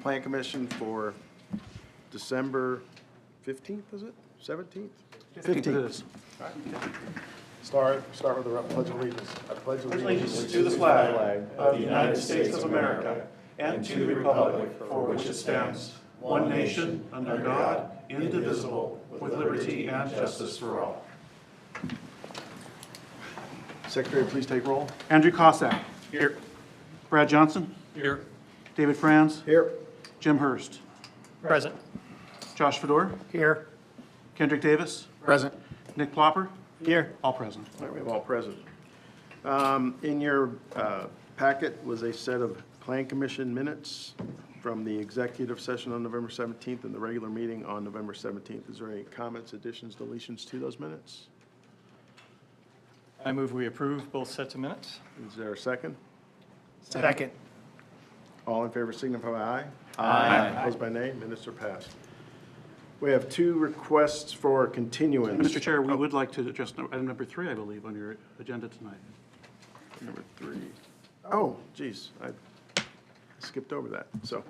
Plan Commission for December 15th, is it? 17th? 15th. Start with the Pledge of Allegiance. I pledge Allegiance to the flag of the United States of America and to the republic for which it stands, one nation, under God, indivisible, with liberty and justice for all. Secretary, please take roll. Andrew Cossack. Here. Brad Johnson. Here. David Franz. Here. Jim Hurst. Present. Josh Fedor. Here. Kendrick Davis. Present. Nick Plopper. Here. All present. All right, we have all present. In your packet was a set of Plan Commission minutes from the executive session on November 17th and the regular meeting on November 17th. Is there any comments, additions, deletions to those minutes? I move we approve both sets of minutes. Is there a second? Second. All in favor signify by aye. Aye. Opposed by nay. Minutes are passed. We have two requests for continuance. Mr. Chair, we would like to address item number 3, I believe, on your agenda tonight. Number 3. Oh, geez, I skipped over that. So,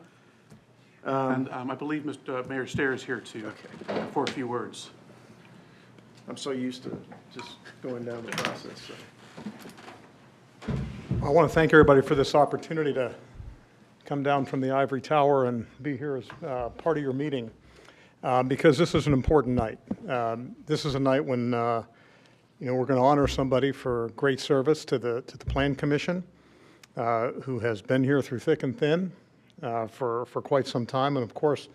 And I believe Mr. Mayor Stair is here for a few words. I'm so used to just going down the process. So. I want to thank everybody for this opportunity to come down from the ivory tower and be here as part of your meeting, because this is an important night. This is a night when we're going to honor somebody for great service to the Plan Commission, who has been here through thick and thin for quite some time. And of course,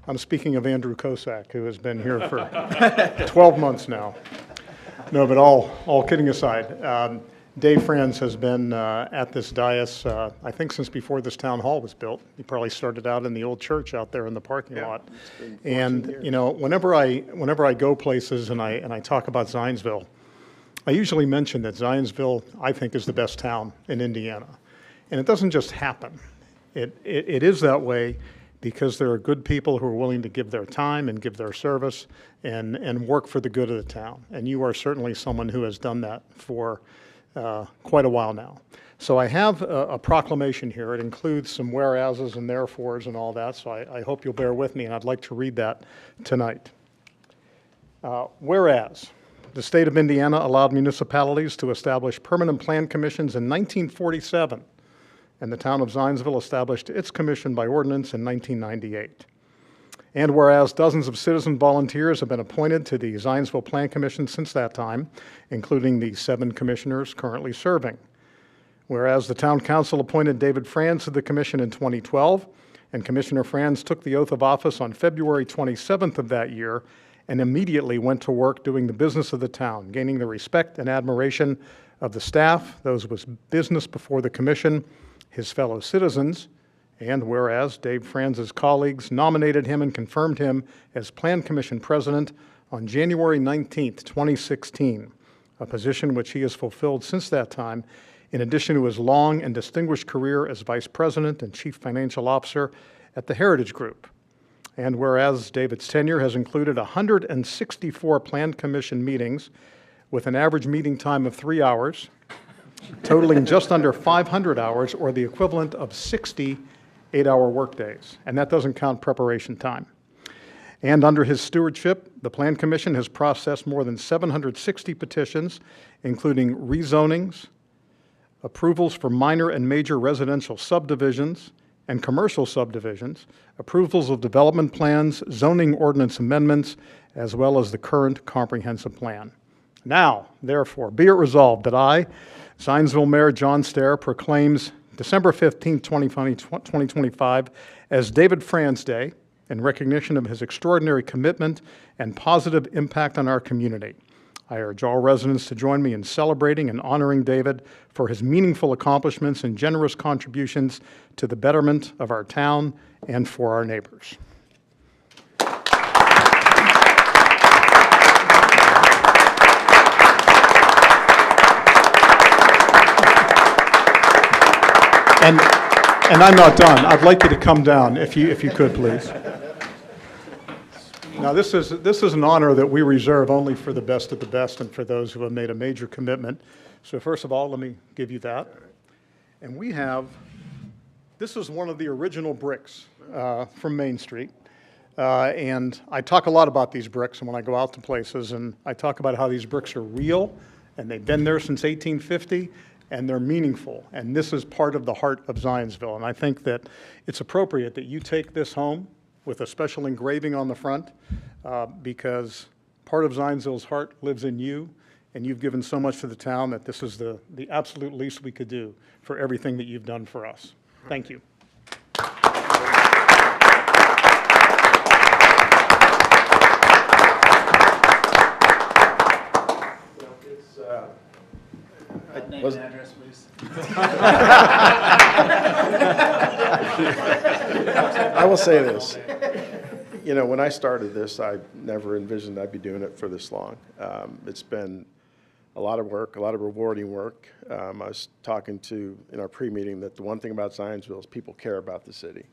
I'm speaking of Andrew Cossack, who has been here for 12 months now. No, but all kidding aside, Dave Franz has been at this dais, I think, since before this town hall was built. He probably started out in the old church out there in the parking lot. And whenever I go places and I talk about Zionsville, I usually mention that Zionsville, I think, is the best town in Indiana. And it doesn't just happen. It is that way because there are good people who are willing to give their time and give their service and work for the good of the town. And you are certainly someone who has done that for quite a while now. So I have a proclamation here. It includes some whereases and therefores and all that, so I hope you'll bear with me, and I'd like to read that tonight. Whereas the state of Indiana allowed municipalities to establish permanent plan commissions in 1947, and the town of Zionsville established its commission by ordinance in 1998. And whereas dozens of citizen volunteers have been appointed to the Zionsville Plan Commission since that time, including the 7 commissioners currently serving. Whereas the town council appointed David Franz to the commission in 2012, and Commissioner Franz took the oath of office on February 27th of that year and immediately went to work doing the business of the town, gaining the respect and admiration of the staff, those with business before the commission, his fellow citizens. And whereas Dave Franz's colleagues nominated him and confirmed him as Plan Commission President on January 19th, 2016, a position which he has fulfilled since that time, in addition to his long and distinguished career as Vice President and Chief Financial Officer at the Heritage Group. And whereas David's tenure has included 164 Plan Commission meetings with an average meeting time of 3 hours, totaling just under 500 hours, or the equivalent of 60 8-hour workdays, and that doesn't count preparation time. And under his stewardship, the Plan Commission has processed more than 760 petitions, including rezonings, approvals for minor and major residential subdivisions and commercial subdivisions, approvals of development plans, zoning ordinance amendments, as well as the current comprehensive plan. Now, therefore, be it resolved that I, Zionsville Mayor John Stair, proclaims December 15, 2025, as David Franz Day in recognition of his extraordinary commitment and positive impact on our community. I urge all residents to join me in celebrating and honoring David for his meaningful accomplishments and generous contributions to the betterment of our town and for our neighbors. And I'm not done. I'd like you to come down, if you could, please. Now, this is an honor that we reserve only for the best of the best and for those who have made a major commitment. So first of all, let me give you that. And we have This is one of the original bricks from Main Street. And I talk a lot about these bricks when I go out to places, and I talk about how these bricks are real, and they've been there since 1850, and they're meaningful. And this is part of the heart of Zionsville. And I think that it's appropriate that you take this home with a special engraving on the front, because part of Zionsville's heart lives in you, and you've given so much to the town that this is the absolute least we could do for everything that you've done for us. Thank you. Name and address, please. I will say this. You know, when I started this, I never envisioned I'd be doing it for this long. It's been a lot of work, a lot of rewarding work. I was talking to, in our pre-meeting, that the one thing about Zionsville is people care about the city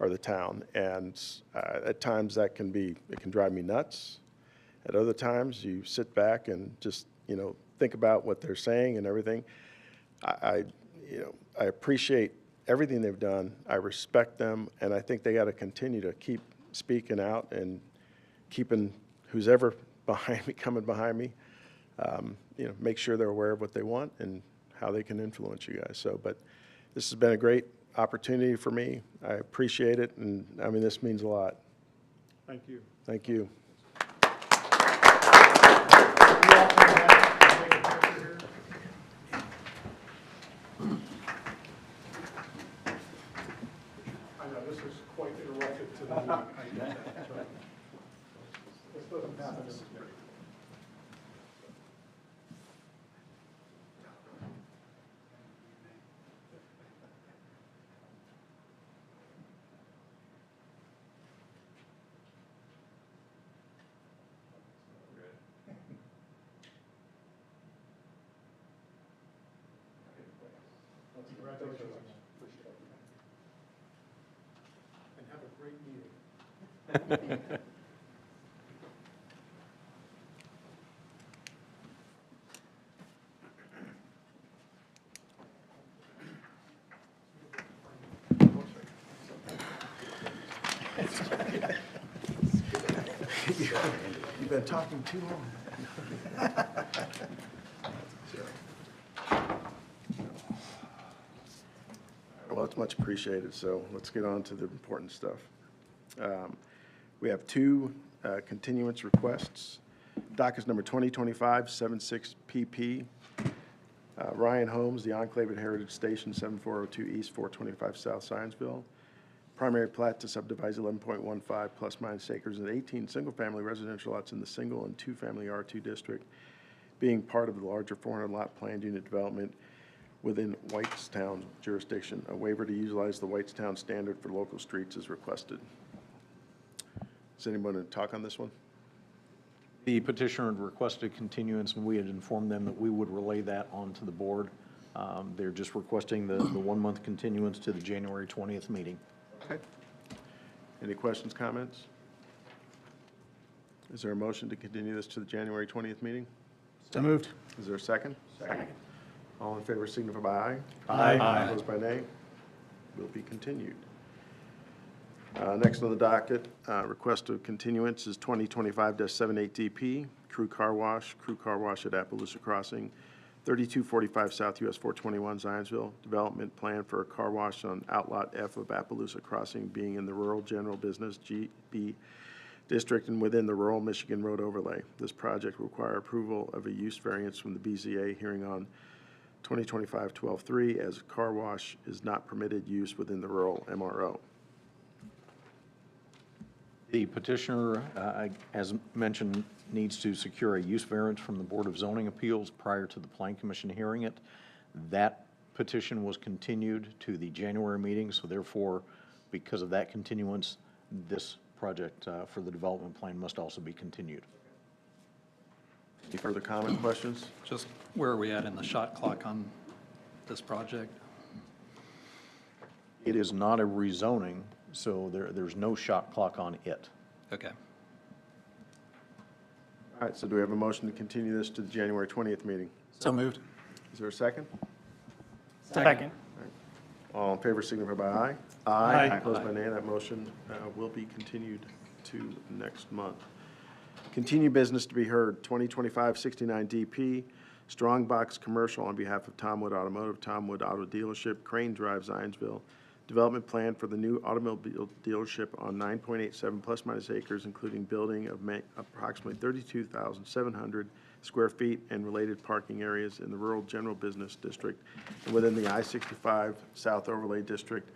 or the town. And at times it can drive me nuts. At other times, you sit back and just, think about what they're saying and everything. I appreciate everything they've done. I respect them, and I think they got to continue to keep speaking out and keeping who's ever coming behind me, make sure they're aware of what they want and how they can influence you guys. So, but this has been a great opportunity for me. I appreciate it, and this means a lot. Thank you. Thank you. I know, this is quite interrupted to the meeting. This doesn't happen every day. Congratulations. And have a great meeting. You've been talking too long. Well, it's much appreciated, so let's get on to the important stuff. We have two continuance requests. Docket number 2025-76PP. Ryan Holmes, the Enclave at Heritage Station, 7402 East, 425 South Zionsville. Primary plat to subdivide 11.15 plus minus acres and 18 single-family residential lots in the single and two-family R2 district, being part of the larger 400-lot planned unit development within Whitestown jurisdiction. A waiver to utilize the Whitestown standard for local streets is requested. Does anyone want to talk on this one? The petitioner had requested continuance, and we had informed them that we would relay that on to the board. They're just requesting the 1 month continuance to the January 20th meeting. Okay. Any questions, comments? Is there a motion to continue this to the January 20th meeting? So moved. Is there a second? Second. All in favor signify by aye. Aye. Opposed by nay? Will be continued. Next on the docket, request of continuance is 2025-78DP, Crew Car Wash at Appaloosa Crossing, 3245 South US 421 Zionsville. Development plan for a car wash on Outlot F of Appaloosa Crossing being in the Rural General Business GB District and within the Rural Michigan Road Overlay. This project will require approval of a use variance from the BZA hearing on 2025-12-3 as a car wash is not permitted use within the rural MRO. The petitioner, as mentioned, needs to secure a use variance from the Board of Zoning Appeals prior to the Plan Commission hearing it. That petition was continued to the January meeting, so therefore, because of that continuance, this project for the development plan must also be continued. Any further comment, questions? Just where are we at in the shot clock on this project? It is not a rezoning, so there's no shot clock on it. Okay. All right, so do we have a motion to continue this to the January 20th meeting? So moved. Is there a second? Second. All in favor signify by aye. Aye. Opposed by nay. That motion will be continued to next month. Continue business to be heard, 2025-69 DP, Strongbox Commercial on behalf of Tom Wood Automotive, Tom Wood Auto Dealership, Crane Drive, Zionsville. Development plan for the new automobile dealership on 9.87 plus minus acres, including building of approximately 32,700 square feet and related parking areas in the rural general business district and within the I-65 South Overlay District.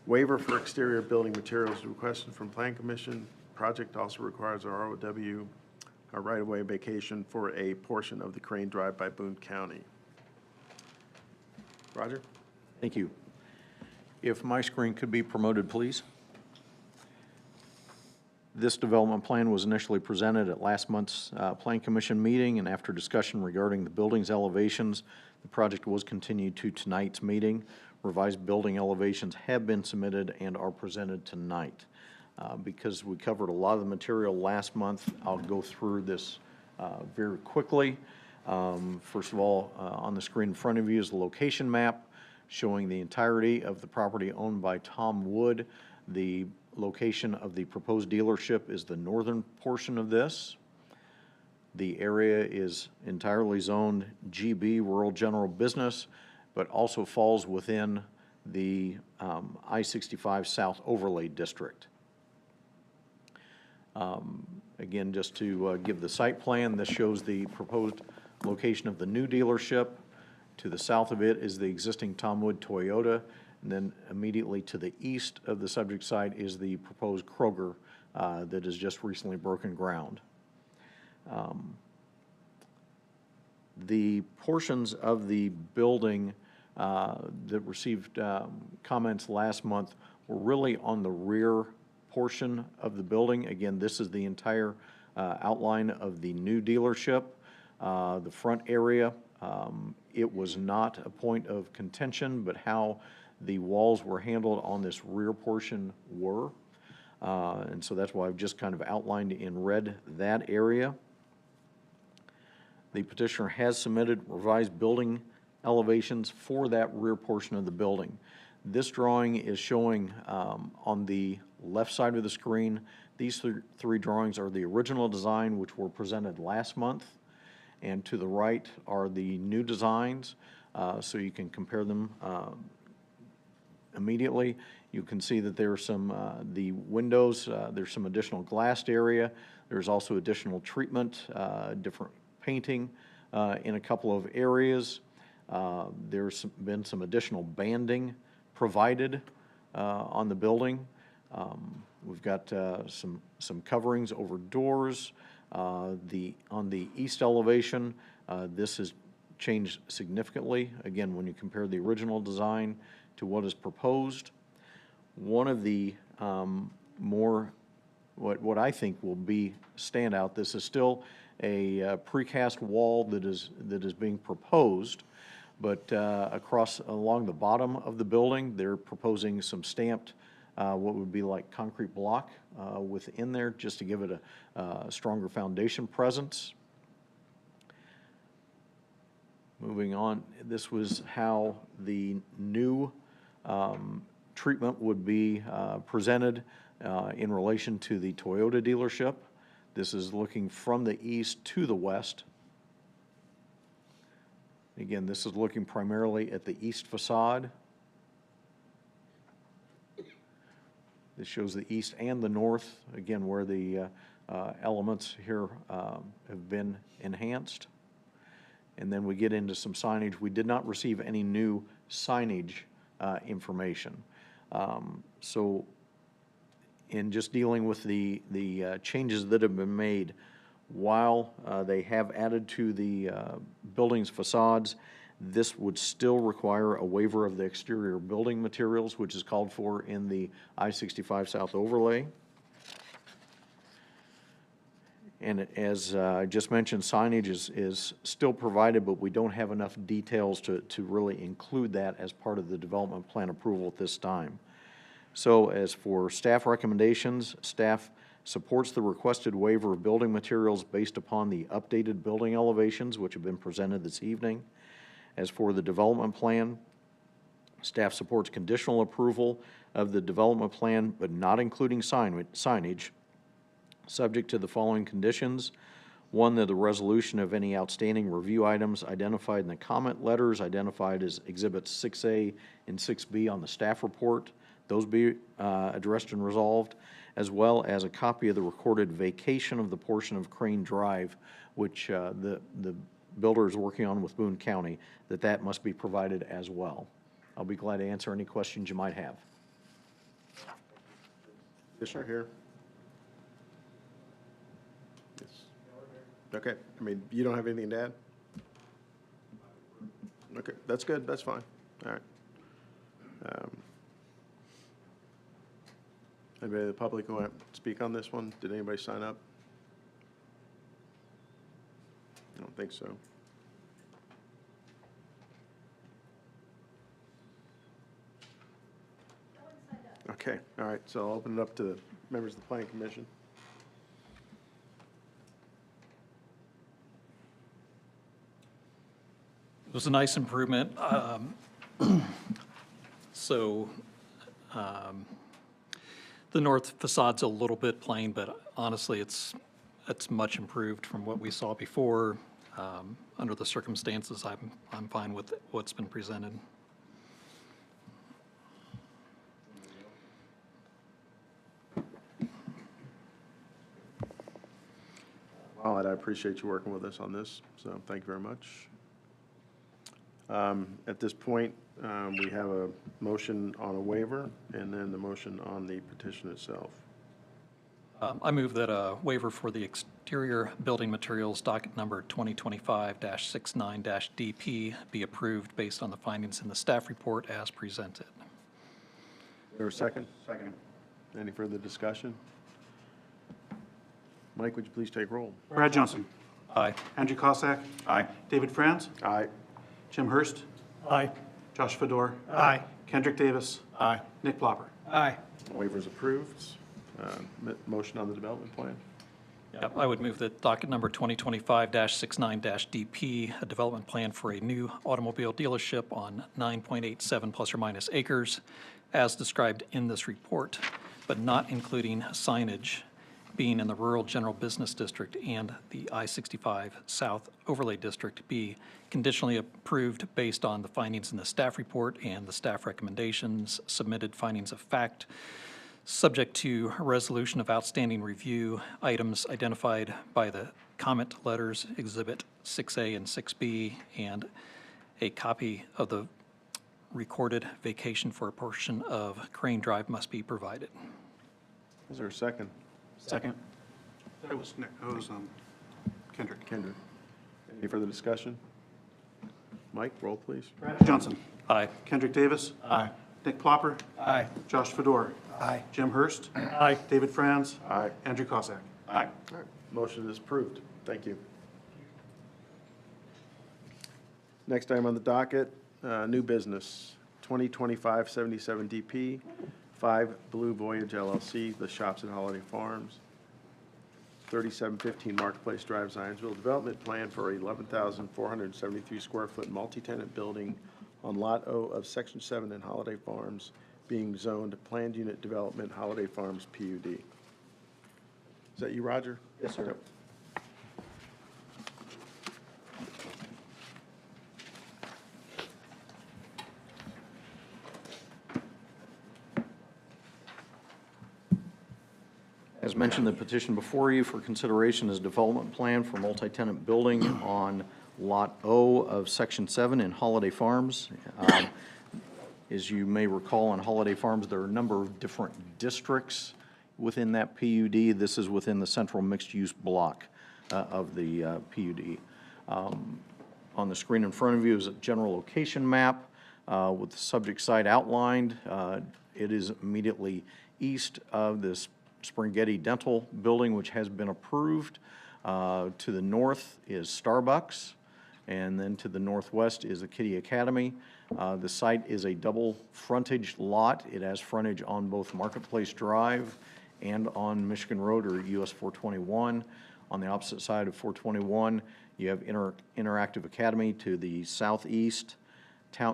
Waiver for exterior building materials requested from Plan Commission. Project also requires a ROW, a right-of-way vacation for a portion of the Crane Drive by Boone County. Roger? Thank you. If my screen could be promoted, please. This development plan was initially presented at last month's Plan Commission meeting, and after discussion regarding the building's elevations, the project was continued to tonight's meeting. Revised building elevations have been submitted and are presented tonight. Because we covered a lot of the material last month, I'll go through this very quickly. First of all, on the screen in front of you is the location map showing the entirety of the property owned by Tom Wood. The location of the proposed dealership is the northern portion of this. The area is entirely zoned GB, Rural General Business, but also falls within the I-65 South Overlay District. Again, just to give the site plan, this shows the proposed location of the new dealership. To the south of it is the existing Tom Wood Toyota, and then immediately to the east of the subject site is the proposed Kroger that has just recently broken ground. The portions of the building that received comments last month were really on the rear portion of the building. Again, this is the entire outline of the new dealership. The front area, it was not a point of contention, but how the walls were handled on this rear portion were. And so that's why I've just kind of outlined in red that area. The petitioner has submitted revised building elevations for that rear portion of the building. This drawing is showing on the left side of the screen. These three drawings are the original design, which were presented last month, and to the right are the new designs, so you can compare them immediately. You can see that there are some, the windows, there's some additional glassed area. There's also additional treatment, different painting in a couple of areas. There's been some additional banding provided on the building. We've got some coverings over doors. On the east elevation, this has changed significantly, again, when you compare the original design to what is proposed. One of the more, what I think will be standout, this is still a precast wall that is being proposed, but along the bottom of the building, they're proposing some stamped, what would be like concrete block within there, just to give it a stronger foundation presence. Moving on, this was how the new treatment would be presented in relation to the Toyota dealership. This is looking from the east to the west. Again, this is looking primarily at the east facade. This shows the east and the north, again, where the elements here have been enhanced. And then we get into some signage. We did not receive any new signage information. So in just dealing with the changes that have been made, while they have added to the building's facades, this would still require a waiver of the exterior building materials, which is called for in the I-65 South overlay. And as I just mentioned, signage is still provided, but we don't have enough details to really include that as part of the development plan approval at this time. So as for staff recommendations, staff supports the requested waiver of building materials based upon the updated building elevations, which have been presented this evening. As for the development plan, Staff supports conditional approval of the development plan, but not including signage, subject to the following conditions. One, that the resolution of any outstanding review items identified in the comment letters identified as Exhibits 6A and 6B on the staff report, those be addressed and resolved, as well as a copy of the recorded vacation of the portion of Crane Drive, which the builder is working on with Boone County, that must be provided as well. I'll be glad to answer any questions you might have. Commissioner here? Yes. Okay, I mean, you don't have anything to add? Okay, that's good, that's fine, all right. Anybody in the public who want to speak on this one? Did anybody sign up? I don't think so. Okay, all right, so I'll open it up to the members of the Planning Commission. It was a nice improvement. The north facade's a little bit plain, but honestly, it's much improved from what we saw before. Under the circumstances, I'm fine with what's been presented. Well, I appreciate you working with us on this, so thank you very much. At this point, we have a motion on a waiver and then the motion on the petition itself. I move that a waiver for the exterior building materials docket number 2025-69-DP be approved based on the findings in the staff report as presented. Is there a second? Second. Any further discussion? Mike, would you please take roll? Brad Johnson. Aye. Andrew Cossack. Aye. David Franz. Aye. Jim Hurst. Aye. Josh Fedor. Aye. Kendrick Davis. Aye. Nick Plopper. Aye. Waiver is approved. Motion on the development plan? Yep, I would move that docket number 2025-69-DP, a development plan for a new automobile dealership on 9.87 plus or minus acres, as described in this report, but not including signage, being in the Rural General Business District and the I-65 South Overlay District, be conditionally approved based on the findings in the staff report and the staff recommendations, submitted findings of fact, subject to resolution of outstanding review items identified by the comment letters, Exhibit 6A and 6B, and a copy of the recorded vacation for a portion of Crane Drive must be provided. Is there a second? Second. That was Nick. That was Kendrick. Kendrick. Any further discussion? Mike, roll please. Brad Johnson. Aye. Kendrick Davis. Aye. Nick Plopper. Aye. Josh Fedor. Aye. Jim Hurst. Aye. David Franz. Aye. Andrew Cossack. Aye. All right, motion is approved. Thank you. Next item on the docket, new business, 2025-77 DP, 5 Blue Voyage LLC, The Shops at Holiday Farms, 3715 Marketplace Drive, Zionsville, development plan for a 11,473 square foot multi-tenant building on Lot O of Section 7 in Holiday Farms, being zoned Planned Unit Development, Holiday Farms PUD. Is that you, Roger? Yes, sir. Yep. As mentioned, the petition before you for consideration is development plan for multi-tenant building on Lot O of Section 7 in Holiday Farms. As you may recall, on Holiday Farms, there are a number of different districts within that PUD. This is within the central mixed-use block of the PUD. On the screen in front of you is a general location map with the subject site outlined. It is immediately east of this Springhetti Dental building, which has been approved. To the north is Starbucks, and then to the northwest is the Kitty Academy. The site is a double frontage lot. It has frontage on both Marketplace Drive and on Michigan Road, or US 421. On the opposite side of 421, you have Interactive Academy to the southeast,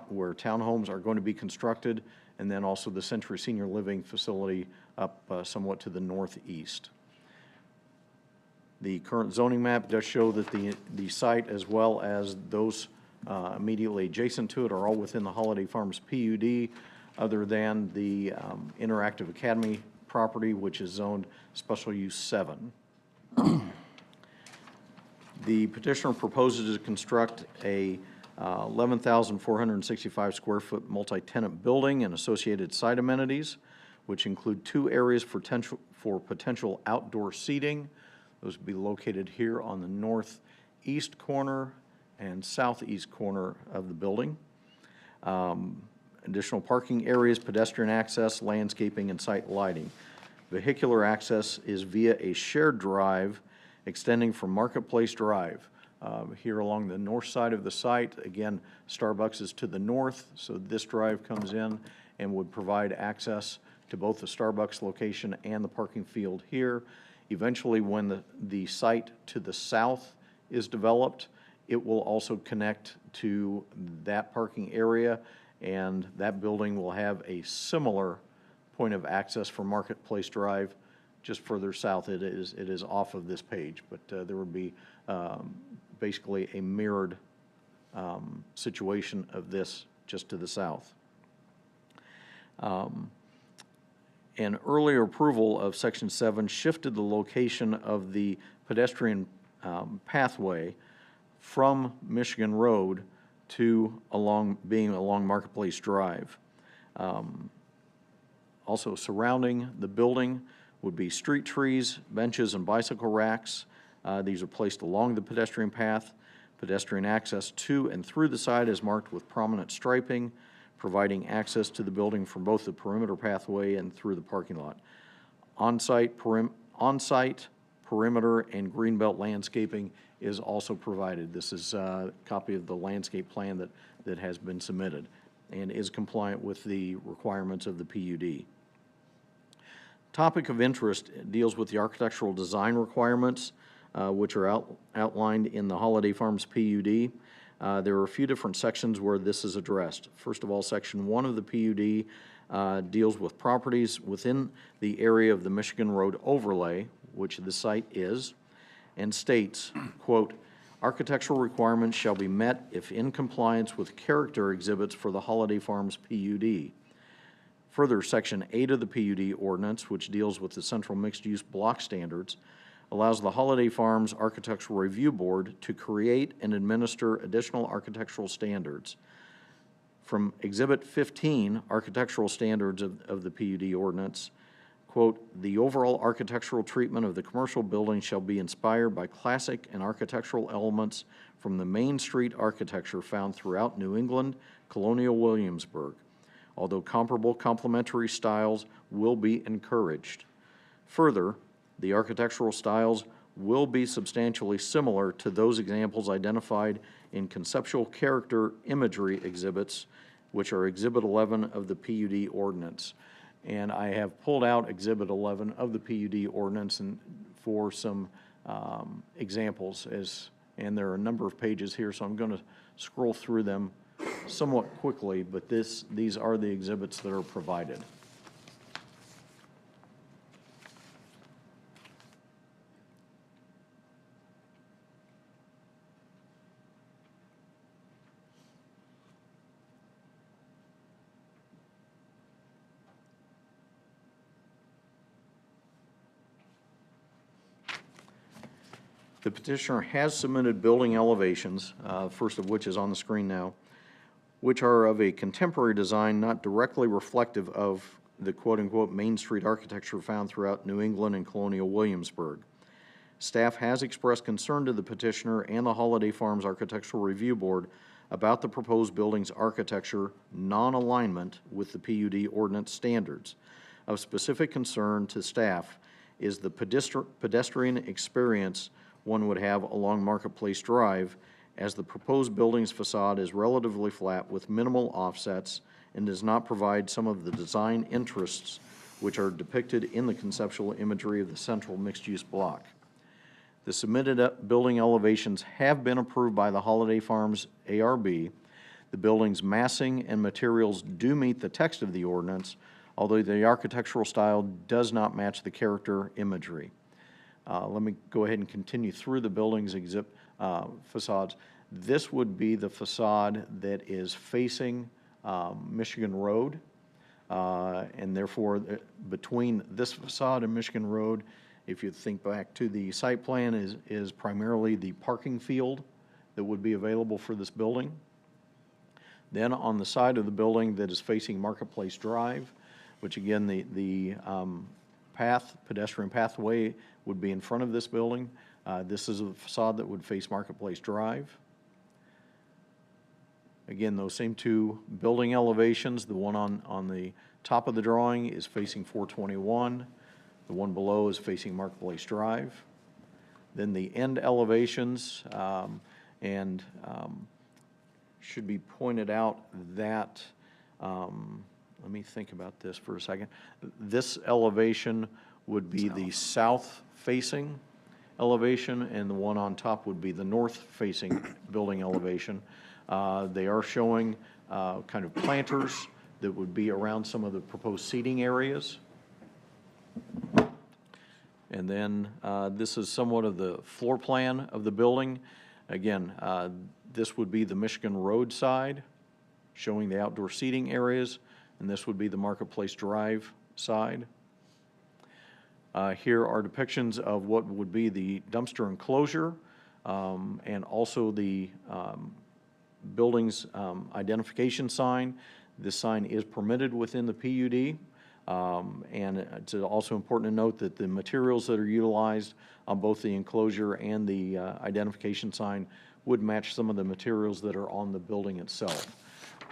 where townhomes are going to be constructed, and then also the Century Senior Living facility up somewhat to the northeast. The current zoning map does show that the site, as well as those immediately adjacent to it, are all within the Holiday Farms PUD, other than the Interactive Academy property, which is zoned Special Use 7. The petitioner proposes to construct a 11,465 square foot multi-tenant building and associated site amenities, which include 2 areas for potential outdoor seating. Those would be located here on the northeast corner and southeast corner of the building. Additional parking areas, pedestrian access, landscaping, and site lighting. Vehicular access is via a shared drive extending from Marketplace Drive. Here along the north side of the site, again, Starbucks is to the north, so this drive comes in and would provide access to both the Starbucks location and the parking field here. Eventually, when the site to the south is developed, it will also connect to that parking area, and that building will have a similar point of access for Marketplace Drive. Just further south, it is off of this page, but there would be basically a mirrored situation of this just to the south. An earlier approval of Section 7 shifted the location of the pedestrian pathway from Michigan Road to being along Marketplace Drive. Also surrounding the building would be street trees, benches, and bicycle racks. These are placed along the pedestrian path. Pedestrian access to and through the site is marked with prominent striping, providing access to the building from both the perimeter pathway and through the parking lot. On-site perimeter and greenbelt landscaping is also provided. This is a copy of the landscape plan that has been submitted and is compliant with the requirements of the PUD. Topic of interest deals with the architectural design requirements, which are outlined in the Holiday Farms PUD. There are a few different sections where this is addressed. First of all, Section 1 of the PUD deals with properties within the area of the Michigan Road overlay, which the site is, and states, quote, architectural requirements shall be met if in compliance with character exhibits for the Holiday Farms PUD. Further, Section 8 of the PUD ordinance, which deals with the central mixed-use block standards, allows the Holiday Farms Architectural Review Board to create and administer additional architectural standards. From Exhibit 15, Architectural Standards of the PUD ordinance, quote, the overall architectural treatment of the commercial building shall be inspired by classic and architectural elements from the Main Street architecture found throughout New England, colonial Williamsburg, although comparable complementary styles will be encouraged. Further, the architectural styles will be substantially similar to those examples identified in conceptual character imagery exhibits, which are Exhibit 11 of the PUD ordinance. And I have pulled out Exhibit 11 of the PUD ordinance and for some examples, and there are a number of pages here, so I'm going to scroll through them somewhat quickly, but these are the exhibits that are provided. The petitioner has submitted building elevations, first of which is on the screen now, which are of a contemporary design not directly reflective of the quote-unquote Main Street architecture found throughout New England and colonial Williamsburg. Staff has expressed concern to the petitioner and the Holiday Farms Architectural Review Board about the proposed building's architecture non-alignment with the PUD ordinance standards. Of specific concern to staff is the pedestrian experience one would have along Marketplace Drive, as the proposed building's facade is relatively flat with minimal offsets and does not provide some of the design interests which are depicted in the conceptual imagery of the central mixed-use block. The submitted building elevations have been approved by the Holiday Farms ARB. The building's massing and materials do meet the text of the ordinance, although the architectural style does not match the character imagery. Let me go ahead and continue through the building's facades. This would be the facade that is facing Michigan Road, and therefore between this facade and Michigan Road, if you think back to the site plan, is primarily the parking field that would be available for this building. Then on the side of the building that is facing Marketplace Drive, which again, the pedestrian pathway would be in front of this building. This is a facade that would face Marketplace Drive. Again, those same two building elevations, the one on the top of the drawing is facing 421. The one below is facing Marketplace Drive. Then the end elevations, should be pointed out that, let me think about this for a second. This elevation would be the south-facing elevation, and the one on top would be the north-facing building elevation. They are showing kind of planters that would be around some of the proposed seating areas. And then this is somewhat of the floor plan of the building. Again, this would be the Michigan Road side, showing the outdoor seating areas, and this would be the Marketplace Drive side. Here are depictions of what would be the dumpster enclosure, and also the building's identification sign. This sign is permitted within the PUD, and it's also important to note that the materials that are utilized on both the enclosure and the identification sign would match some of the materials that are on the building itself.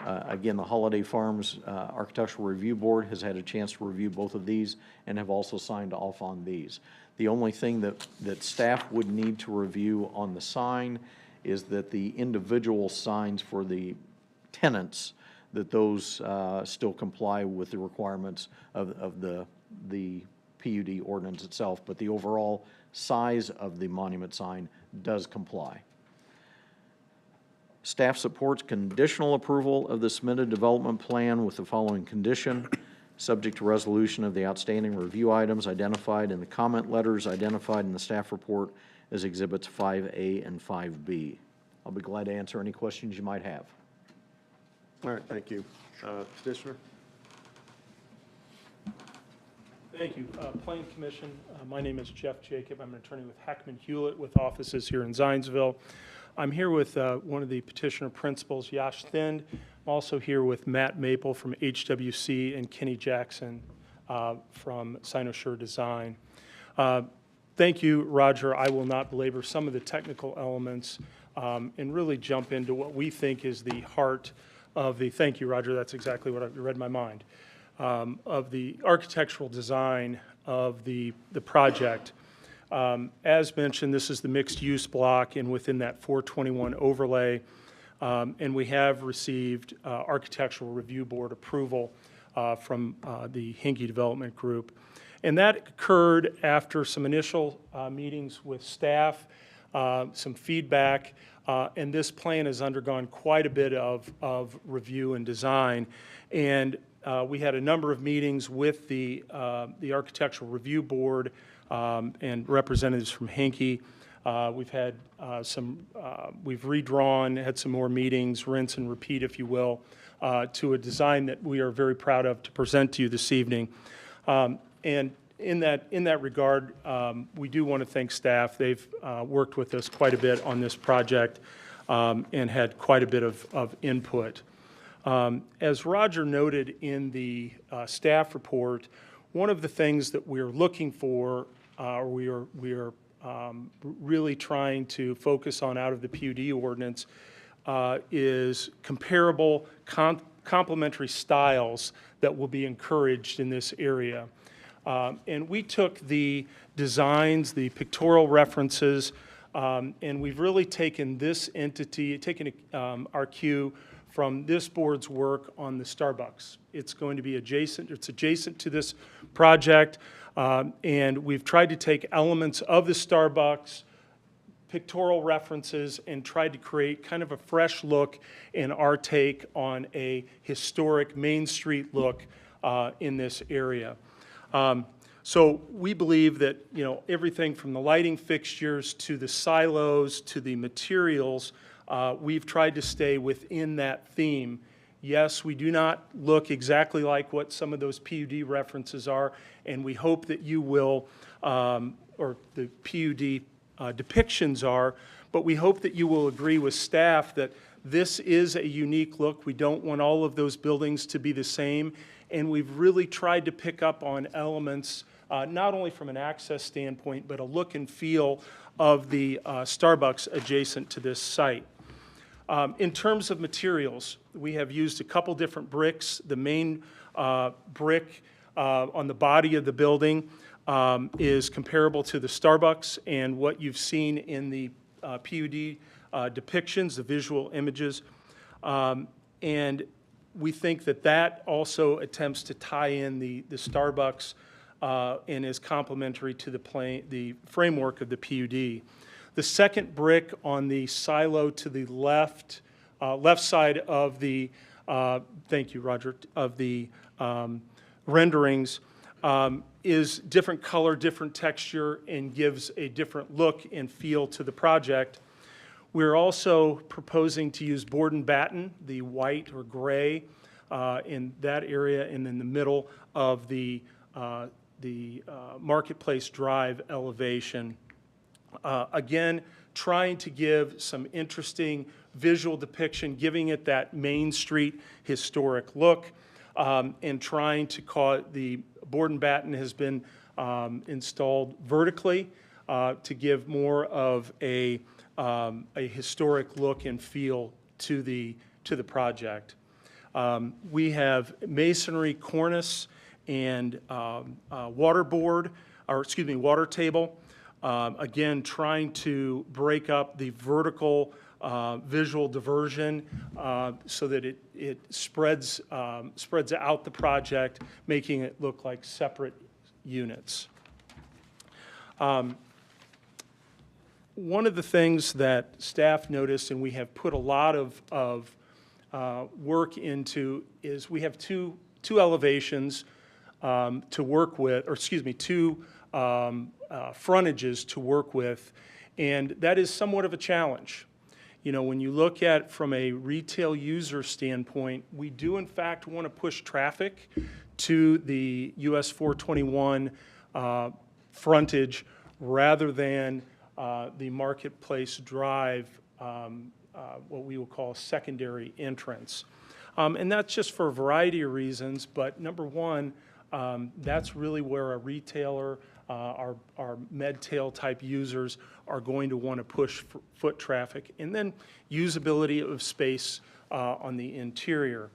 Again, the Holiday Farms Architectural Review Board has had a chance to review both of these and have also signed off on these. The only thing that staff would need to review on the sign is that the individual signs for the tenants, that those still comply with the requirements of the PUD ordinance itself, but the overall size of the monument sign does comply. Staff supports conditional approval of the submitted development plan with the following condition: subject to resolution of the outstanding review items identified in the comment letters identified in the staff report as Exhibits 5A and 5B. I'll be glad to answer any questions you might have. All right, thank you. Petitioner? Thank you. Planning Commission, my name is Jeff Jacob. I'm an attorney with Heckman Hewlett with offices here in Zionsville. I'm here with one of the petitioner principals, Yash Thind. I'm also here with Matt Maple from HWC and Kenny Jackson from Sinosure Design. Thank you, Roger. I will not belabor some of the technical elements and really jump into what we think is the heart of the, thank you, Roger, that's exactly what I read my mind, of the architectural design of the project. As mentioned, this is the mixed-use block, and within that 421 overlay, and we have received Architectural Review Board approval from the Hinkie Development Group. And that occurred after some initial meetings with staff, some feedback, and this plan has undergone quite a bit of review and design. And we had a number of meetings with the Architectural Review Board and representatives from Hinkie. We've had we've redrawn, had some more meetings, rinse and repeat, if you will, to a design that we are very proud of to present to you this evening. And in that regard, we do want to thank staff. They've worked with us quite a bit on this project and had quite a bit of input. As Roger noted in the staff report, one of the things that we're looking for, we are really trying to focus on out of the PUD ordinance, is comparable complementary styles that will be encouraged in this area. And we took the designs, the pictorial references, and we've really taken this entity, taken our cue from this board's work on the Starbucks. It's going to be adjacent, it's adjacent to this project, and we've tried to take elements of the Starbucks, pictorial references and tried to create kind of a fresh look in our take on a historic Main Street look in this area. So we believe that, you know, everything from the lighting fixtures to the silos to the materials, we've tried to stay within that theme. Yes, we do not look exactly like what some of those PUD references are, and we hope that you will, or the PUD depictions are, but we hope that you will agree with staff that this is a unique look. We don't want all of those buildings to be the same, and we've really tried to pick up on elements, not only from an access standpoint, but a look and feel of the Starbucks adjacent to this site. In terms of materials, we have used a couple different bricks. The main brick on the body of the building is comparable to the Starbucks and what you've seen in the PUD depictions, the visual images. And we think that that also attempts to tie in the Starbucks and is complementary to the framework of the PUD. The second brick on the silo to the left side of the, thank you, Roger, of the renderings is different color, different texture, and gives a different look and feel to the project. We're also proposing to use board and batten, the white or gray, in that area and in the middle of the Marketplace Drive elevation. Again, trying to give some interesting visual depiction, giving it that Main Street historic look, and trying to call the board and batten has been installed vertically to give more of a historic look and feel to the project. We have masonry cornice and water table. Again, trying to break up the vertical visual diversion so that it spreads out the project, making it look like separate units. One of the things that staff noticed, and we have put a lot of work into, is we have two elevations to work with, or excuse me, two frontages to work with, and that is somewhat of a challenge. You know, when you look at from a retail user standpoint, we do in fact want to push traffic to the US 421 frontage rather than the Marketplace Drive, what we will call secondary entrance. And that's just for a variety of reasons, but number one, that's really where a retailer, our Medtail type users are going to want to push foot traffic, and then usability of space on the interior.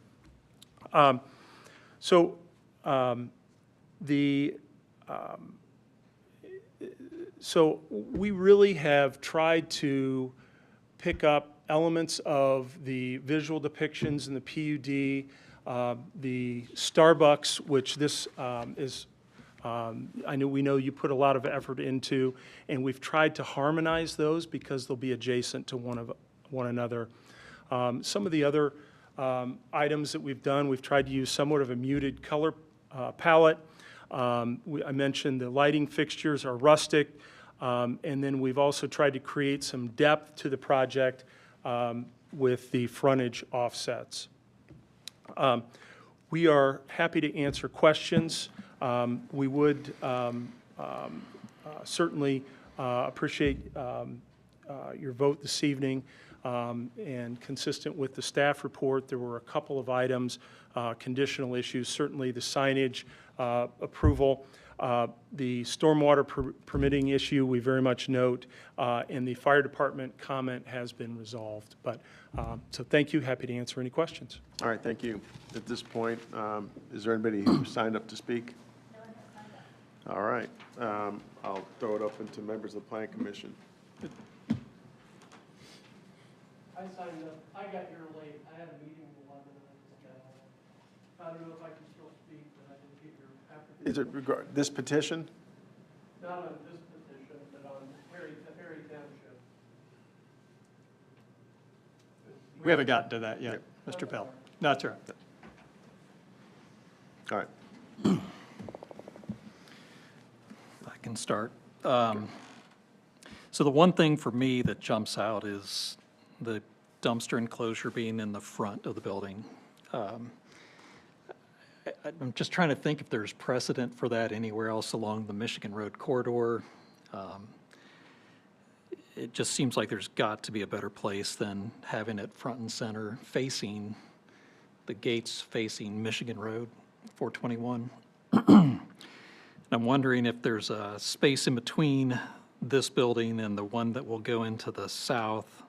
So we really have tried to pick up elements of the visual depictions in the PUD, the Starbucks, which this is, we know you put a lot of effort into, and we've tried to harmonize those because they'll be adjacent to one another. Some of the other items that we've done, we've tried to use somewhat of a muted color palette. I mentioned the lighting fixtures are rustic, and then we've also tried to create some depth to the project with the frontage offsets. We are happy to answer questions. We would certainly appreciate your vote this evening. And consistent with the staff report, there were a couple of items, conditional issues, certainly the signage approval. The stormwater permitting issue, we very much note, and the fire department comment has been resolved. But, so thank you, happy to answer any questions. All right, thank you. At this point, is there anybody who signed up to speak? All right, I'll throw it open to members of the Planning Commission. I signed up. I got here late. I had a meeting at 11. I don't know if I can still speak, but I didn't get your application. Is it this petition? Not on this petition, but on the Harry Township. We haven't gotten to that yet, Mr. Bell. No, that's all right. All right. I can start. So the one thing for me that jumps out is the dumpster enclosure being in the front of the building. I'm just trying to think if there's precedent for that anywhere else along the Michigan Road corridor. It just seems like there's got to be a better place than having it front and center facing, the gates facing Michigan Road 421. I'm wondering if there's a space in between this building and the one that will go into the south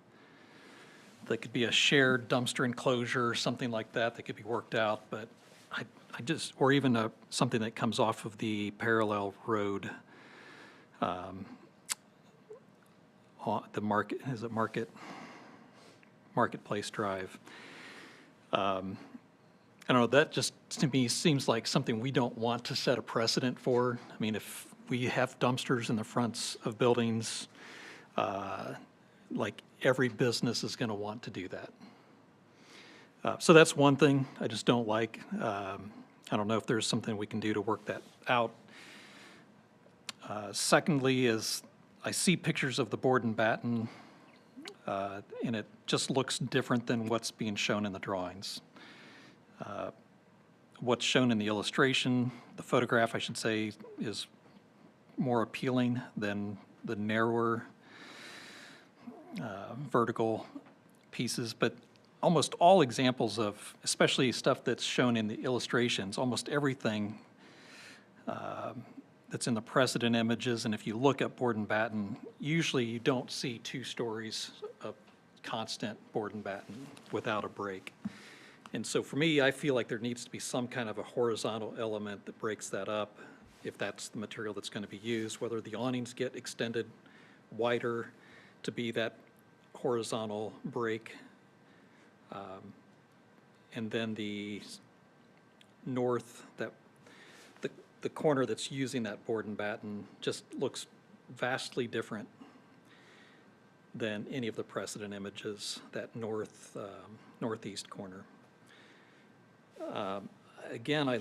that could be a shared dumpster enclosure, something like that, that could be worked out, but I just, or even something that comes off of the parallel road, the market, is it Marketplace Drive. I don't know, that just to me seems like something we don't want to set a precedent for. I mean, if we have dumpsters in the fronts of buildings, like every business is going to want to do that. So that's one thing I just don't like. I don't know if there's something we can do to work that out. Secondly is I see pictures of the board and batten, and it just looks different than what's being shown in the drawings. What's shown in the illustration, the photograph, I should say, is more appealing than the narrower vertical pieces, but almost all examples of, especially stuff that's shown in the illustrations, almost everything that's in the precedent images, and if you look at board and batten, usually you don't see 2 stories of constant board and batten without a break. And so for me, I feel like there needs to be some kind of a horizontal element that breaks that up, if that's the material that's going to be used, whether the awnings get extended wider to be that horizontal break. And then the north, the corner that's using that board and batten just looks vastly different than any of the precedent images, that northeast corner. Again, I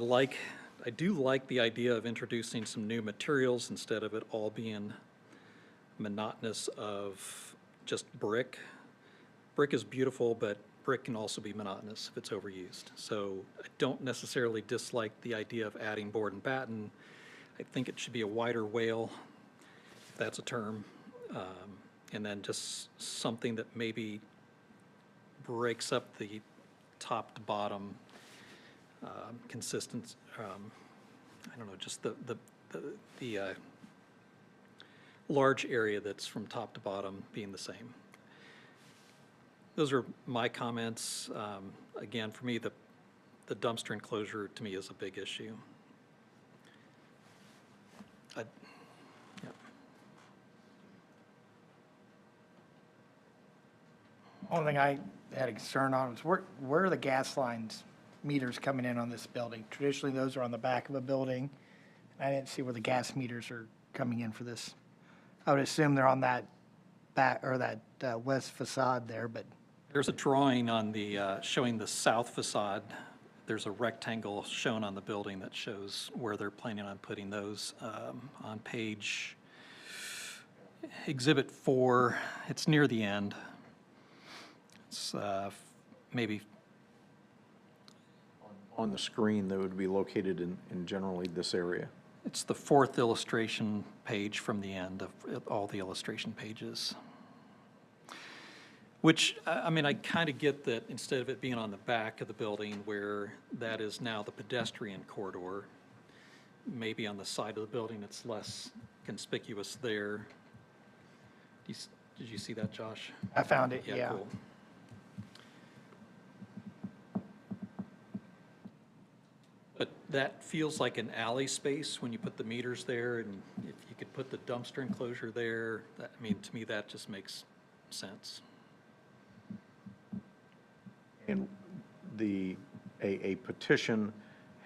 do like the idea of introducing some new materials instead of it all being monotonous of just brick. Brick is beautiful, but brick can also be monotonous if it's overused. So I don't necessarily dislike the idea of adding board and batten. I think it should be a wider wale, if that's a term, and then just something that maybe breaks up the top to bottom consistent, I don't know, just the large area that's from top to bottom being the same. Those are my comments. Again, for me, the dumpster enclosure to me is a big issue. Yeah. Only thing I had a concern on was where are the gas lines, meters coming in on this building? Traditionally, those are on the back of a building. I didn't see where the gas meters are coming in for this. I would assume they're on that back, or that west facade there, but. There's a drawing on the, showing the south facade. There's a rectangle shown on the building that shows where they're planning on putting those on page Exhibit 4. It's near the end. It's maybe. On the screen, that would be located in generally this area. It's the 4th illustration page from the end of all the illustration pages. Which, I mean, I kind of get that instead of it being on the back of the building where that is now the pedestrian corridor, maybe on the side of the building it's less conspicuous there. Did you see that, Josh? I found it, yeah. Cool. But that feels like an alley space when you put the meters there, and if you could put the dumpster enclosure there, I mean, to me, that just makes sense. And a petition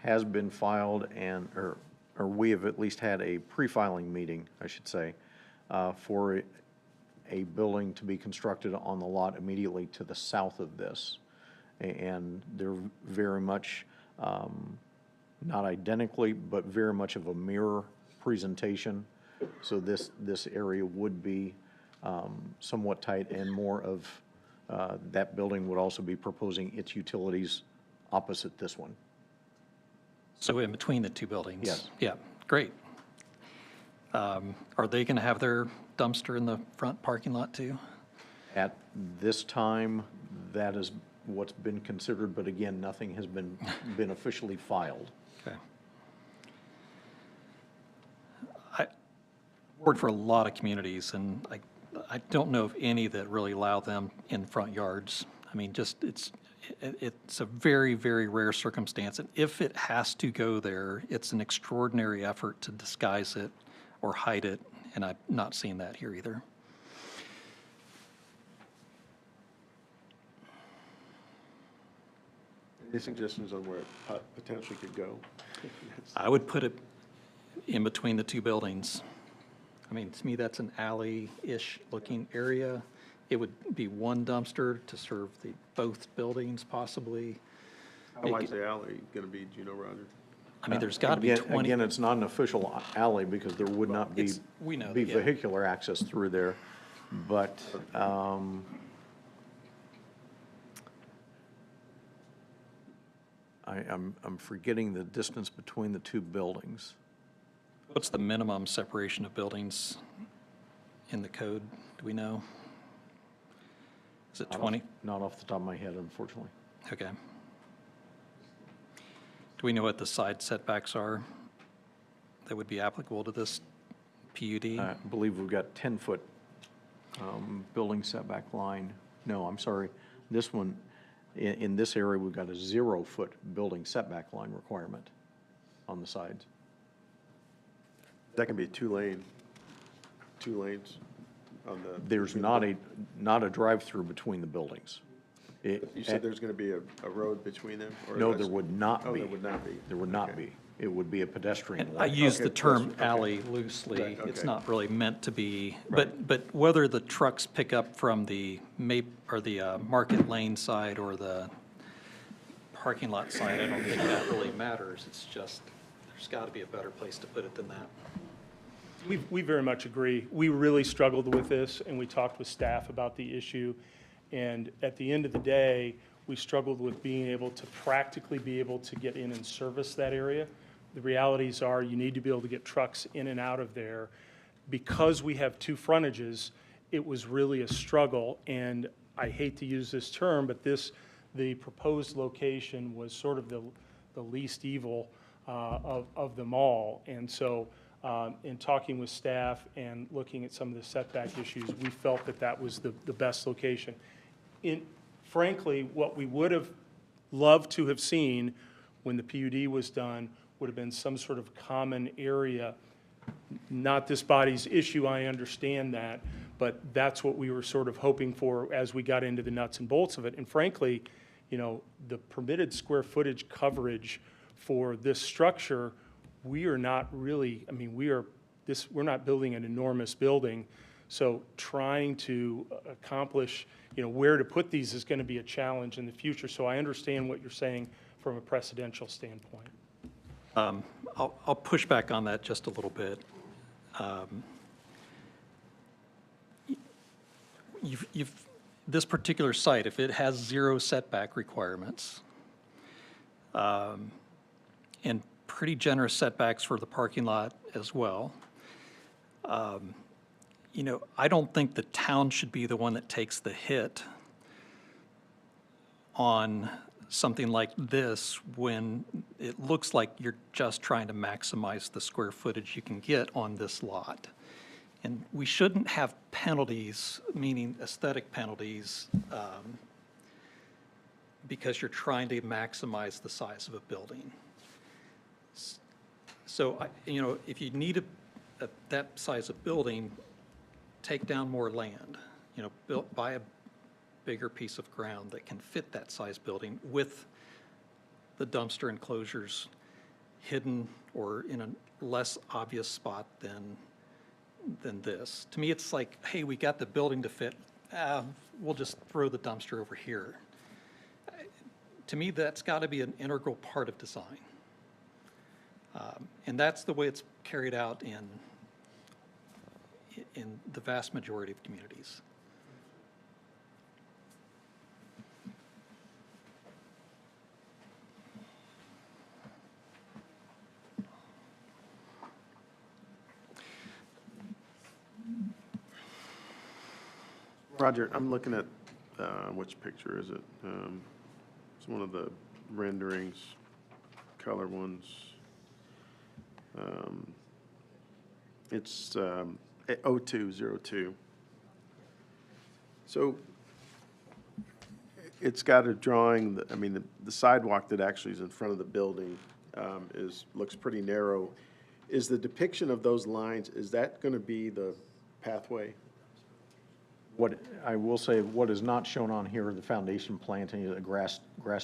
has been filed or we have at least had a pre-filing meeting, I should say, for a building to be constructed on the lot immediately to the south of this. And they're very much, not identically, but very much of a mirror presentation. So this area would be somewhat tight, and more of, that building would also be proposing its utilities opposite this one. So in between the two buildings? Yes. Yeah, great. Are they going to have their dumpster in the front parking lot too? At this time, that is what's been considered, but again, nothing has been officially filed. Okay. I worked for a lot of communities, and I don't know of any that really allow them in front yards. I mean, just, it's a very, very rare circumstance, and if it has to go there, it's an extraordinary effort to disguise it or hide it, and I've not seen that here either. Any suggestions on where it potentially could go? I would put it in between the two buildings. I mean, to me, that's an alley-ish looking area. It would be one dumpster to serve both buildings possibly. How wide's the alley going to be, do you know, Roger? I mean, there's got to be 20. Again, it's not an official alley because there would not be, we know be that, yeah. vehicular access through there. But, I'm forgetting the distance between the two buildings. What's the minimum separation of buildings in the code? Do we know? Is it 20? Not off the top of my head, unfortunately. Okay. Do we know what the side setbacks are that would be applicable to this PUD? I believe we've got 10-foot building setback line. No, I'm sorry. This one, in this area, we've got a 0-foot building setback line requirement on the sides. That can be two lanes on the. There's not a drive-through between the buildings. You said there's going to be a road between them? Or No, that's- there would not Oh, be. there would not be. There would not Okay. be. It would be a pedestrian And I lane. use the Okay, term okay. alley loosely. Right, It's okay. not really meant to be, but whether the trucks pick up from the Market Lane side or the parking lot side, I don't think that really matters. It's just, there's got to be a better place to put it than that. We very much agree. We really struggled with this, and we talked with staff about the issue. And at the end of the day, we struggled with being able to practically be able to get in and service that area. The realities are you need to be able to get trucks in and out of there. Because we have two frontages, it was really a struggle. And I hate to use this term, but the proposed location was sort of the least evil of them all. And so in talking with staff and looking at some of the setback issues, we felt that that was the best location. Frankly, what we would have loved to have seen when the PUD was done would have been some sort of common area. Not this body's issue, I understand that, but that's what we were sort of hoping for as we got into the nuts and bolts of it. And frankly, you know, the permitted square footage coverage for this structure, we are not really, I mean, we're not building an enormous building. So trying to accomplish, you know, where to put these is going to be a challenge in the future. So I understand what you're saying from a precedential standpoint. I'll push back on that just a little bit. This particular site, if it has 0 setback requirements, and pretty generous setbacks for the parking lot as well, you know, I don't think the town should be the one that takes the hit on something like this when it looks like you're just trying to maximize the square footage you can get on this lot. And we shouldn't have penalties, meaning aesthetic penalties, because you're trying to maximize the size of a building. So, you know, if you need that size of building, take down more land, you know, buy a bigger piece of ground that can fit that size building with the dumpster enclosures hidden or in a less obvious spot than than this. To me, it's like, hey, we got the building to fit, we'll just throw the dumpster over here. To me, that's got to be an integral part of design. And that's the way it's carried out in the vast majority of communities. Roger, I'm looking at, which picture is it? It's one of the renderings, color ones. It's 0202. So it's got a drawing, I mean, the sidewalk that actually is in front of the building looks pretty narrow. Is the depiction of those lines, is that going to be the pathway? What, I will say, what is not shown on here are the foundation planting, the grassed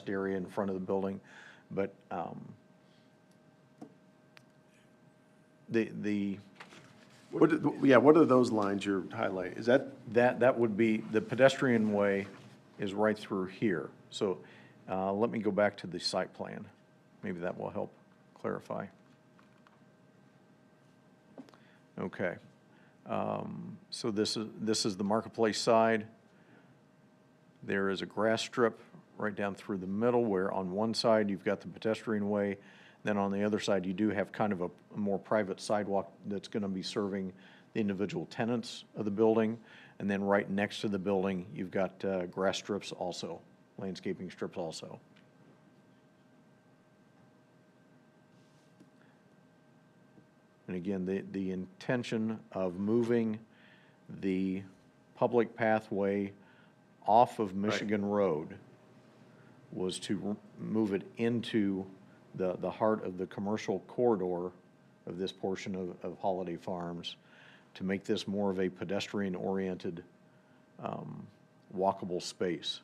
area in front of the building, but What are those lines you're highlighting? Is that? That would be, the pedestrian way is right through here. So let me go back to the site plan. Maybe that will help clarify. Okay. So this is the marketplace side. There is a grass strip right down through the middle where on one side you've got the pedestrian way. Then on the other side, you do have kind of a more private sidewalk that's going to be serving the individual tenants of the building. And then right next to the building, you've got grass strips also, landscaping strips also. And again, the intention of moving the public pathway off of Michigan Road was to move it into the heart of the commercial corridor of this portion of Holiday Farms to make this more of a pedestrian-oriented walkable space.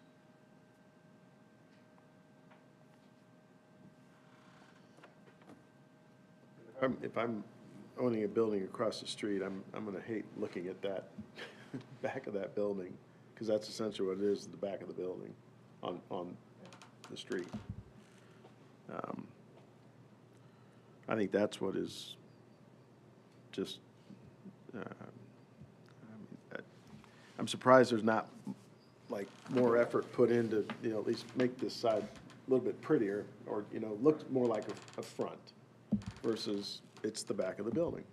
If I'm owning a building across the street, I'm going to hate looking at that back of that building, because that's essentially what it is, the back of the building on the street. I think that's what is just, I'm surprised there's not like more effort put into, at least make this side a little bit prettier, or, look more like a front versus it's the back of the building.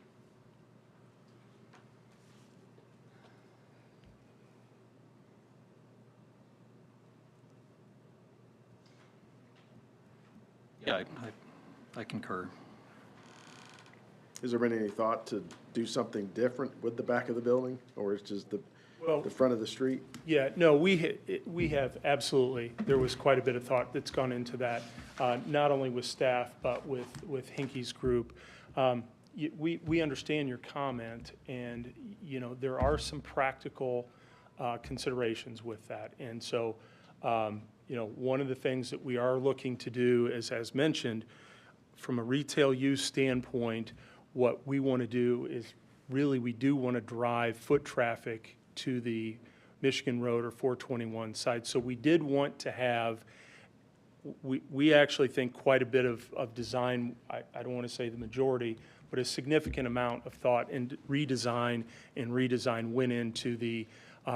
Yeah, I concur. Has there been any thought to do something different with the back of the building, or it's just the front of the street? Yeah, no, we have, absolutely. There was quite a bit of thought that's gone into that, not only with staff, but with Hinkey's group. We understand your comment, and, there are some practical considerations with that. And so, one of the things that we are looking to do is, as mentioned, from a retail use standpoint, what we want to do is really, we do want to drive foot traffic to the Michigan Road or 421 side. So we did want to have, we actually think quite a bit of design, I don't want to say the majority, but a significant amount of thought and redesign went into the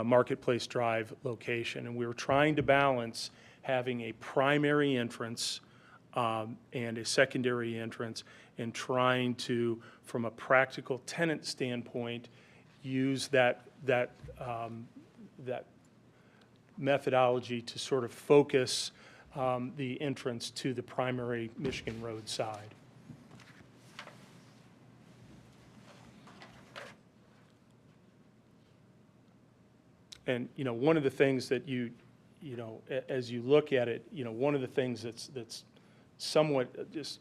Marketplace Drive location. And we were trying to balance having a primary entrance and a secondary entrance, and trying to, from a practical tenant standpoint, use that methodology to sort of focus the entrance to the primary Michigan Road side. And, one of the things that as you look at it, one of the things that's somewhat just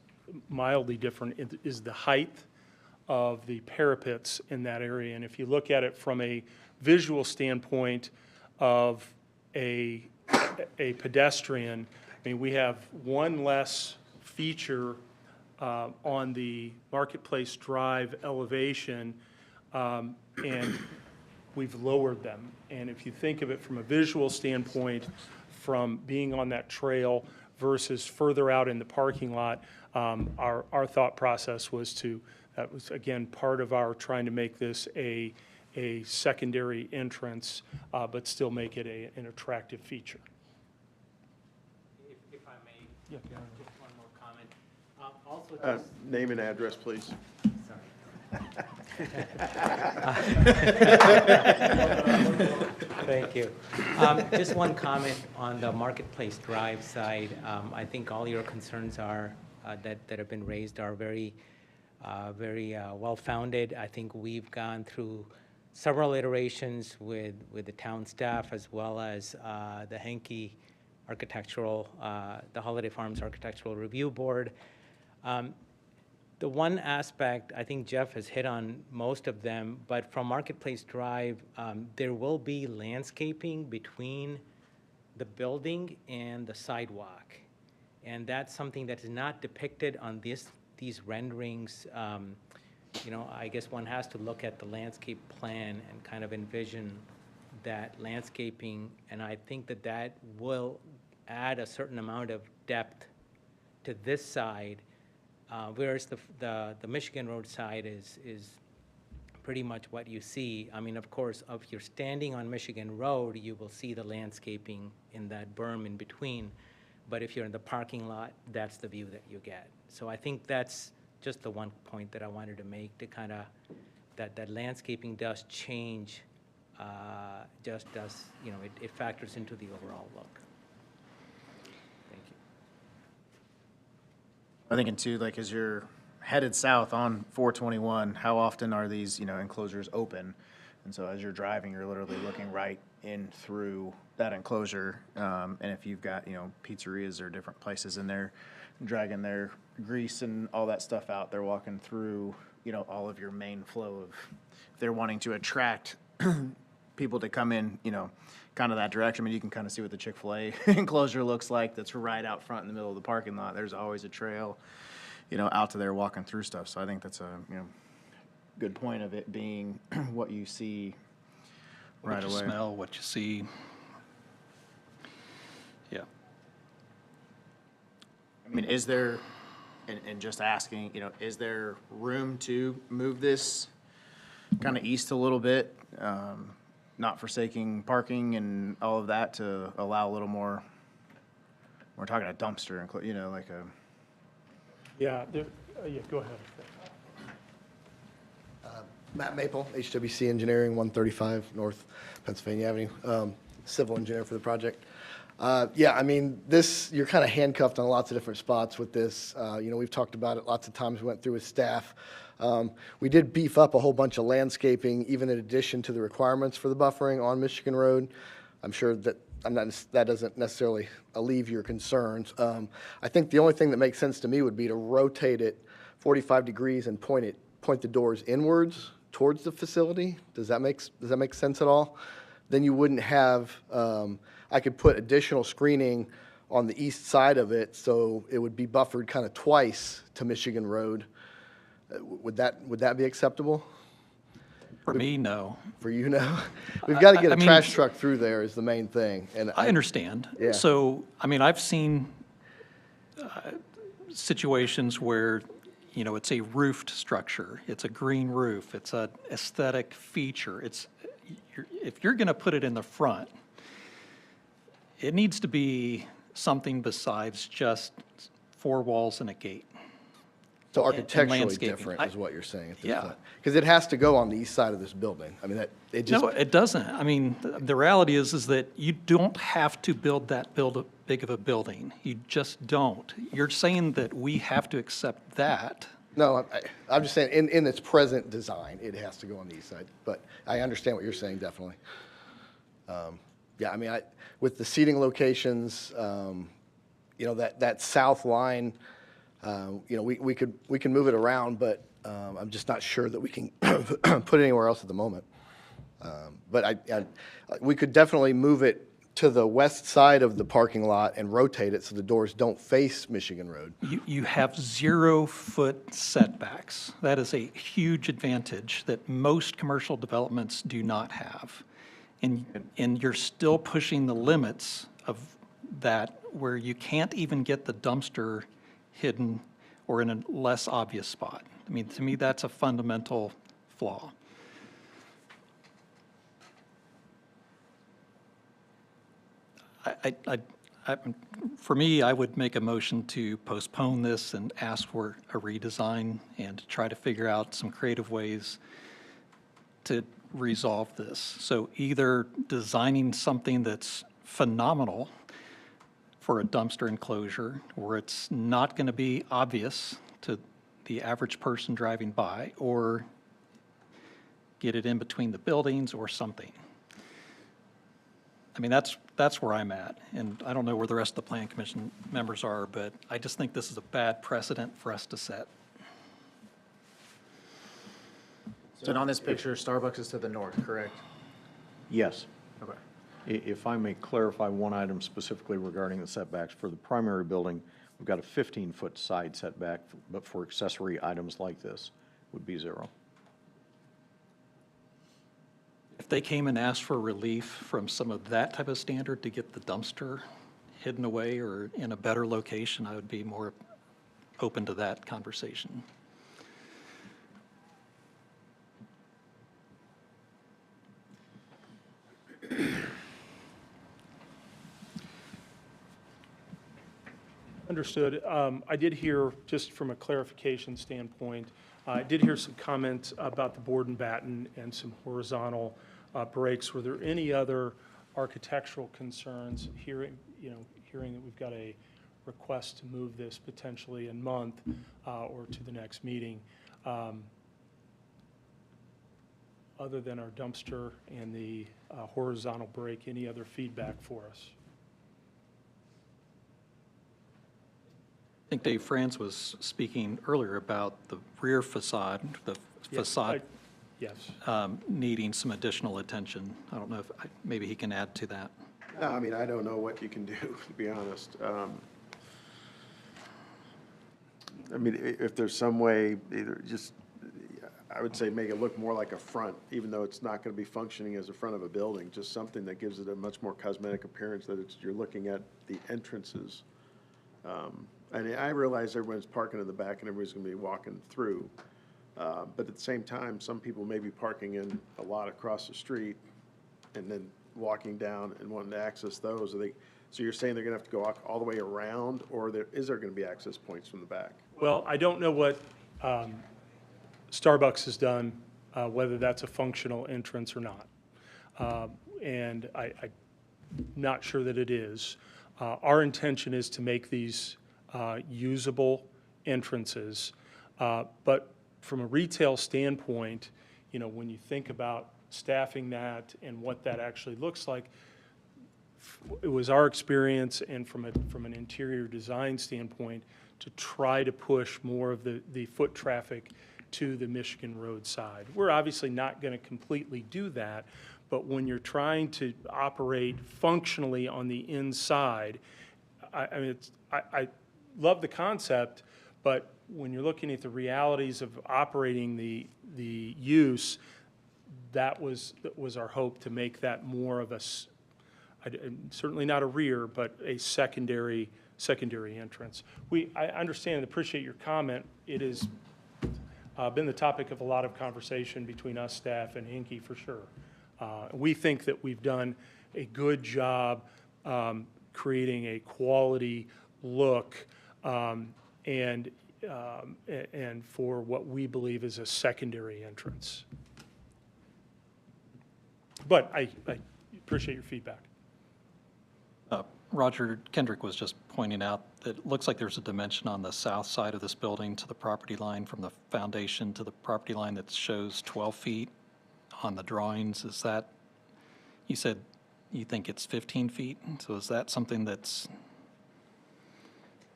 mildly different is the height of the parapets in that area. And if you look at it from a visual standpoint of a pedestrian, I mean, we have one less feature on the Marketplace Drive elevation and we've lowered them. And if you think of it from a visual standpoint, from being on that trail versus further out in the parking lot, our thought process was that was, again, part of our trying to make this a secondary entrance, but still make it an attractive feature. If I may, just one more comment. Also, Name and address, please. thank you. Just one comment on the Marketplace Drive side. I think all your concerns are that have been raised are very well-founded. I think we've gone through several iterations with the town staff as well as the Henke Architectural, the Holiday Farms Architectural Review Board. The one aspect, I think Jeff has hit on most of them, but from Marketplace Drive, there will be landscaping between the building and the sidewalk. And that's something that is not depicted on these renderings. I guess one has to look at the landscape plan and kind of envision that landscaping, and I think that will add a certain amount of depth to this side, whereas the Michigan Road side is pretty much what you see. I mean, of course, if you're standing on Michigan Road, you will see the landscaping in that berm in between, but if you're in the parking lot, that's the view that you get. So I think that's just the one point that I wanted to make, to kind of, that landscaping does change, just does, it factors into the overall look. Thank you. I'm thinking too, like as you're headed south on 421, how often are these, enclosures open? And so as you're driving, you're literally looking right in through that enclosure. And if you've got, pizzerias or different places in there dragging their grease and all that stuff out, they're walking through, all of your main flow of, if they're wanting to attract people to come in, kind of that direction. I mean, you can kind of see what the Chick-fil-A enclosure looks like. That's right out front in the middle of the parking lot. There's always a trail, out to there walking through stuff. So I think that's a, good point of it being what you see right What you away. smell, what you see. Yeah. I mean, is there, and just asking, is there room to move this kind of east a little bit, not forsaking parking and all of that to allow a little more, we're talking a dumpster, like a, Yeah, go ahead. Matt Maple, HWC Engineering, 135 North Pennsylvania Avenue, civil engineer for the project. Yeah, I mean, you're kind of handcuffed on lots of different spots with this. We've talked about it lots of times. We went through with staff. We did beef up a whole bunch of landscaping, even in addition to the requirements for the buffering on Michigan Road. I'm sure that that doesn't necessarily alleviate your concerns. I think the only thing that makes sense to me would be to rotate it 45 degrees and point the doors inwards towards the facility. Does that make sense at all? Then you wouldn't have, I could put additional screening on the east side of it, so it would be buffered kind of twice to Michigan Road. Would that be acceptable? For me, no. For you, no? We've got to get I a mean, trash truck through there is the main thing. And I understand. Yeah. So, I mean, I've seen situations where, it's a roofed structure. It's a green roof. It's an aesthetic feature. If you're going to put it in the front, it needs to be something besides just four walls and a gate. So and architecturally landscaping. different is what you're saying at this Yeah. point? Because it has to go on the east side of this building. I mean, it just. No, it doesn't. I mean, the reality is that you don't have to build that big of a building. You just don't. You're saying that we have to accept that. No, I'm just saying, in its present design, it has to go on the east side. But I understand what you're saying, definitely. Yeah, I mean, with the seating locations, that south line, we can move it around, but I'm just not sure that we can put it anywhere else at the moment. But we could definitely move it to the west side of the parking lot and rotate it so the doors don't face Michigan Road. You have 0-foot setbacks. That is a huge advantage that most commercial developments do not have. And you're still pushing the limits of that where you can't even get the dumpster hidden or in a less obvious spot. I mean, to me, that's a fundamental flaw. For me, I would make a motion to postpone this and ask for a redesign and try to figure out some creative ways to resolve this. So either designing something that's phenomenal for a dumpster enclosure, where it's not going to be obvious to the average person driving by, or get it in between the buildings or something. I mean, that's where I'm at, and I don't know where the rest of the Plan Commission members are, but I just think this is a bad precedent for us to set. So on this picture, Starbucks is to the north, correct? Yes. Okay. If I may clarify one item specifically regarding the setbacks, for the primary building, we've got a 15-foot side setback, but for accessory items like this, would be 0. If they came and asked for relief from some of that type of standard to get the dumpster hidden away or in a better location, I would be more open to that conversation. Understood. I did hear, just from a clarification standpoint, I did hear some comments about the board and batten and some horizontal breaks. Were there any other architectural concerns, hearing that we've got a request to move this potentially a month or to the next meeting? Other than our dumpster and the horizontal break, any other feedback for us? I think Dave Franz was speaking earlier about the rear facade, the facade Yes. needing some additional attention. I don't know if, maybe he can add to that. No, I mean, I don't know what you can do, to be honest. I mean, if there's some way, either just, I would say make it look more like a front, even though it's not going to be functioning as a front of a building, just something that gives it a much more cosmetic appearance, that you're looking at the entrances. And I realize everyone's parking in the back and everybody's going to be walking through. But at the same time, some people may be parking in a lot across the street and then walking down and wanting to access those. So you're saying they're going to have to go all the way around, or is there going to be access points from the back? Well, I don't know what Starbucks has done, whether that's a functional entrance or not. And I'm not sure that it is. Our intention is to make these usable entrances. But from a retail standpoint, when you think about staffing that and what that actually looks like, it was our experience, and from an interior design standpoint, to try to push more of the foot traffic to the Michigan Road side. We're obviously not going to completely do that, but when you're trying to operate functionally on the inside, I love the concept, but when you're looking at the realities of operating the use, that was our hope, to make that more of a, certainly not a rear, but a secondary entrance. I understand and appreciate your comment. It has been the topic of a lot of conversation between us, staff, and Hinkie, for sure. We think that we've done a good job creating a quality look and for what we believe is a secondary entrance. But I appreciate your feedback. Roger Kendrick was just pointing out that it looks like there's a dimension on the south side of this building to the property line, from the foundation to the property line, that shows 12 feet on the drawings. Is that, you said you think it's 15 feet? So is that something that's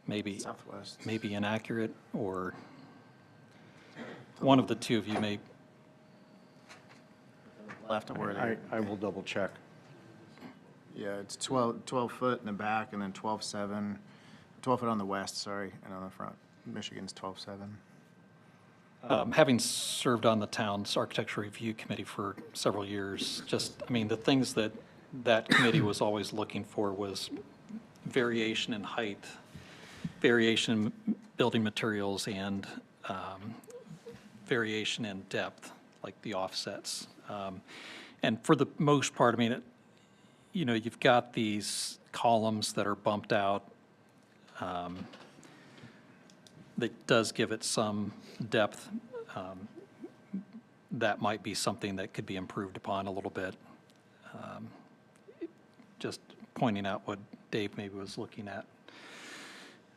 maybe Southwest. maybe inaccurate, or one of the two of you may? Left of where they I will double check. Yeah, it's 12 foot in the back and then 12.7, 12 foot on the west, sorry, and on the front. Michigan's 12.7. Having served on the town's architectural review committee for several years, the things that committee was always looking for was variation in height, variation in building materials, and variation in depth, like the offsets. And for the most part, you've got these columns that are bumped out. That does give it some depth. That might be something that could be improved upon a little bit. Just pointing out what Dave maybe was looking at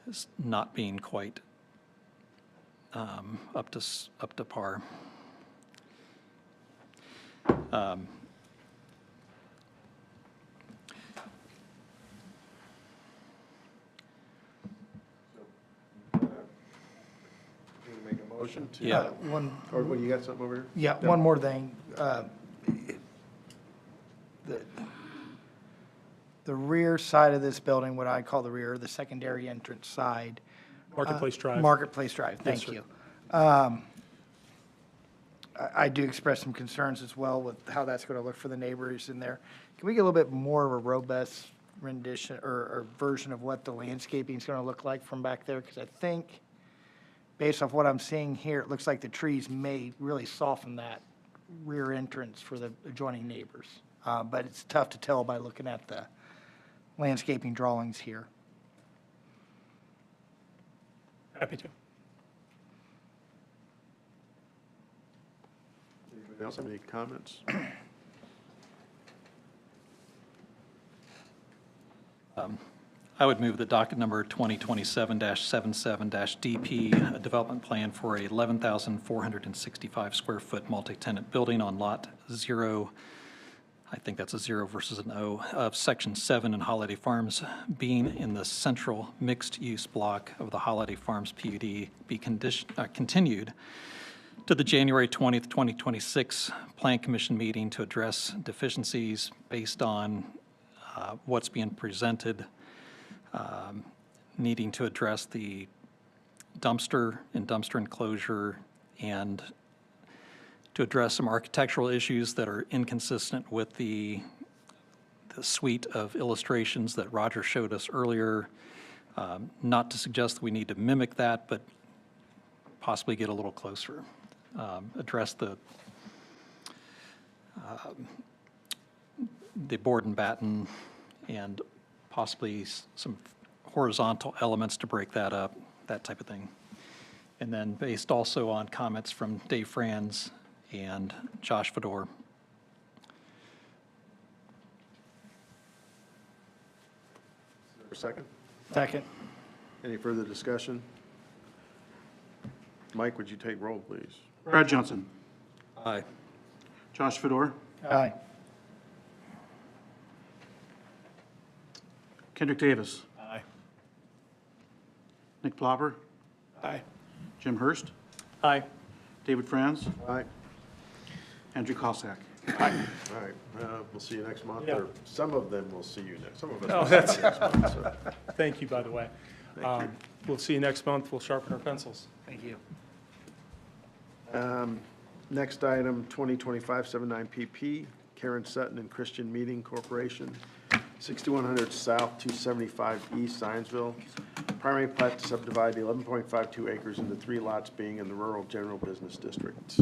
as not being quite up to par. Motion to? Yeah. Or what, you got something over here? Yeah, one more thing. The rear side of this building, what I call the rear, the secondary entrance side. Marketplace Drive. Marketplace Drive, thank sir. you. I do express some concerns as well with how that's going to look for the neighbors in there. Can we get a little bit more of a robust rendition or version of what the landscaping is going to look like from back there? Because I think, based off what I'm seeing here, it looks like the trees may really soften that rear entrance for the adjoining neighbors. But it's tough to tell by looking at the landscaping drawings here. Happy to. Anybody else have any comments? I would move that docket number 2027-77-DP, a development plan for a 11,465 square foot multi-tenant building on lot 0, I think that's a 0 versus an O, of Section 7 in Holiday Farms, being in the central mixed-use block of the Holiday Farms PUD, be continued to the January 20th, 2026 Plan Commission meeting to address deficiencies based on what's being presented, needing to address the dumpster enclosure, and to address some architectural issues that are inconsistent with the suite of illustrations that Roger showed us earlier. Not to suggest that we need to mimic that, but possibly get a little closer. Address the board and batten, and possibly some horizontal elements to break that up, that type of thing. And then based also on comments from Dave Franz and Josh Fedor. A second? Second. Any further discussion? Mike, would you take roll, please? Brad Johnson. Aye. Josh Fedor. Aye. Kendrick Davis. Aye. Nick Plopper. Aye. Jim Hurst. Aye. David Franz. Aye. Andrew Cossack. All right, we'll see you next month, Yeah. or some of them will see you next, some of us Oh, will see you next month, so. Thank you, by the way. Thank you. We'll see you next month. We'll sharpen our pencils. Thank you. Next item, 2025-79 PP, Karen Sutton and Christian Meeting Corporation, 6100 South, 275 East, Zionsville. Primary plat to subdivide the 11.52 acres into 3 lots being in the rural general business district.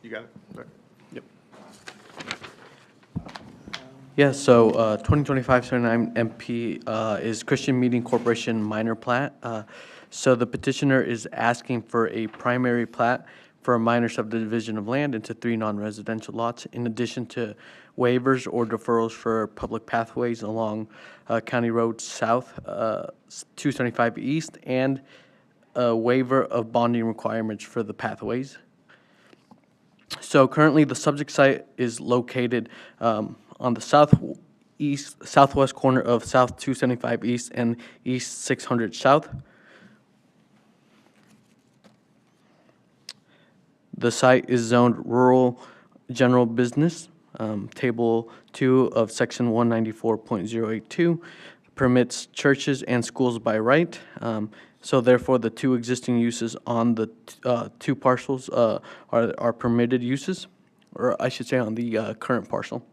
You got it? Okay. Yep. Yeah, so 2025-79 MP is Christian Meeting Corporation minor plat. So the petitioner is asking for a primary plat for a minor subdivision of land into 3 non-residential lots, in addition to waivers or deferrals for public pathways along County Road South, 275 East, and a waiver of bonding requirements for the pathways. So currently, the subject site is located on the southwest corner of South 275 East and East 600 South. The site is zoned rural general business. Table 2 of Section 194.082 permits churches and schools by right. So therefore, the two existing uses on the two parcels are permitted uses, or I should say on the current parcel.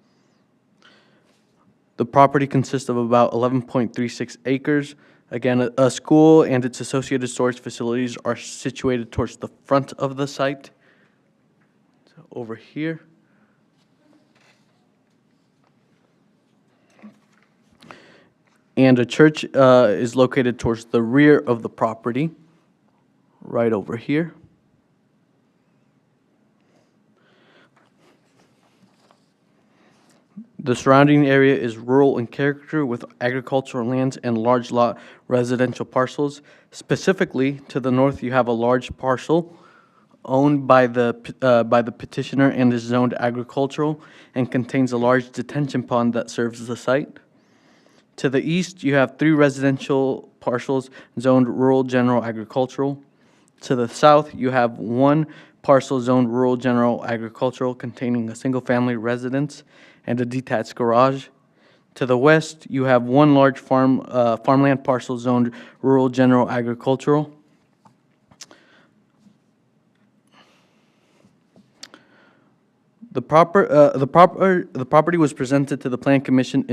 The property consists of about 11.36 acres. Again, a school and its associated storage facilities are situated towards the front of the site. So over here. And a church is located towards the rear of the property, right over here. The surrounding area is rural in character with agricultural lands and large lot residential parcels. Specifically, to the north, you have a large parcel owned by the petitioner and is zoned agricultural and contains a large detention pond that serves the site. To the east, you have 3 residential parcels zoned rural general agricultural. To the south, you have 1 parcel zoned rural general agricultural containing a single-family residence and a detached garage. To the west, you have 1 large farmland parcel zoned rural general agricultural. The property was presented to the Plan Commission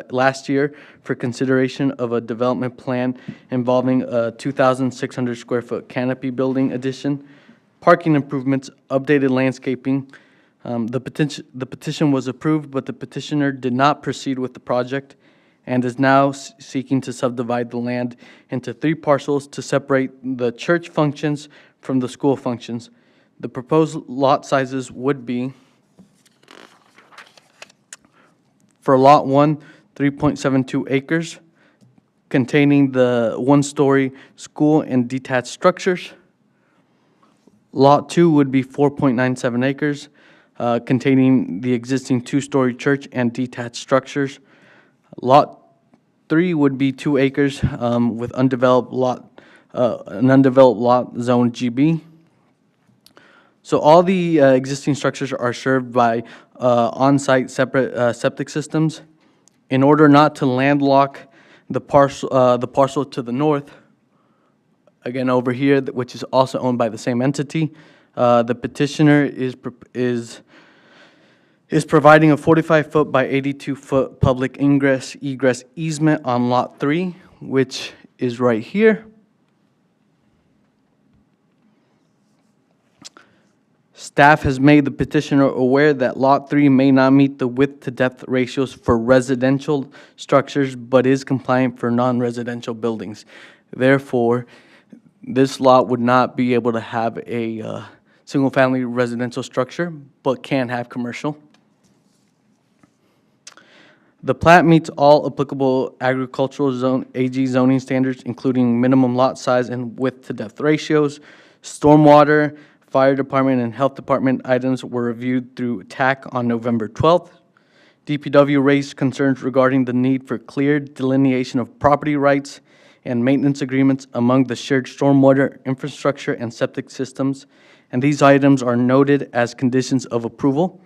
last year for consideration of a development plan involving a 2,600 square foot canopy building addition, parking improvements, updated landscaping. The petition was approved, but the petitioner did not proceed with the project and is now seeking to subdivide the land into 3 parcels to separate the church functions from the school functions. The proposed lot sizes would be, for Lot 1, 3.72 acres, containing the 1-story school and detached structures. Lot 2 would be 4.97 acres, containing the existing 2-story church and detached structures. Lot 3 would be 2 acres with an undeveloped lot zone GB. So all the existing structures are served by on-site separate septic systems. In order not to landlock the parcel to the north, again over here, which is also owned by the same entity, the petitioner is providing a 45-foot by 82-foot public egress easement on Lot 3, which is right here. Staff has made the petitioner aware that Lot 3 may not meet the width-to-depth ratios for residential structures, but is compliant for non-residential buildings. Therefore, this lot would not be able to have a single-family residential structure, but can have commercial. The plat meets all applicable agricultural zone AG zoning standards, including minimum lot size and width-to-depth ratios. Stormwater, Fire Department, and Health Department items were reviewed through TAC on November 12th. DPW raised concerns regarding the need for clear delineation of property rights and maintenance agreements among the shared stormwater infrastructure and septic systems, and these items are noted as conditions of approval.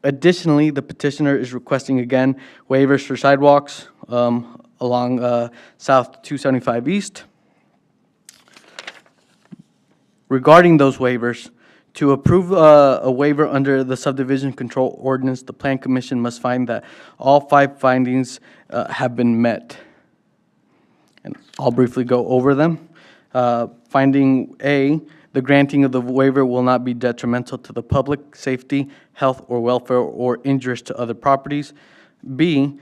Additionally, the petitioner is requesting again waivers for sidewalks along South 275 East. Regarding those waivers, to approve a waiver under the subdivision control ordinance, the Plan Commission must find that all 5 findings have been met. And I'll briefly go over them. Finding A, the granting of the waiver will not be detrimental to the public safety, health, or welfare, or injurious to other properties. B,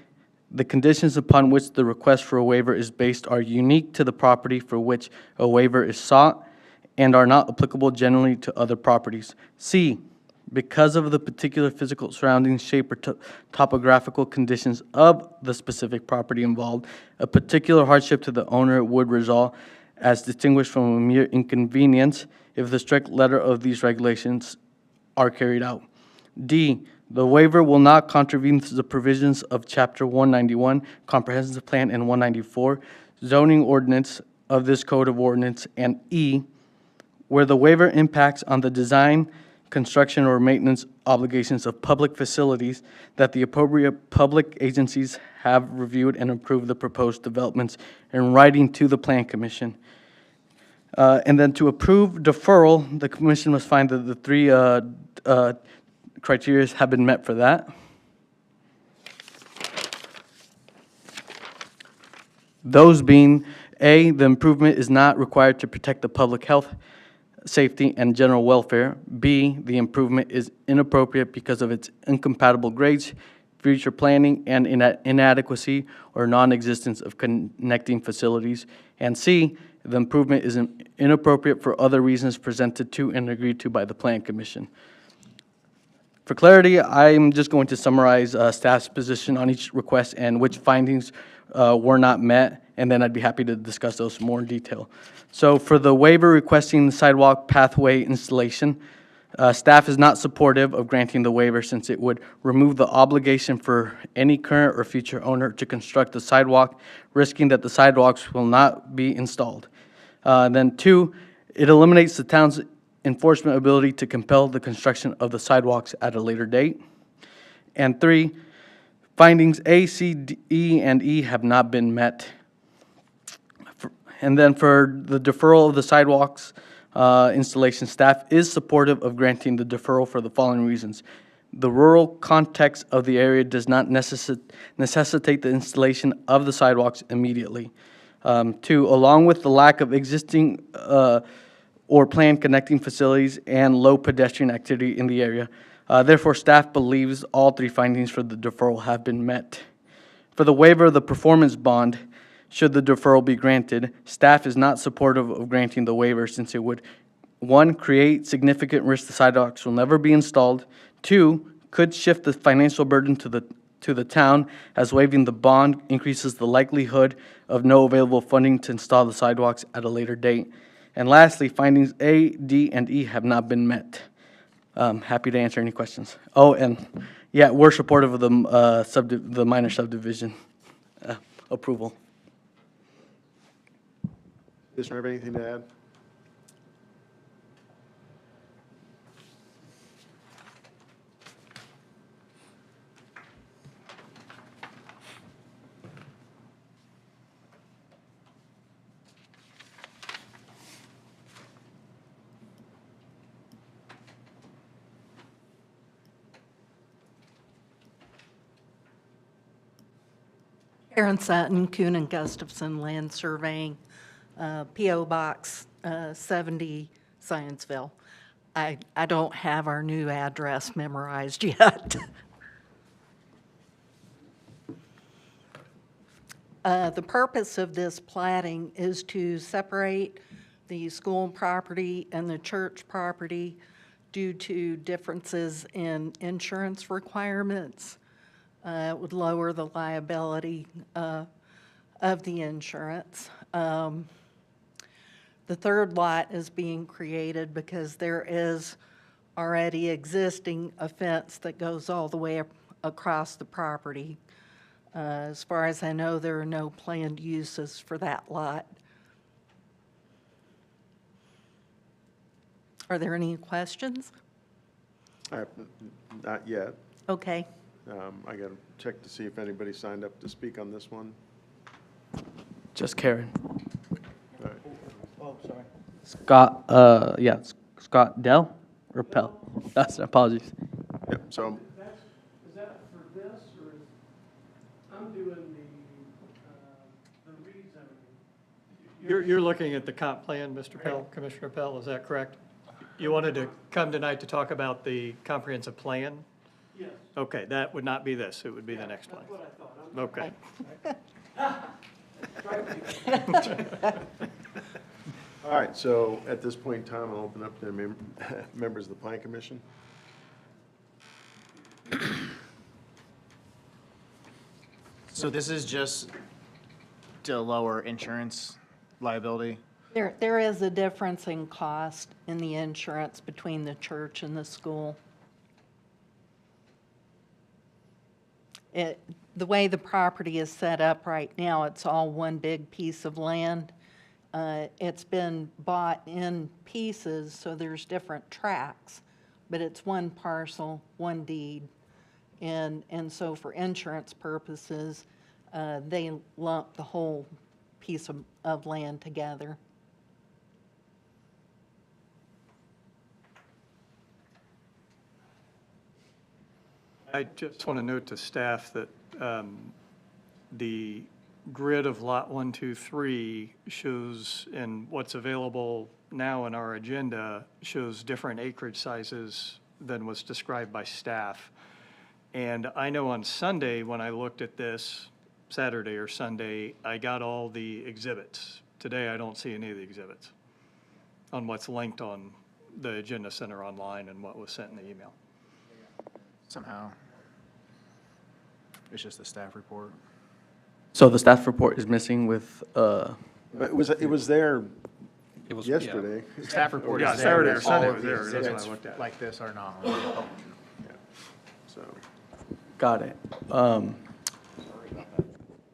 the conditions upon which the request for a waiver is based are unique to the property for which a waiver is sought and are not applicable generally to other properties. C, because of the particular physical surroundings, shape, or topographical conditions of the specific property involved, a particular hardship to the owner would result as distinguished from a mere inconvenience if the strict letter of these regulations are carried out. D, the waiver will not contravene the provisions of Chapter 191, Comprehensive Plan, and 194, zoning ordinance of this Code of Ordinance. And E, where the waiver impacts on the design, construction or maintenance obligations of public facilities, that the appropriate public agencies have reviewed and approved the proposed developments in writing to the Plan Commission. And then to approve deferral, the commission must find that the three criteria have been met for that. Those being, A, the improvement is not required to protect the public health, safety, and general welfare. B, the improvement is inappropriate because of its incompatible grades, future planning, and inadequacy or non-existence of connecting facilities. And C, the improvement is inappropriate for other reasons presented to and agreed to by the Plan Commission. For clarity, I'm just going to summarize staff's position on each request and which findings were not met, and then I'd be happy to discuss those more in detail. So for the waiver requesting sidewalk pathway installation, staff is not supportive of granting the waiver since it would remove the obligation for any current or future owner to construct the sidewalk, risking that the sidewalks will not be installed. Then 2, it eliminates the town's enforcement ability to compel the construction of the sidewalks at a later date. And 3, findings A, C, D, E, and E have not been met. And then for the deferral of the sidewalks installation, staff is supportive of granting the deferral for the following reasons. The rural context of the area does not necessitate the installation of the sidewalks immediately. 2, along with the lack of existing or planned connecting facilities and low pedestrian activity in the area. Therefore, staff believes all 3 findings for the deferral have been met. For the waiver of the performance bond, should the deferral be granted, staff is not supportive of granting the waiver since it would, 1, create significant risk the sidewalks will never be installed, 2, could shift the financial burden to the town, as waiving the bond increases the likelihood of no available funding to install the sidewalks at a later date. And lastly, findings A, D, and E have not been met. Happy to answer any questions. Oh, and yeah, we're supportive of the minor subdivision approval. Commissioner, have anything to add? Karen Sutton, Kuhn and Gustafson Land Surveying, P.O. Box 70, Zionsville. I don't have our new address memorized yet. The purpose of this platting is to separate the school property and the church property due to differences in insurance requirements. It would lower the liability of the insurance. The third lot is being created because there is already existing a fence that goes all the way across the property. As far as I know, there are no planned uses for that lot. Are there any questions? Not yet. Okay. I got to check to see if anybody signed up to speak on this one. Just Karen. All right. Oh, sorry. Scott, Scott Dell or Pell? That's apologies. Yep, so Is that for this, or is, I'm doing the rezoning. You're looking at the comp plan, Mr. Pell, Commissioner Pell, is that correct? You wanted to come tonight to talk about the comprehensive plan? Yes. Okay, that would not be this, it would be the next one. That's what I thought. Okay. all right, so at this point in time, I'll open up to members of the Plan Commission. So this is just to lower insurance liability? There is a difference in cost in the insurance between the church and the school. The way the property is set up right now, it's all one big piece of land. It's been bought in pieces, so there's different tracks but it's one parcel, one deed. And so for insurance purposes, they lump the whole piece of land together. I just want to note to staff that the grid of Lot 1, 2, 3 shows, and what's available now in our agenda shows different acreage sizes than was described by staff. And I know on Sunday, when I looked at this, Saturday or Sunday, I got all the exhibits. Today, I don't see any of the exhibits on what's linked on the Agenda Center online and what was sent in the email. Somehow. It's just a staff report. So the staff report is missing with, But it was there It was yesterday. Staff report Yeah, is Saturday there. or Sunday All was of the there. That's what I exhibits looked at. like this are not. So, got it.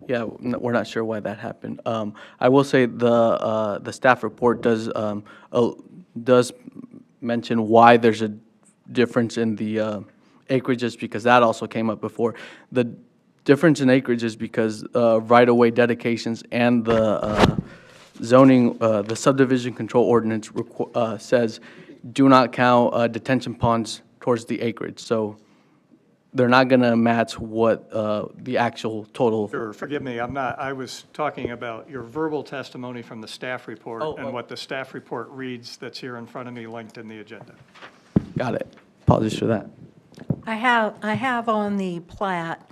Yeah, we're not sure why that happened. I will say the staff report does mention why there's a difference in the acreages, because that also came up before. The difference in acreage is because right-of-way dedications and the zoning, the subdivision control ordinance says do not count detention ponds towards the acreage. So they're not going to match what the actual total. Sure, forgive me, I was talking about your verbal testimony from the staff report and what the staff report reads that's here in front of me linked in the agenda. Got it. Apologies for that. I have on the plat,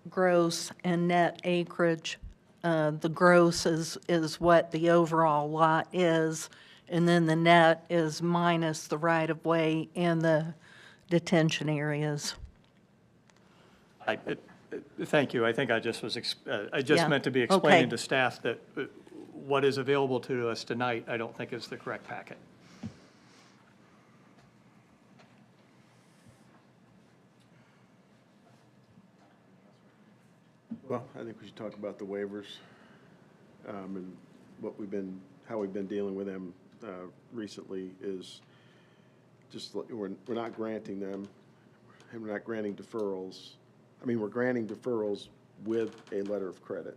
gross and net acreage. The gross is what the overall lot is, and then the net is minus the right-of-way and the detention areas. Thank you. I think I just was, I just Yeah, meant to be okay. explaining to staff that what is available to us tonight, I don't think is the correct packet. well, I think we should talk about the waivers, and how we've been dealing with them recently is just, we're not granting them, and we're not granting deferrals. I mean, we're granting deferrals with a letter of credit.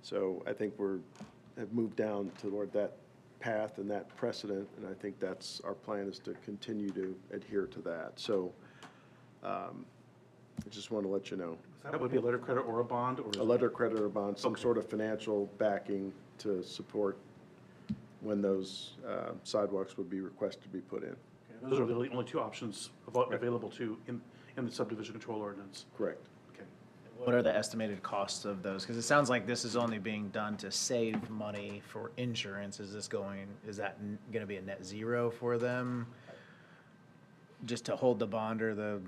So I think have moved down toward that path and that precedent, and I think that's, our plan is to continue to adhere to that. So I just want to let you know. That would be a letter of credit or a bond, or? A letter of credit or bond, some sort of financial backing to support when those sidewalks would be requested to be put in. Those are the only two options available to in the subdivision control ordinance. Correct. Okay. What are the estimated costs of those? Because it sounds like this is only being done to save money for insurance. Is that going to be a net zero for them? Just to hold the bond or the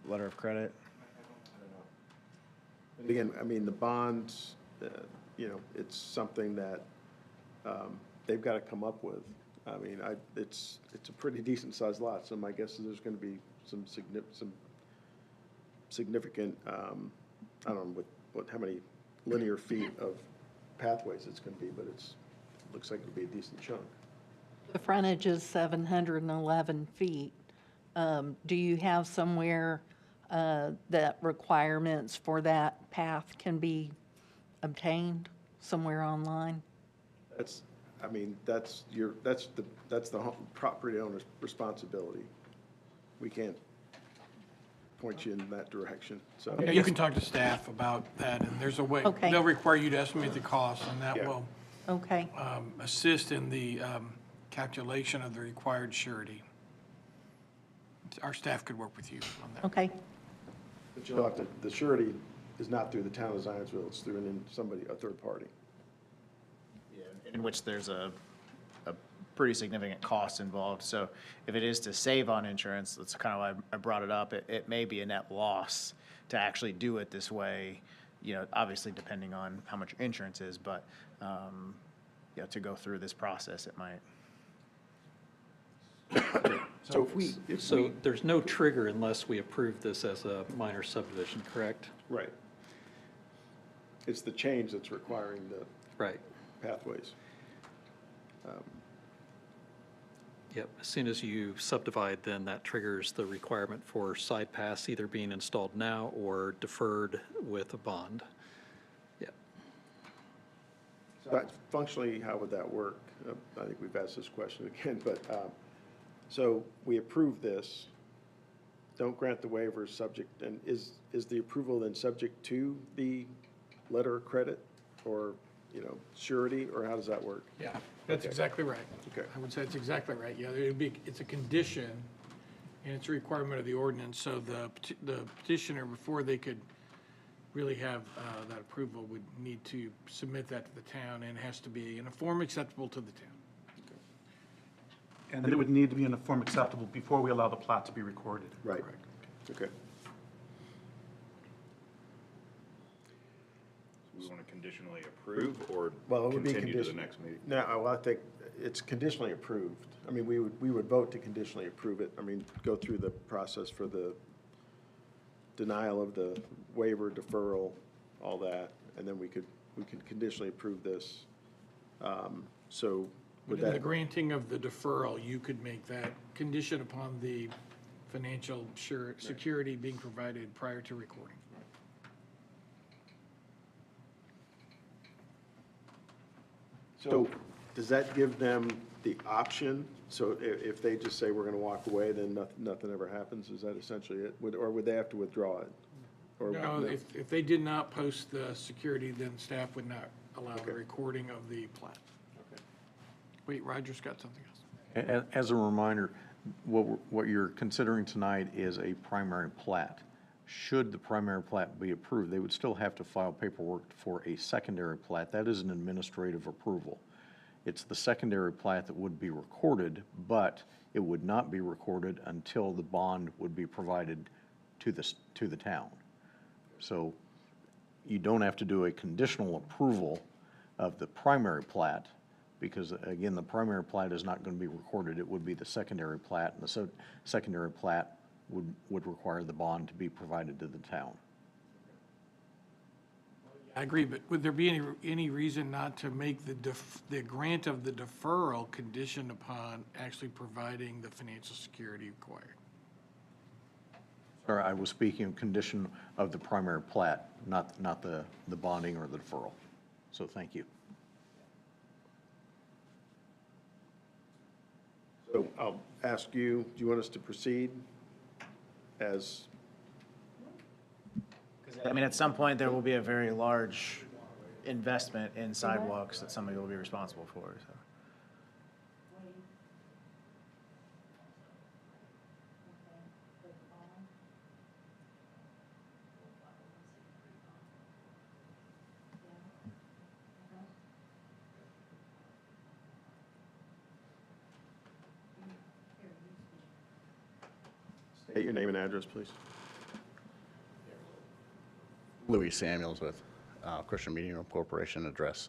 letter of credit? And again, I mean, the bonds, it's something that they've got to come up with. I mean, it's a pretty decent sized lot, so my guess is there's going to be some significant, I don't know how many linear feet of pathways it's going to be, but it looks like it'll be a decent chunk. The frontage is 711 feet. Do you have somewhere that requirements for that path can be obtained somewhere online? That's the property owner's responsibility. We can't point you in that direction, so. Yeah, you can talk to staff about that, and there's a way. Okay. They'll require you to estimate the cost, and that Yeah. will Okay, assist in the calculation of the required surety. Our staff could work with you on that. okay. But you'll have to, the surety is not through the town of Zionsville, it's through a third party. Yeah, in which there's a pretty significant cost involved. So if it is to save on insurance, that's kind of why I brought it up. It may be a net loss to actually do it this way, obviously depending on how much your insurance is, but, to go through this process, it might. So So there's no trigger unless we approve this as a minor subdivision, correct? Right. It's the change that's requiring the Right. pathways. Yep, as soon as you subdivide, then that triggers the requirement for side pass either being installed now or deferred with a bond. Yep. So functionally, how would that work? I think we've asked this question again, but, so we approve this, don't grant the waiver subject, and is the approval then subject to the letter of credit or, surety, or how does that work? Yeah, that's Okay. exactly right. Okay. I would say it's exactly right. Yeah, it's a condition, and it's a requirement of the ordinance, so the petitioner, before they could really have that approval, would need to submit that to the town, and it has to be in a form acceptable to the town. And it would need to be in a form acceptable before we allow the plat to be recorded. Right. Okay. We want to conditionally approve or Well, it would be continue to the condition- next meeting? No, well, I think it's conditionally approved. I mean, we would vote to conditionally approve it. I mean, go through the process for the denial of the waiver, deferral, all that, and then we could conditionally approve this. So would But in the that, granting of the deferral, you could make that condition upon the financial security being provided prior to recording. so does that give them the option? So if they just say we're gonna walk away, then nothing ever happens? Is that essentially it? Or would they have to withdraw it? Or No, if they did not post the security, then staff would not allow the recording of the plat. Wait, Roger's got something else. As a reminder, what you're considering tonight is a primary plat. Should the primary plat be approved, they would still have to file paperwork for a secondary plat. That is an administrative approval. It's the secondary plat that would be recorded, but it would not be recorded until the bond would be provided to the town. So you don't have to do a conditional approval of the primary plat, because again, the primary plat is not going to be recorded. It would be the secondary plat, and the secondary plat would require the bond to be provided to the town. I agree, but would there be any reason not to make the grant of the deferral conditioned upon actually providing the financial security required? Or I was speaking of condition of the primary plat, not the bonding or the deferral. So thank you. So I'll ask you, do you want us to proceed as, I mean, at some point, there will be a very large investment in sidewalks that somebody will be responsible for, so. state your name and address, please? Louis Samuels with Christian Meeting Room Corporation, address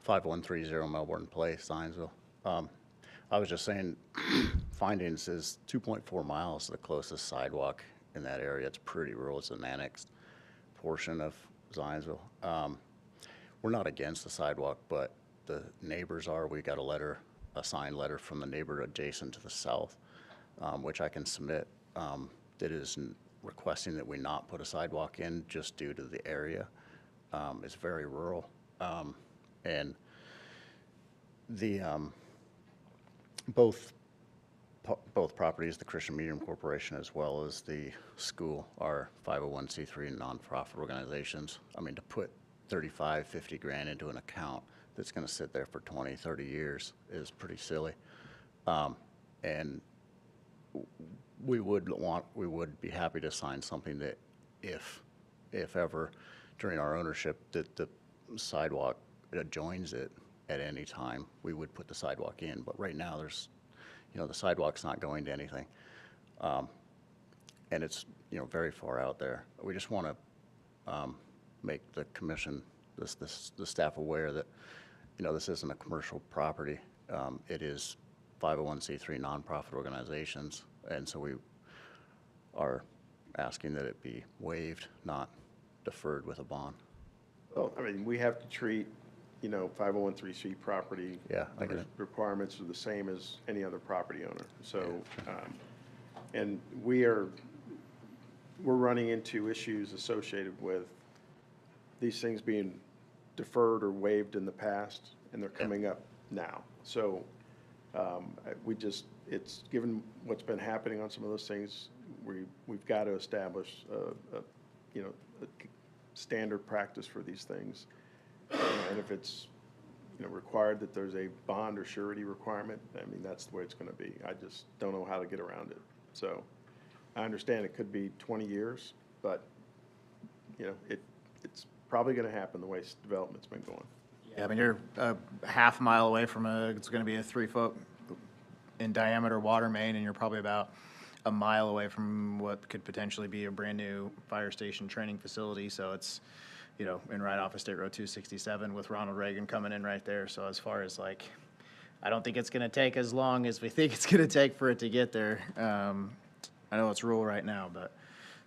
5130 Melbourne Place, Zionsville. I was just saying, findings is 2.4 miles to the closest sidewalk in that area. It's pretty rural. It's an annexed portion of Zionsville. We're not against the sidewalk, but the neighbors are. We got a signed letter from the neighbor adjacent to the south, which I can submit, that is requesting that we not put a sidewalk in just due to the area. It's very rural. And the, both properties, the Christian Meeting Room Corporation as well as the school, are 501c3 nonprofit organizations. I mean, to put 35, 50 grand into an account that's gonna sit there for 20, 30 years is pretty silly. And we would be happy to sign something that if ever during our ownership that the sidewalk adjoins it at any time, we would put the sidewalk in. But right now the sidewalk's not going to anything. And it's, very far out there. We just want to make the commission, the staff aware that, this isn't a commercial property. It is 501c3 nonprofit organizations. And so we are asking that it be waived, not deferred with a bond. Well, I mean, we have to treat 501(c)(3) property. Yeah, I get it. Requirements are the same as any other property owner. So, and we're running into issues associated with these things being deferred or waived in the past, and they're coming up now. So, it's given what's been happening on some of those things, we've got to establish a standard practice for these things. And if it's, required that there's a bond or surety requirement, I mean, that's the way it's gonna be. I just don't know how to get around it. So, I understand it could be 20 years, but, it's probably gonna happen the way development's been going. Yeah, I mean, you're a half mile away from it's going to be a 3-foot in diameter water main, and you're probably about a mile away from what could potentially be a brand-new fire station training facility. So it's, in right off of State Road 267 with Ronald Reagan coming in right there. So as far as I don't think it's going to take as long as we think it's going to take for it to get there. I know it's rural right now, but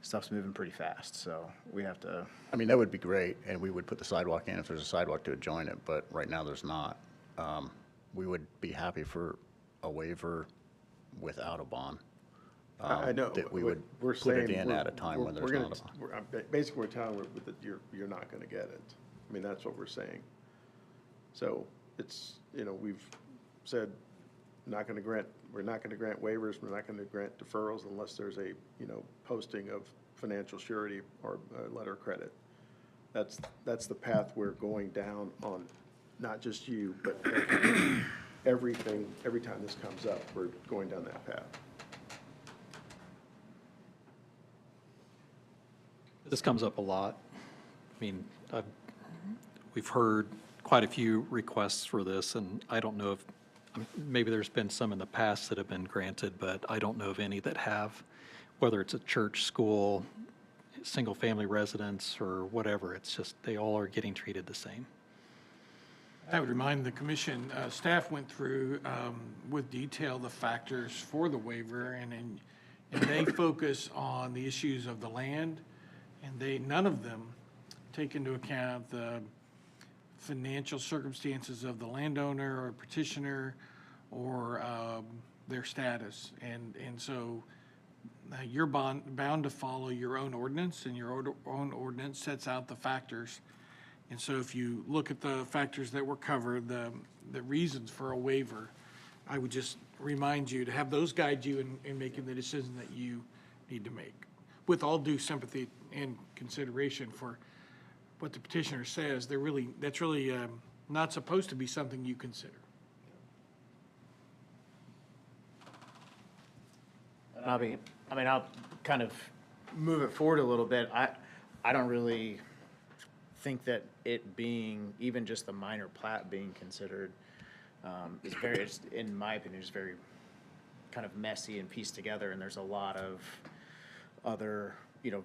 stuff's moving pretty fast, so we have to. I mean, that would be great, and we would put the sidewalk in if there's a sidewalk to join it, but right now there's not. We would be happy for a waiver without a bond. I know. That we would We're put it saying in at a time when there's not a bond. Basically, we're telling you that you're not gonna get it. I mean, that's what we're saying. So it's, we've said, we're not gonna grant waivers, we're not gonna grant deferrals unless there's a, posting of financial surety or a letter of credit. That's the path we're going down on, not just you, but everything, every time this comes up, we're going down that path. This comes up a lot. I mean, we've heard quite a few requests for this, and I don't know if, maybe there's been some in the past that have been granted, but I don't know of any that have, whether it's a church, school, single-family residence, or whatever. It's just, they all are getting treated the same. I would remind the commission, staff went through with detail the factors for the waiver, and they focus on the issues of the land, and none of them take into account the financial circumstances of the landowner or petitioner or their status. And so you're bound to follow your own ordinance, and your own ordinance sets out the factors. And so if you look at the factors that were covered, the reasons for a waiver, I would just remind you to have those guide you in making the decision that you need to make, with all due sympathy and consideration for what the petitioner says. That's really not supposed to be something you consider. I'll kind of move it forward a little bit. I don't really think that it being, even just the minor plat being considered, is very, in my opinion, is very kind of messy and pieced together, and there's a lot of other,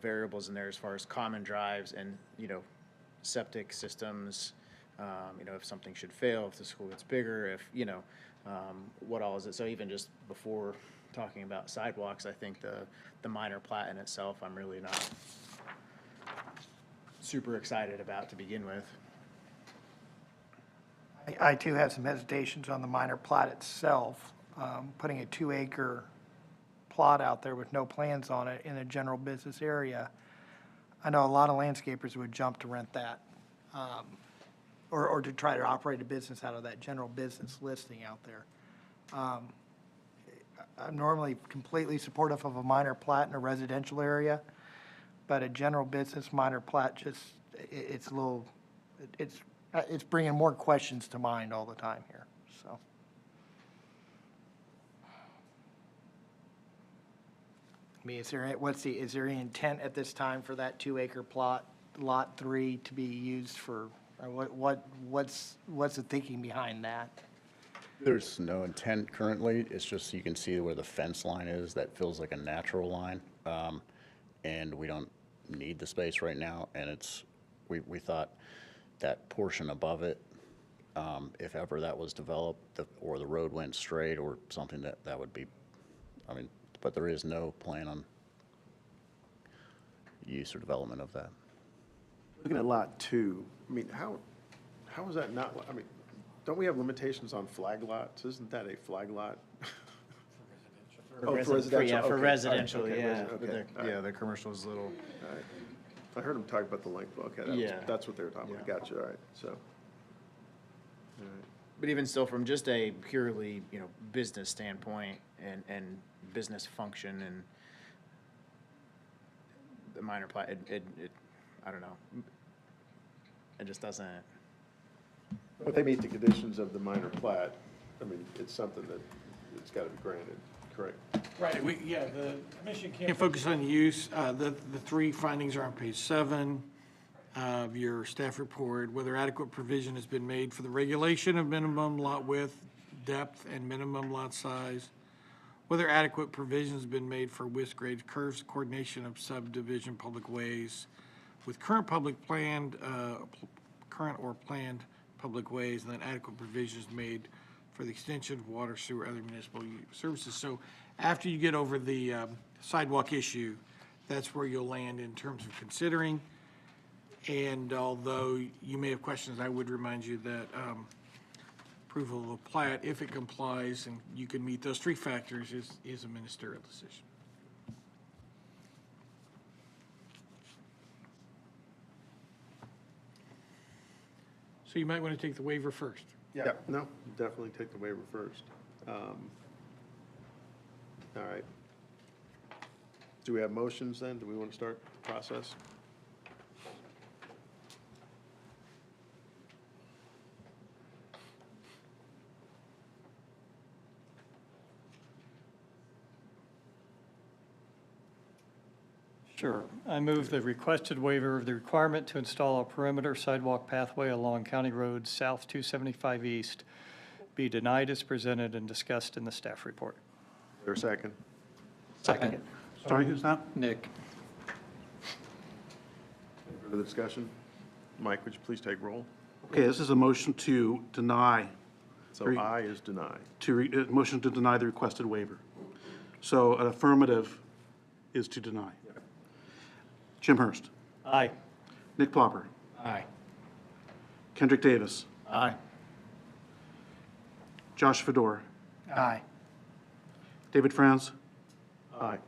variables in there as far as common drives and, septic systems, if something should fail, if the school gets bigger, if, what all is it? So even just before talking about sidewalks, I think the minor plat in itself, I'm really not super excited about to begin with. I too have some hesitations on the minor plat itself. Putting a 2-acre plot out there with no plans on it in a general business area, I know a lot of landscapers would jump to rent that, or to try to operate a business out of that general business listing out there. I'm normally completely supportive of a minor plat in a residential area, but a general business minor plat just, it's a little, it's bringing more questions to mind all the time here, so. I mean, is there any intent at this time for that 2-acre plot, lot 3, to be used for, what's the thinking behind that? There's no intent currently. It's just you can see where the fence line is. That feels like a natural line. And we don't need the space right now. And we thought that portion above it, if ever that was developed, or the road went straight or something, that would be, but there is no plan on use or development of that. Looking at lot 2, I mean, how how is that not, I mean, don't we have limitations on flag lots? Isn't that a flag lot? Oh, for residential, Yeah, for okay, all right, residential, okay, yeah. resi- But okay, the- all Yeah, right. the commercial's a little, All right. I heard them talk about the length, okay, Yeah. that's what they were talking about, Yeah. gotcha, all right, so. All right. but even still, from just a purely, business standpoint and business function and the minor plat, I don't know. It just doesn't, But they meet the conditions of the minor plat, I mean, it's something that, it's gotta be granted, correct? Right, the commission can't focus on use. The three findings are on page 7 of your staff report. Whether adequate provision has been made for the regulation of minimum lot width, depth, and minimum lot size. Whether adequate provision has been made for width, grade, curves, coordination of subdivision public ways with current or planned public ways, and then adequate provisions made for the extension of water, sewer, other municipal services. So after you get over the sidewalk issue, that's where you'll land in terms of considering. And although you may have questions, I would remind you that approval of the plat, if it complies and you can meet those three factors, is a ministerial decision. So you might want to take the waiver first. Yeah, no, definitely take the waiver first. All right. Do we have motions then? Do we want to start the process? Sure. I move the requested waiver of the requirement to install a perimeter sidewalk pathway along County Road South 275 East be denied as presented and discussed in the staff report. Is there a second? Second. Sorry, who's that? Nick. Further discussion? Mike, would you please take roll? Okay, this is a motion to deny, So I is denied. motion to deny the requested waiver. So an affirmative is to deny. Jim Hurst. Aye. Nick Plopper. aye. Kendrick Davis. Aye. Josh Fedor. Aye. David Franz. Aye.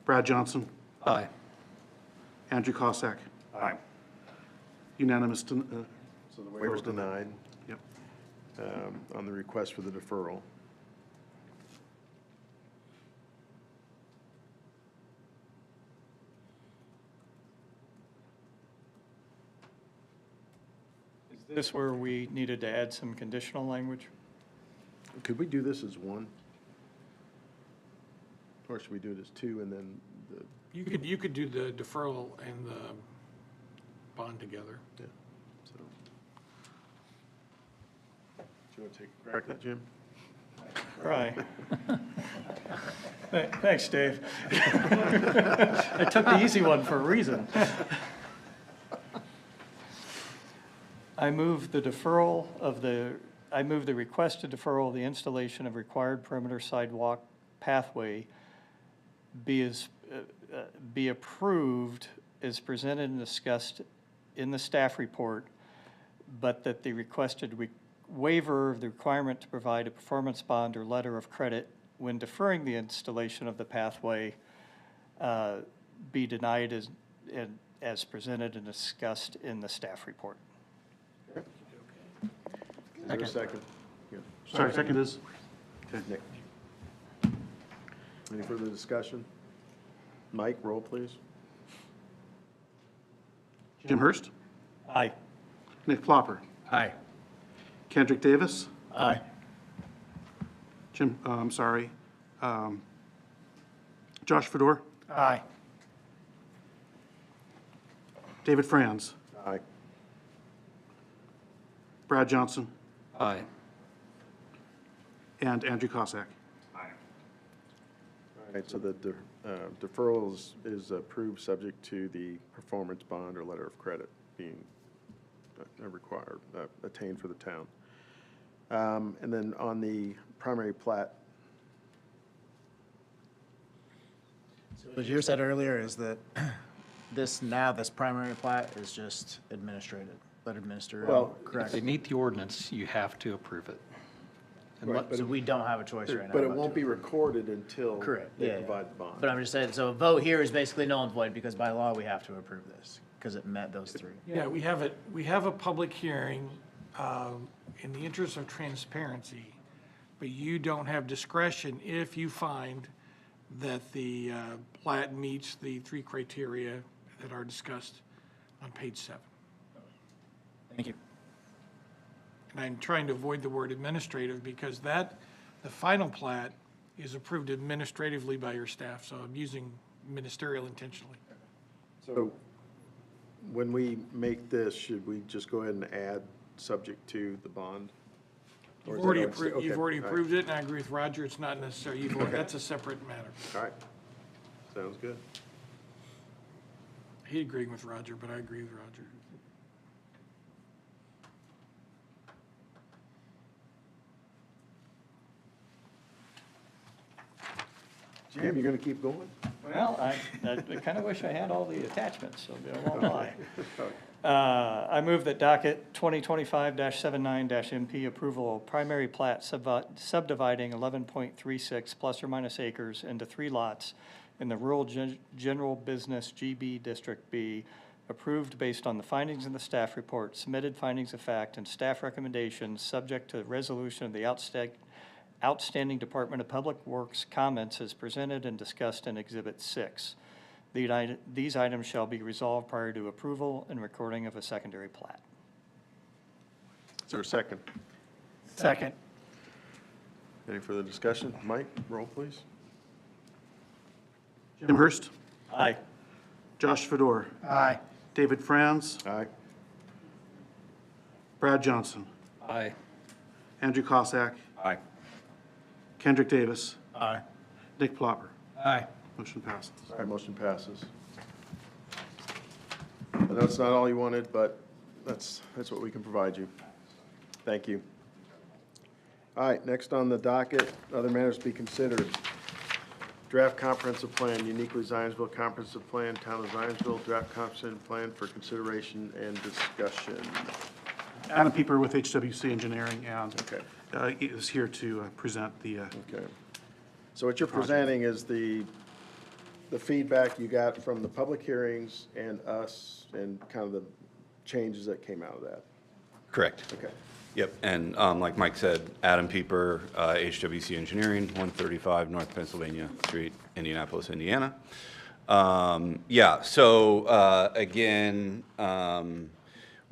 Brad Johnson. Aye. Andrew Cossack. Aye. Unanimous. So the waiver's denied Yep. on the request for the deferral. Is this where we needed to add some conditional language? Could we do this as one? Or should we do it as two and then the, You could do the deferral and the bond together. yeah, so. Do you want to take a crack at that, Jim? Right. Thanks, Dave. I took the easy one for a reason. I move the requested deferral of the installation of required perimeter sidewalk pathway be approved as presented and discussed in the staff report, but that the requested waiver of the requirement to provide a performance bond or letter of credit when deferring the installation of the pathway be denied as presented and discussed in the staff report. Is there a second? Yeah. Sorry, second is? Okay. Nick. Any further discussion? Mike, roll, please. Jim Hurst. Aye. Nick Plopper. Aye. Kendrick Davis. Aye. Josh Fedor. Aye. David Franz. Aye. Brad Johnson. Aye. And Andrew Cossack. All right, so the deferral is approved subject to the performance bond or letter of credit being required, attained for the town. And then on the primary plat, So what you said earlier is that this primary plat is just administrative. let administer. Well, If correct. they meet the ordinance, you have to approve it. So we don't have a choice right now. But it about won't be recorded until Correct, they yeah, yeah. provide the bond. But I'm just saying, so a vote here is basically null and void because by law we have to approve this because it met those three. Yeah, we have a public hearing in the interest of transparency, but you don't have discretion if you find that the plat meets the three criteria that are discussed on page 7. Thank you. And I'm trying to avoid the word administrative because the final plat is approved administratively by your staff, so I'm using ministerial intentionally. So when we make this, should we just go ahead and add subject to the bond? Or is that already- okay, You've already all right. approved it, and I agree with Roger, it's not necessary, that's a separate matter. All right, sounds good. I hate agreeing with Roger, but I agree with Roger. Jim, you gonna keep going? Well, I kind of wish I had all the attachments, so I won't lie. I move that docket 2025-79-MP approval of primary plat subdividing 11.36 plus or minus acres into 3 lots in the rural general business GB District B, approved based on the findings in the staff report, submitted findings of fact, and staff recommendations, subject to resolution of the outstanding Department of Public Works comments as presented and discussed in Exhibit 6. These items shall be resolved prior to approval and recording of a secondary plat. Is there a second? Second. Any further discussion? Mike, roll please. Jim Hurst. Aye. Josh Fedor. Aye. David Franz. Aye. Brad Johnson. Aye. Andrew Cossack. Aye. Kendrick Davis. Aye. Nick Plopper. Aye. Motion passes. All right, motion passes. I know it's not all you wanted, but that's what we can provide you. Thank you. All right, next on the docket, other matters to be considered. Draft comprehensive plan, uniquely Zionsville comprehensive plan, town of Zionsville, draft comprehensive plan for consideration and discussion. Adam Pieper with HWC Engineering and Okay. is here to present the, Okay. So what you're presenting is the feedback you got from the public hearings and us and kind of the changes that came out of that. Correct. Okay. Yep, and like Mike said, Adam Pieper, HWC Engineering, 135 North Pennsylvania Street, Indianapolis, Indiana. Yeah, so again,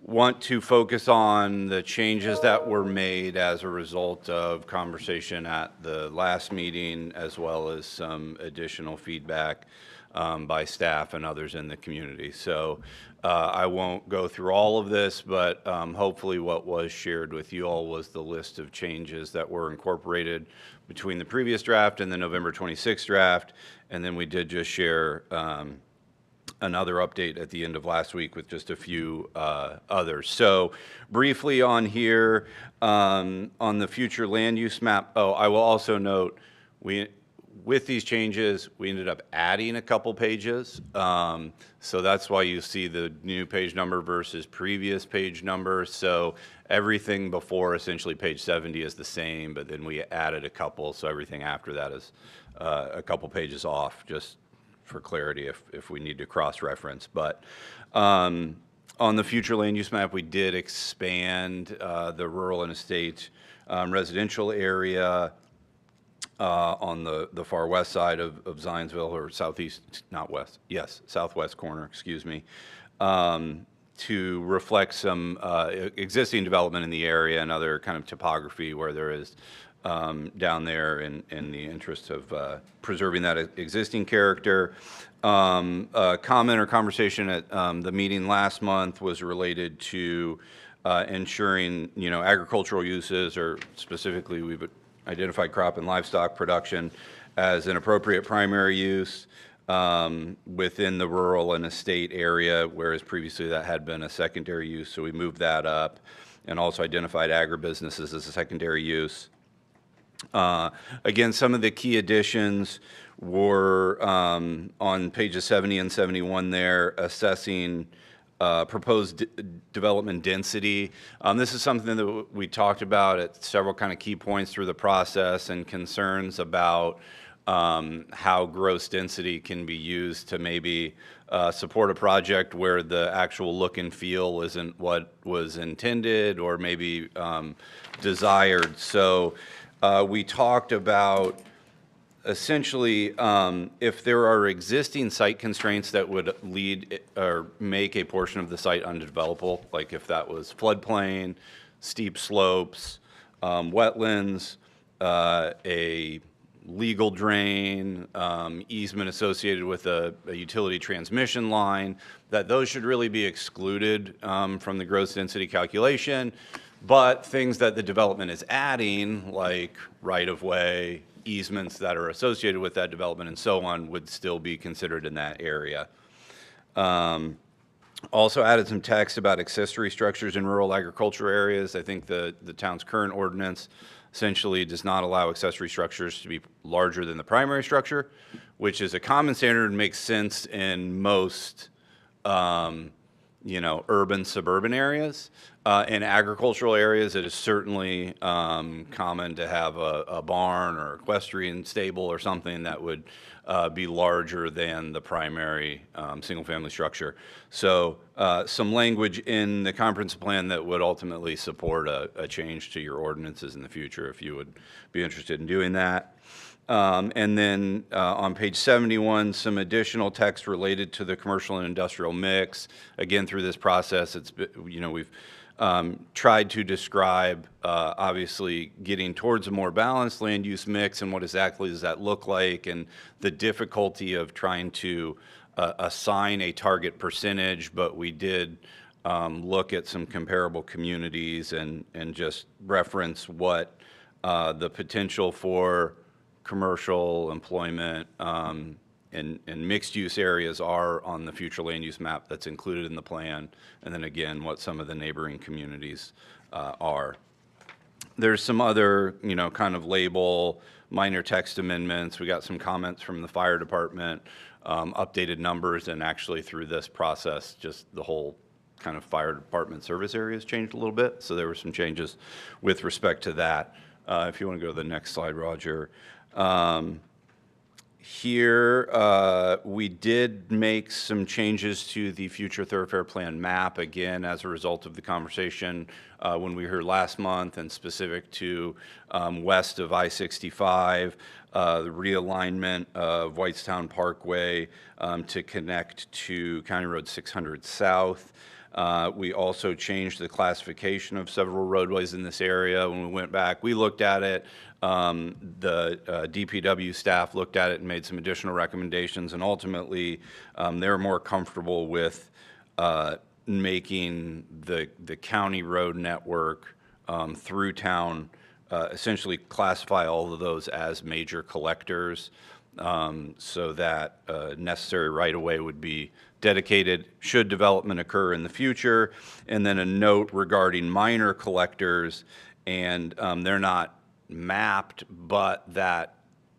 want to focus on the changes that were made as a result of conversation at the last meeting, as well as some additional feedback by staff and others in the community. So I won't go through all of this, but hopefully what was shared with you all was the list of changes that were incorporated between the previous draft and the November 26th draft. And then we did just share another update at the end of last week with just a few others. So briefly on here, on the future land use map, I will also note, with these changes, we ended up adding a couple pages. So that's why you see the new page number versus previous page number. So everything before essentially page 70 is the same, but then we added a couple. So everything after that is a couple pages off, just for clarity if we need to cross-reference. But on the future land use map, we did expand the rural and estate residential area on the far west side of Zionsville, or southeast, not west, yes, southwest corner, excuse me, to reflect some existing development in the area and other kind of topography where there is down there in the interest of preserving that existing character. A comment or conversation at the meeting last month was related to ensuring, agricultural uses, or specifically we've identified crop and livestock production as an appropriate primary use within the rural and estate area, whereas previously that had been a secondary use. So we moved that up, and also identified agribusinesses as a secondary use. Again, some of the key additions were on pages 70 and 71 there, assessing proposed development density. This is something that we talked about at several kind of key points through the process, and concerns about how gross density can be used to maybe support a project where the actual look and feel isn't what was intended or maybe desired. So we talked about essentially, if there are existing site constraints that would lead or make a portion of the site undevelopable, like if that was floodplain, steep slopes, wetlands, a legal drain, easement associated with a utility transmission line, that those should really be excluded from the gross density calculation. But things that the development is adding, like right-of-way, easements that are associated with that development and so on, would still be considered in that area. Also added some text about accessory structures in rural agriculture areas. I think the town's current ordinance essentially does not allow accessory structures to be larger than the primary structure, which is a common standard and makes sense in most urban, suburban areas. In agricultural areas, it is certainly common to have a barn or equestrian stable or something that would be larger than the primary single-family structure. So some language in the comprehensive plan that would ultimately support a change to your ordinances in the future, if you would be interested in doing that. And then on page 71, some additional text related to the commercial and industrial mix. Again, through this process, we've tried to describe, obviously, getting towards a more balanced land use mix, and what exactly does that look like, and the difficulty of trying to assign a target percentage. But we did look at some comparable communities and just reference what the potential for commercial employment and mixed-use areas are on the future land use map that's included in the plan, and then again, what some of the neighboring communities are. There's some other, kind of label, minor text amendments. We got some comments from the fire department, updated numbers, and actually through this process, just the whole kind of fire department service areas changed a little bit, so there were some changes with respect to that. If you want to go to the next slide, Roger. Here, we did make some changes to the future thoroughfare plan map, again, as a result of the conversation when we heard last month, and specific to west of I-65, the realignment of Whitestown Parkway to connect to County Road 600 South. We also changed the classification of several roadways in this area. When we went back, we looked at it. The DPW staff looked at it and made some additional recommendations, and ultimately they're more comfortable with making the county road network through town essentially classify all of those as major collectors, so that necessary right-of-way would be dedicated should development occur in the future. And then a note regarding minor collectors, and they're not mapped, but that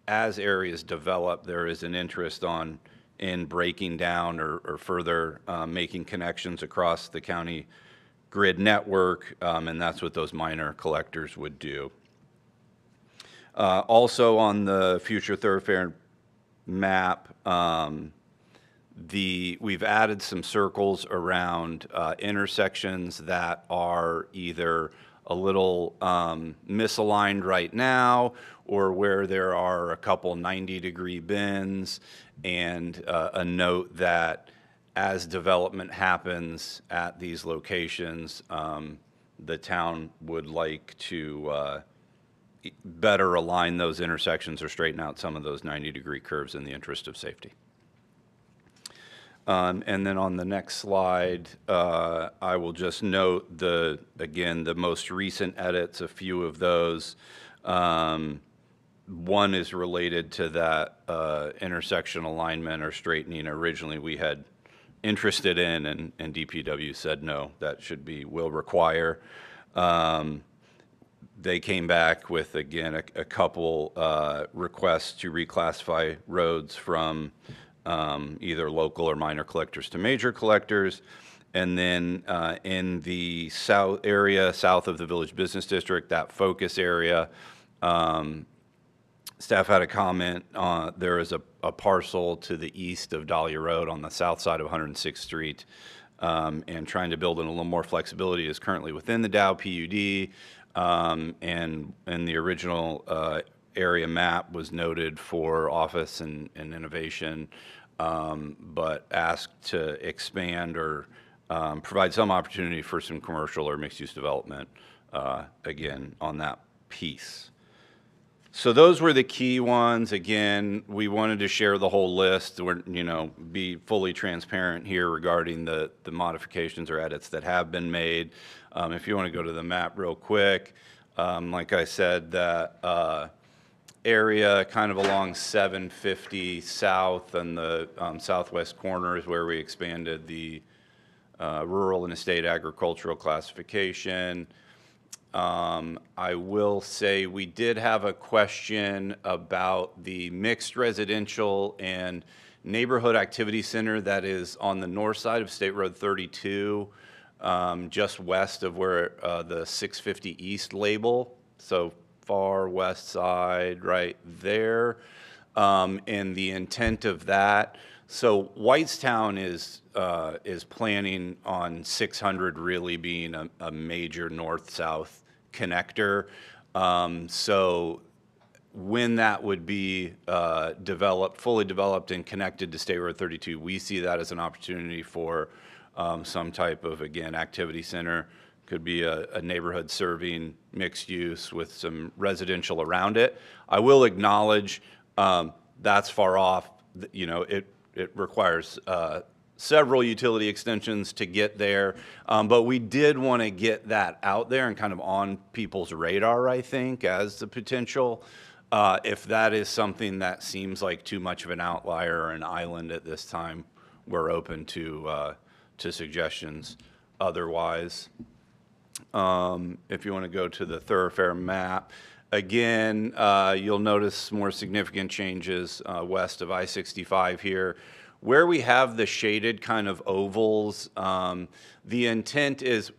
as areas develop, there is an interest in breaking down or further making connections across the county grid network, and that's what those minor collectors would do. Also on the future thoroughfare map, we've added some circles around intersections that are either a little misaligned right now, or where there are a couple 90-degree bends, and a note that as development happens at these locations, the town would like to better align those intersections or straighten out some of those 90-degree curves in the interest of safety. And then on the next slide, I will just note again, the most recent edits, a few of those. One is related to that intersection alignment or straightening originally we had interested in, and DPW said no, that will require. They came back with, again, a couple requests to reclassify roads from either local or minor collectors to major collectors. And then in the south area, south of the Village Business District, that focus area, staff had a comment. There is a parcel to the east of Dahlia Road on the south side of 106th Street, and trying to build in a little more flexibility is currently within the Dow PUD, and the original area map was noted for office and innovation, but asked to expand or provide some opportunity for some commercial or mixed-use development, again, on that piece. So those were the key ones. Again, we wanted to share the whole list, or, be fully transparent here regarding the modifications or edits that have been made. If you want to go to the map real quick, like I said, that area kind of along 750 south and the southwest corner is where we expanded the rural and estate agricultural classification. I will say we did have a question about the mixed residential and neighborhood activity center that is on the north side of State Road 32, just west of where the 650 East label, so far west side right there, and the intent of that. So Whitestown is planning on 600 really being a major north-south connector. So when that would be developed, fully developed and connected to State Road 32, we see that as an opportunity for some type of, again, activity center. Could be a neighborhood serving mixed use with some residential around it. I will acknowledge that's far off. It requires several utility extensions to get there, but we did want to get that out there and kind of on people's radar, I think, as the potential. If that is something that seems like too much of an outlier or an island at this time, we're open to suggestions otherwise. If you want to go to the thoroughfare map, again, you'll notice more significant changes west of I-65 here. Where we have the shaded kind of ovals, the intent is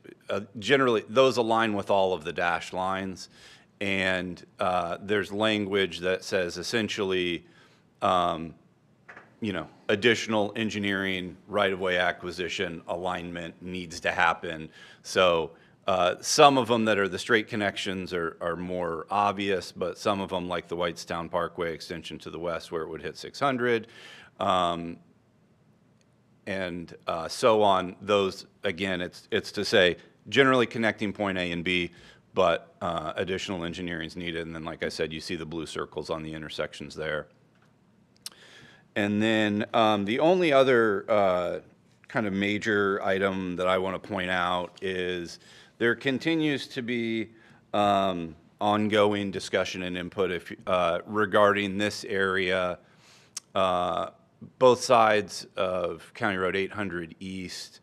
generally those align with all of the dashed lines, and there's language that says essentially, additional engineering right-of-way acquisition alignment needs to happen. So some of them that are the straight connections are more obvious, but some of them, like the Whitestown Parkway extension to the west where it would hit 600, and so on, those, again, it's to say generally connecting point A and B, but additional engineering is needed. And then, like I said, you see the blue circles on the intersections there. And then the only other kind of major item that I want to point out is there continues to be ongoing discussion and input regarding this area, both sides of County Road 800 East,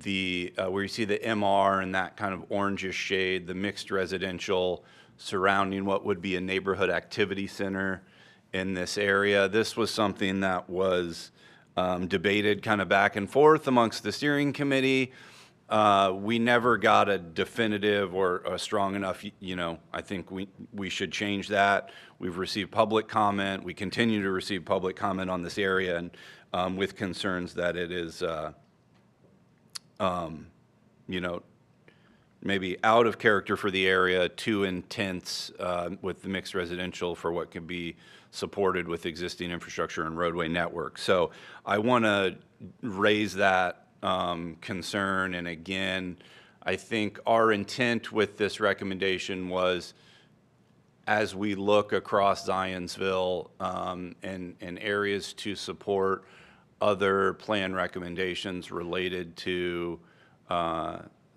where you see the MR and that kind of orangish shade, the mixed residential surrounding what would be a neighborhood activity center in this area. This was something that was debated kind of back and forth amongst the steering committee. We never got a definitive or a strong enough, I think we should change that. We've received public comment. We continue to receive public comment on this area, and with concerns that it is, maybe out of character for the area, too intense with the mixed residential for what could be supported with existing infrastructure and roadway network. So I want to raise that concern. And again, I think our intent with this recommendation was, as we look across Zionsville and areas to support other plan recommendations related to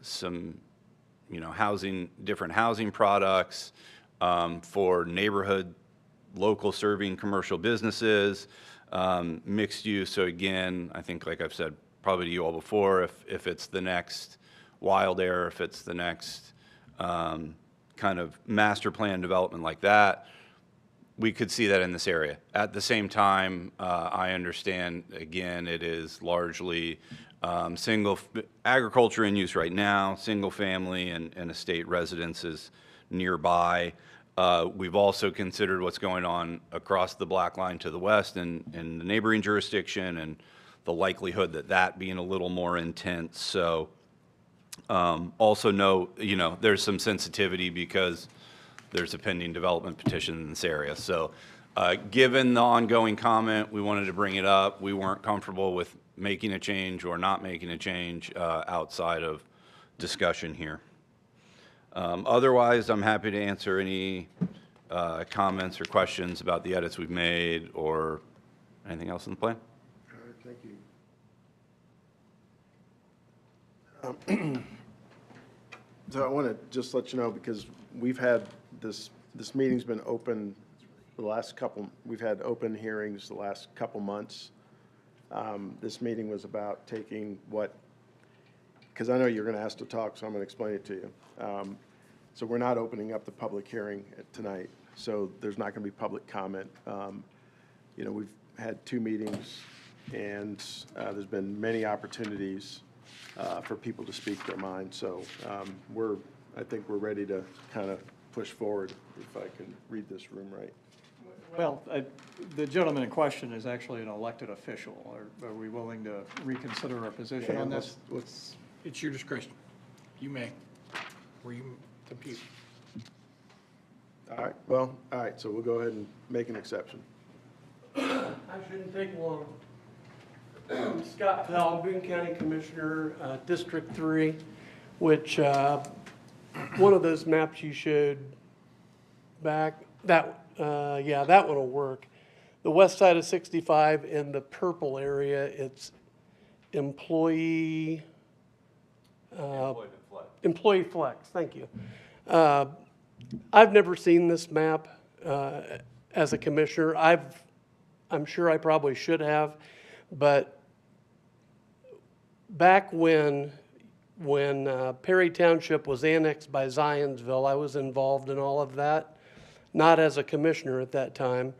some, different housing products for neighborhood, local serving commercial businesses, mixed use. So again, I think, like I've said probably to you all before, if it's the next Wild Air, if it's the next kind of master plan development like that, we could see that in this area. At the same time, I understand, again, it is largely agriculture in use right now, single family and estate residences nearby. We've also considered what's going on across the black line to the west in the neighboring jurisdiction and the likelihood that that being a little more intense. So also know, there's some sensitivity because there's a pending development petition in this area. So given the ongoing comment, we wanted to bring it up. We weren't comfortable with making a change or not making a change outside of discussion here. Otherwise, I'm happy to answer any comments or questions about the edits we've made or anything else in the plan. All right, thank you. So I want to just let you know, because we've had this meeting's been open the last couple, we've had open hearings the last couple months. This meeting was about taking what, because I know you're going to ask to talk, so I'm going to explain it to you. So we're not opening up the public hearing tonight, so there's not going to be public comment. We've had 2 meetings, and there's been many opportunities for people to speak their mind. So I think we're ready to kind of push forward, if I can read this room right. Well, the gentleman in question is actually an elected official. Are we willing to reconsider our position on this? It's your discretion. You may, or you compute. All right, well, all right, so we'll go ahead and make an exception. I shouldn't take long. Scott Pell, Boone County Commissioner, District 3, which one of those maps you showed back, that one will work. The west side of 65 in the purple area, it's employee flex, thank you. I've never seen this map as a commissioner. I'm sure I probably should have, but back when Perry Township was annexed by Zionsville, I was involved in all of that, not as a commissioner at that time.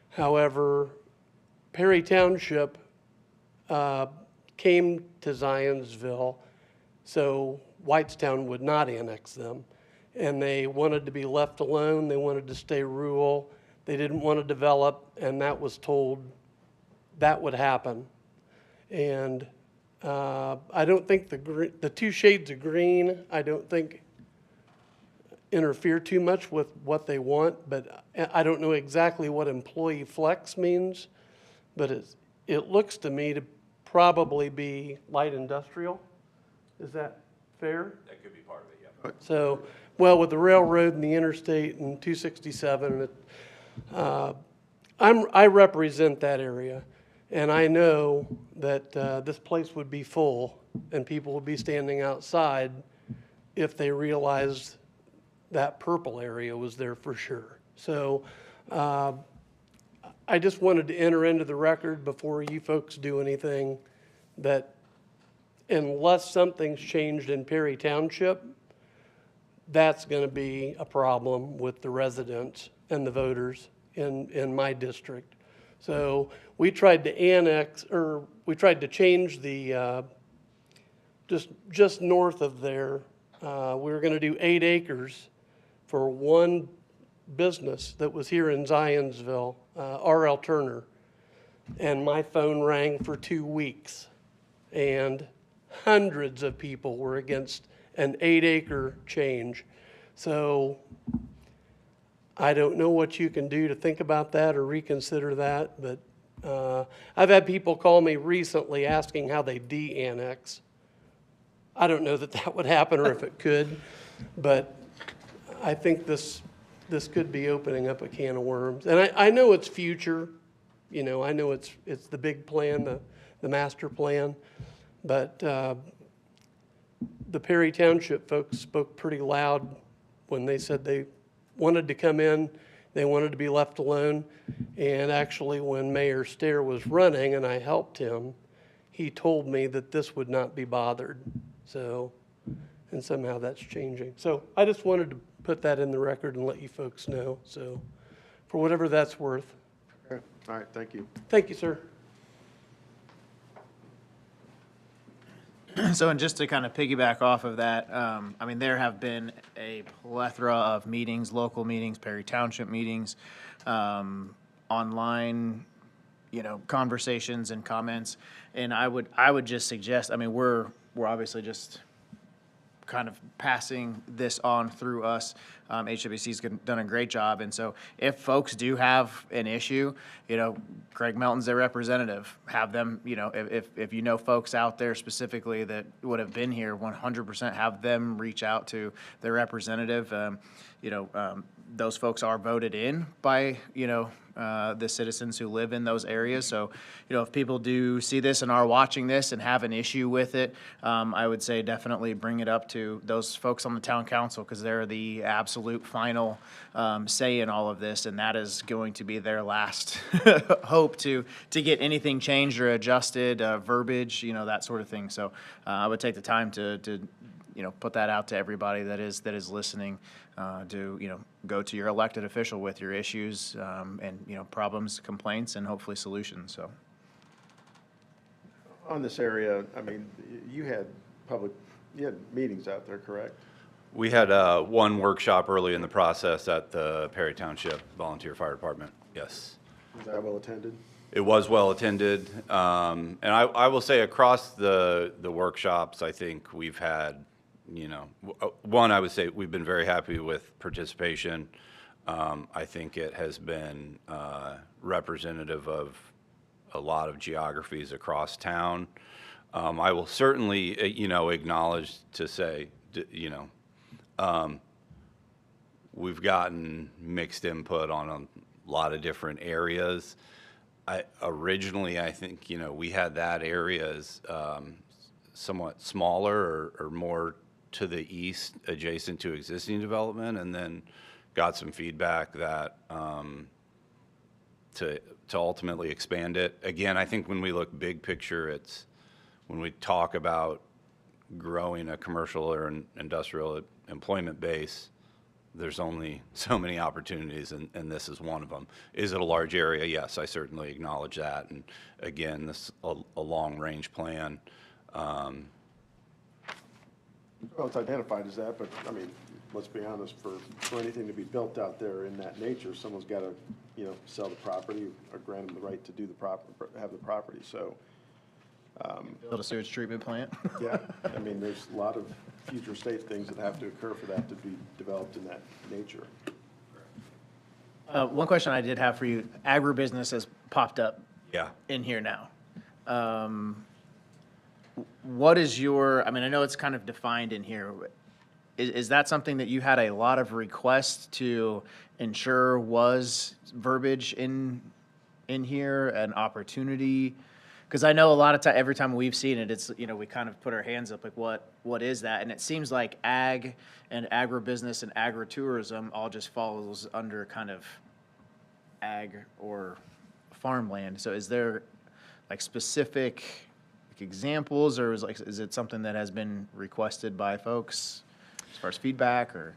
However, Perry Township came to Zionsville, so Whitestown would not annex them. And they wanted to be left alone. They wanted to stay rural. They didn't want to develop, and that was told that would happen. And I don't think the 2 shades of green, I don't think interfere too much with what they want, but I don't know exactly what employee flex means, but it looks to me to probably be light industrial. Is that fair? That could be part of it, yeah. So, well, with the railroad and the interstate and 267, I represent that area, and I know that this place would be full and people would be standing outside if they realized that purple area was there for sure. So I just wanted to enter into the record before you folks do anything that unless something's changed in Perry Township, that's going to be a problem with the residents and the voters in my district. So we tried to we tried to change the, just north of there, we were going to do 8 acres for one business that was here in Zionsville, R.L. Turner. And my phone rang for 2 weeks. And hundreds of people were against an 8-acre change. So I don't know what you can do to think about that or reconsider that, but I've had people call me recently asking how they de-annex. I don't know that that would happen or if it could, but I think this could be opening up a can of worms. And I know it's future, I know it's the big plan, the master plan, but the Perry Township folks spoke pretty loud when they said they wanted to come in, they wanted to be left alone. And actually when Mayor Stair was running and I helped him, he told me that this would not be bothered. So, and somehow that's changing. So I just wanted to put that in the record and let you folks know. So for whatever that's worth. Okay. All right, thank you. Thank you, sir. So, and just to kind of piggyback off of that, I mean, there have been a plethora of meetings, local meetings, Perry Township meetings, online, conversations and comments. And I would just suggest, I mean, we're obviously just kind of passing this on through us. HWC's done a great job. And so if folks do have an issue, Craig Melton's their representative. Have them, if you know folks out there specifically that would have been here, 100% have them reach out to their representative. Those folks are voted in by, the citizens who live in those areas. So, if people do see this and are watching this and have an issue with it, I would say definitely bring it up to those folks on the town council, because they're the absolute final say in all of this, and that is going to be their last hope to get anything changed or adjusted, verbiage, that sort of thing. So I would take the time to put that out to everybody that is listening, to, go to your elected official with your issues, and, problems, complaints, and hopefully solutions, so. On this area, I mean, you had meetings out there, correct? We had one workshop early in the process at the Perry Township Volunteer Fire Department, yes. Was that well attended? It was well attended, and I will say across the workshops, I think we've had, one, I would say we've been very happy with participation. I think it has been representative of a lot of geographies across town. I will certainly, acknowledge to say, we've gotten mixed input on a lot of different areas. Originally, I think, we had that area as somewhat smaller or more to the east, adjacent to existing development, and then got some feedback that to ultimately expand it. Again, I think when we look big picture, it's when we talk about growing a commercial or an industrial employment base, there's only so many opportunities, and this is one of them. Is it a large area? Yes, I certainly acknowledge that. And again, this is a long-range plan. Well, it's identified as that, but, I mean, let's be honest, for anything to be built out there in that nature, someone's got to, sell the property or grant them the right to do have the property, so. Build a sewage treatment plant. Yeah, I mean, there's a lot of future state things that have to occur for that to be developed in that nature. One question I did have for you, agribusiness has popped up in here now. What is your, I know it's kind of defined in here. Is that something that you had a lot of requests to ensure was verbiage in here, an opportunity? Because I know a lot of time, every time we've seen it, it's, we kind of put our hands up like, what is that? And it seems like ag and agribusiness and agritourism all just falls under kind of ag or farmland. So is there like specific examples, or is it something that has been requested by folks as far as feedback, or?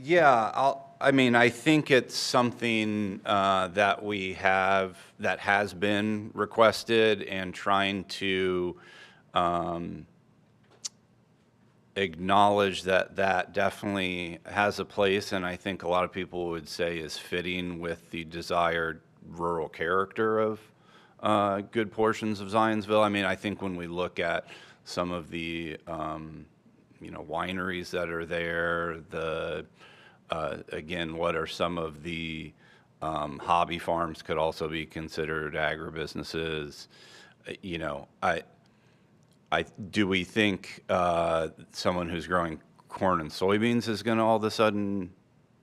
Yeah, I think it's something that we have, that has been requested, and trying to acknowledge that definitely has a place, and I think a lot of people would say is fitting with the desired rural character of good portions of Zionsville. I think when we look at some of the wineries that are there, again, what are some of the hobby farms could also be considered agribusinesses. Do we think someone who's growing corn and soybeans is going to all of a sudden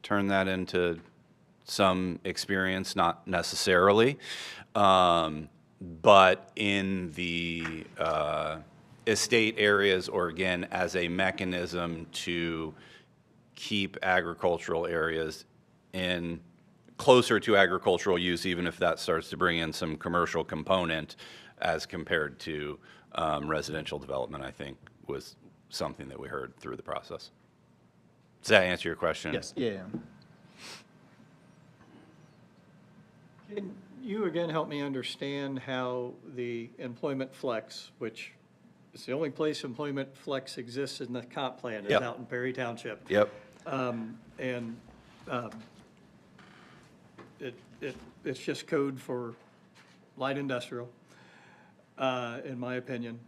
turn that into some experience? Not necessarily. But in the estate areas, or again, as a mechanism to keep agricultural areas closer to agricultural use, even if that starts to bring in some commercial component as compared to residential development, I think was something that we heard through the process. Does that answer your question? Yes. Yeah. Can you again help me understand how the employment flex, which is the only place employment flex exists in the comp plan, is Yep. out in Perry Township? Yep. It's just code for light industrial, in my opinion,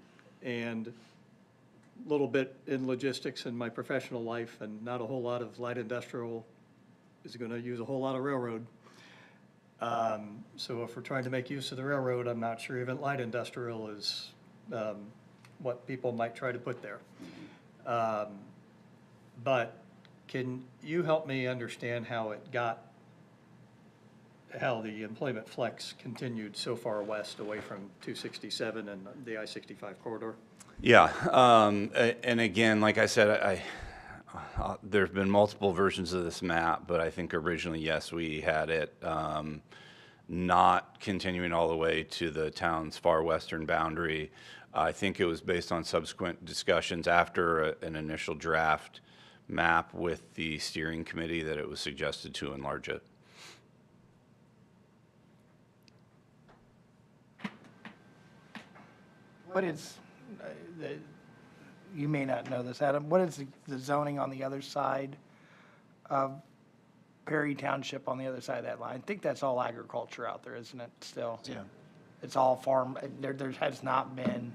and a little bit in logistics in my professional life, and not a whole lot of light industrial is going to use a whole lot of railroad. So if we're trying to make use of the railroad, I'm not sure even light industrial is what people might try to put there. But can you help me understand how the employment flex continued so far west away from 267 and the I-65 corridor? Yeah, and again, like I said, there's been multiple versions of this map, but I think originally, yes, we had it not continuing all the way to the town's far western boundary. I think it was based on subsequent discussions after an initial draft map with the steering committee that it was suggested to enlarge it. What is, you may not know this, Adam, what is the zoning on the other side of Perry Township, on the other side of that line? I think that's all agriculture out there, isn't it, still? Yeah. It's all farm, there has not been,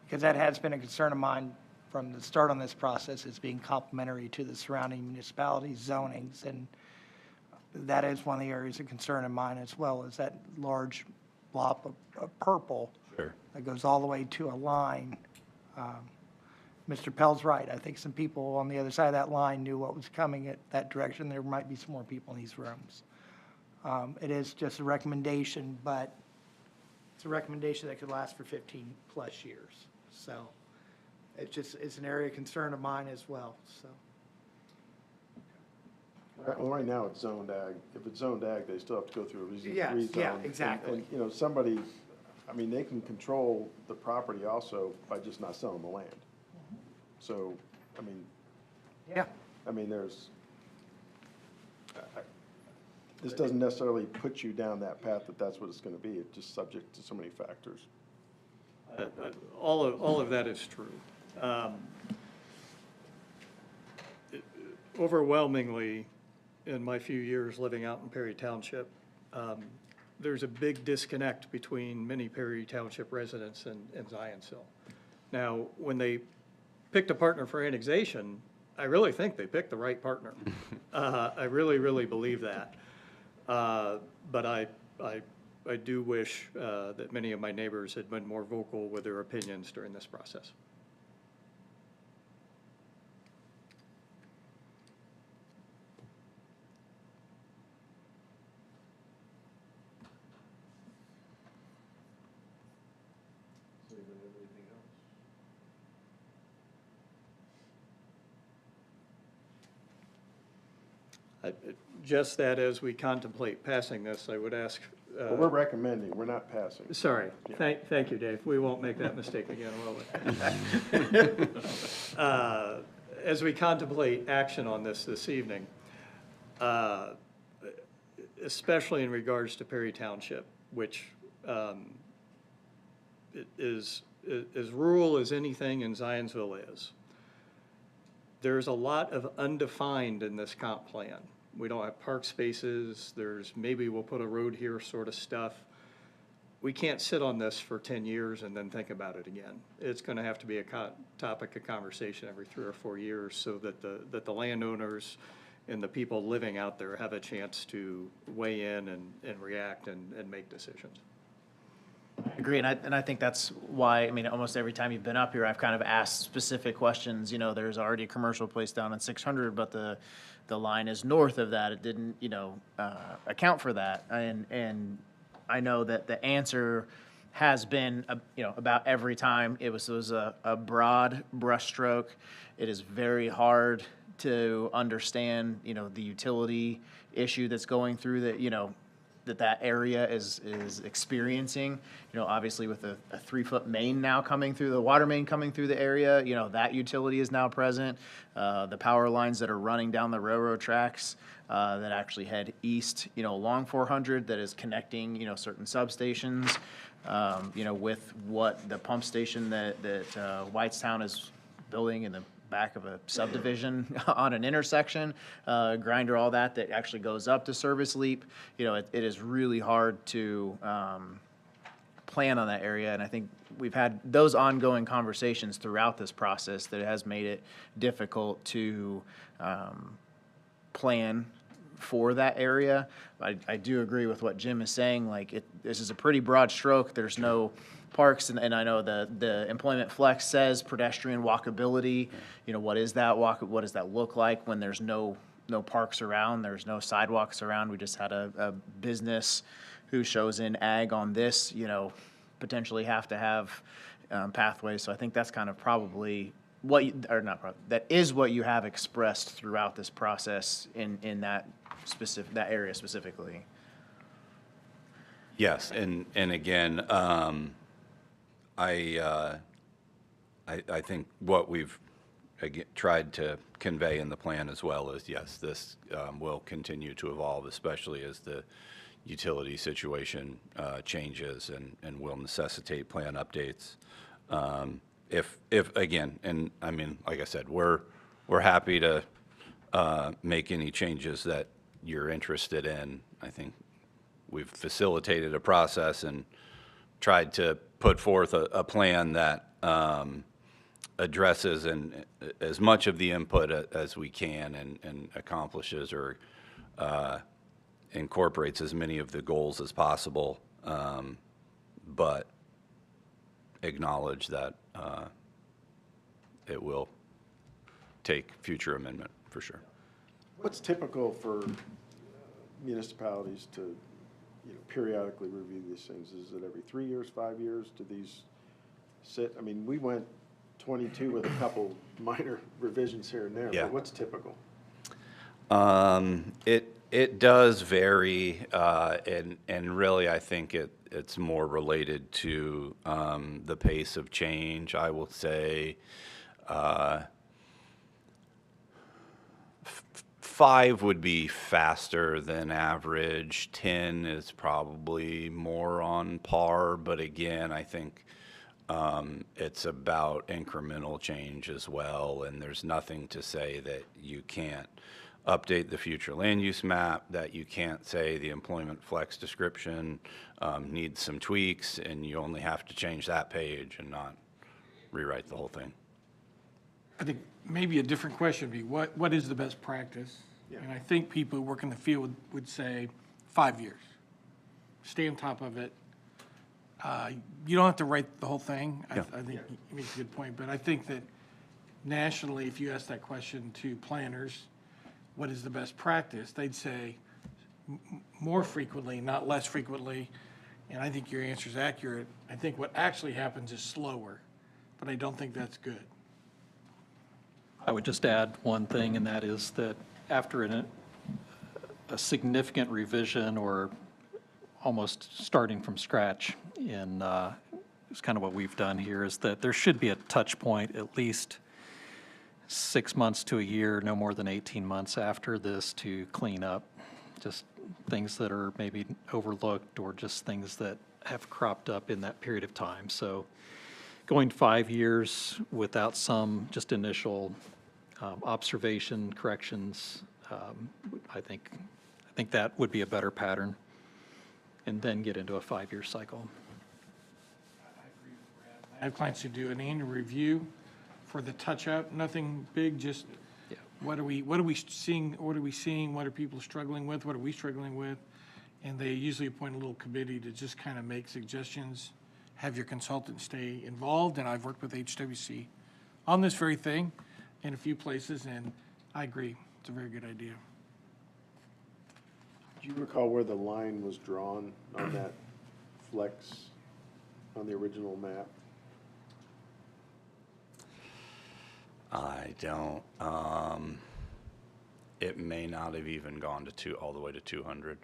because that has been a concern of mine from the start on this process, is being complementary to the surrounding municipalities' zonings, and that is one of the areas of concern of mine as well, is that large blob of purple that goes all the way to a line. Mr. Pell's right. I think some people on the other side of that line knew what was coming at that direction. There might be some more people in these rooms. It is just a recommendation, but it's a recommendation that could last for 15-plus years. So it's an area of concern of mine as well, so. Well, right now, it's zoned ag. If it's zoned ag, they still have to go through a rezone. Yeah, yeah, exactly. And, you know, somebody, I mean, they can control the property also by just not selling the land. So, I mean. Yeah. I mean, this doesn't necessarily put you down that path that that's what it's gonna be. It's just subject to so many factors. All of that is true. Overwhelmingly, in my few years living out in Perry Township, there's a big disconnect between many Perry Township residents and Zionsville. Now, when they picked a partner for annexation, I really think they picked the right partner. I really, really believe that. But I do wish that many of my neighbors had been more vocal with their opinions during this process. Just that as we contemplate passing this, I would ask. But we're recommending, we're not passing. Sorry. Yeah. Thank you, Dave. We won't make that mistake again, will we? As we contemplate action on this evening, especially in regards to Perry Township, which is as rural as anything in Zionsville is. There's a lot of undefined in this comp plan. We don't have park spaces, there's maybe we'll put a road here sort of stuff. We can't sit on this for 10 years and then think about it again. It's gonna have to be a topic of conversation every 3 or 4 years so that the landowners and the people living out there have a chance to weigh in and react and make decisions. I agree, and I think that's why, I mean, almost every time you've been up here, I've kind of asked specific questions. You know, there's already a commercial place down on 600, but the line is north of that. It didn't, you know, account for that. And I know that the answer has been, you know, about every time it was a broad brushstroke. It is very hard to understand, you know, the utility issue that's going through that, you know, that area is experiencing. You know, obviously with a 3-foot main now coming through, the water main coming through the area, you know, that utility is now present. The power lines that are running down the railroad tracks that actually head east, you know, along 400 that is connecting, you know, certain substations, you know, with what the pump station that Whitestown is building in the back of a subdivision on an intersection, grinder, all that actually goes up to Service Leap. You know, it is really hard to plan on that area, and I think we've had those ongoing conversations throughout this process that has made it difficult to plan for that area. I do agree with what Jim is saying, like this is a pretty broad stroke. There's no parks, and I know the Employment Flex says pedestrian walkability. You know, what is that what does that look like when there's no parks around, there's no sidewalks around? We just had a business who shows in ag on this, you know, potentially have to have pathways. So I think that's kind of probably that is what you have expressed throughout this process in that area specifically. Yes, and again, I think what we've tried to convey in the plan as well is, yes, this will continue to evolve, especially as the utility situation changes and will necessitate plan updates. If again, and I mean, like I said, we're happy to make any changes that you're interested in. I think we've facilitated a process and tried to put forth a plan that addresses as much of the input as we can and accomplishes or incorporates as many of the goals as possible, but acknowledge that it will take future amendment for sure. What's typical for municipalities to, you know, periodically review these things? Is it every 3 years, 5 years? Do these sit? I mean, we went 22 with a couple minor revisions here and there, Yeah. but what's typical? It does vary, and really I think it's more related to the pace of change. I will say 5 would be faster than average. 10 is probably more on par, but again, I think it's about incremental change as well, and there's nothing to say that you can't update the future land use map, that you can't say the employment flex description needs some tweaks, and you only have to change that page and not rewrite the whole thing. I think maybe a different question would be, what is the best practice? Yeah. And I think people who work in the field would say 5 years. Stay on top of it. You don't have to write the whole thing. Yeah. I think you make a good point, but I think that nationally, if you ask that question to planners, what is the best practice? They'd say more frequently, not less frequently. And I think your answer is accurate. I think what actually happens is slower, but I don't think that's good. I would just add one thing, and that is that after a significant revision or almost starting from scratch it's kind of what we've done here, is that there should be a touch point at least 6 months to a year, no more than 18 months after this, to clean up just things that are maybe overlooked or just things that have cropped up in that period of time. So going 5 years without some just initial observation, corrections, I think that would be a better pattern, and then get into a 5-year cycle. I have clients who do an annual review for the touch-up, nothing big, just what are we seeing, what are people struggling with, what are we struggling with? And they usually appoint a little committee to just kind of make suggestions, have your consultant stay involved, and I've worked with HWC on this very thing in a few places, and I agree, it's a very good idea. Do you recall where the line was drawn on that flex on the original map? I don't. It may not have even gone to all the way to 200.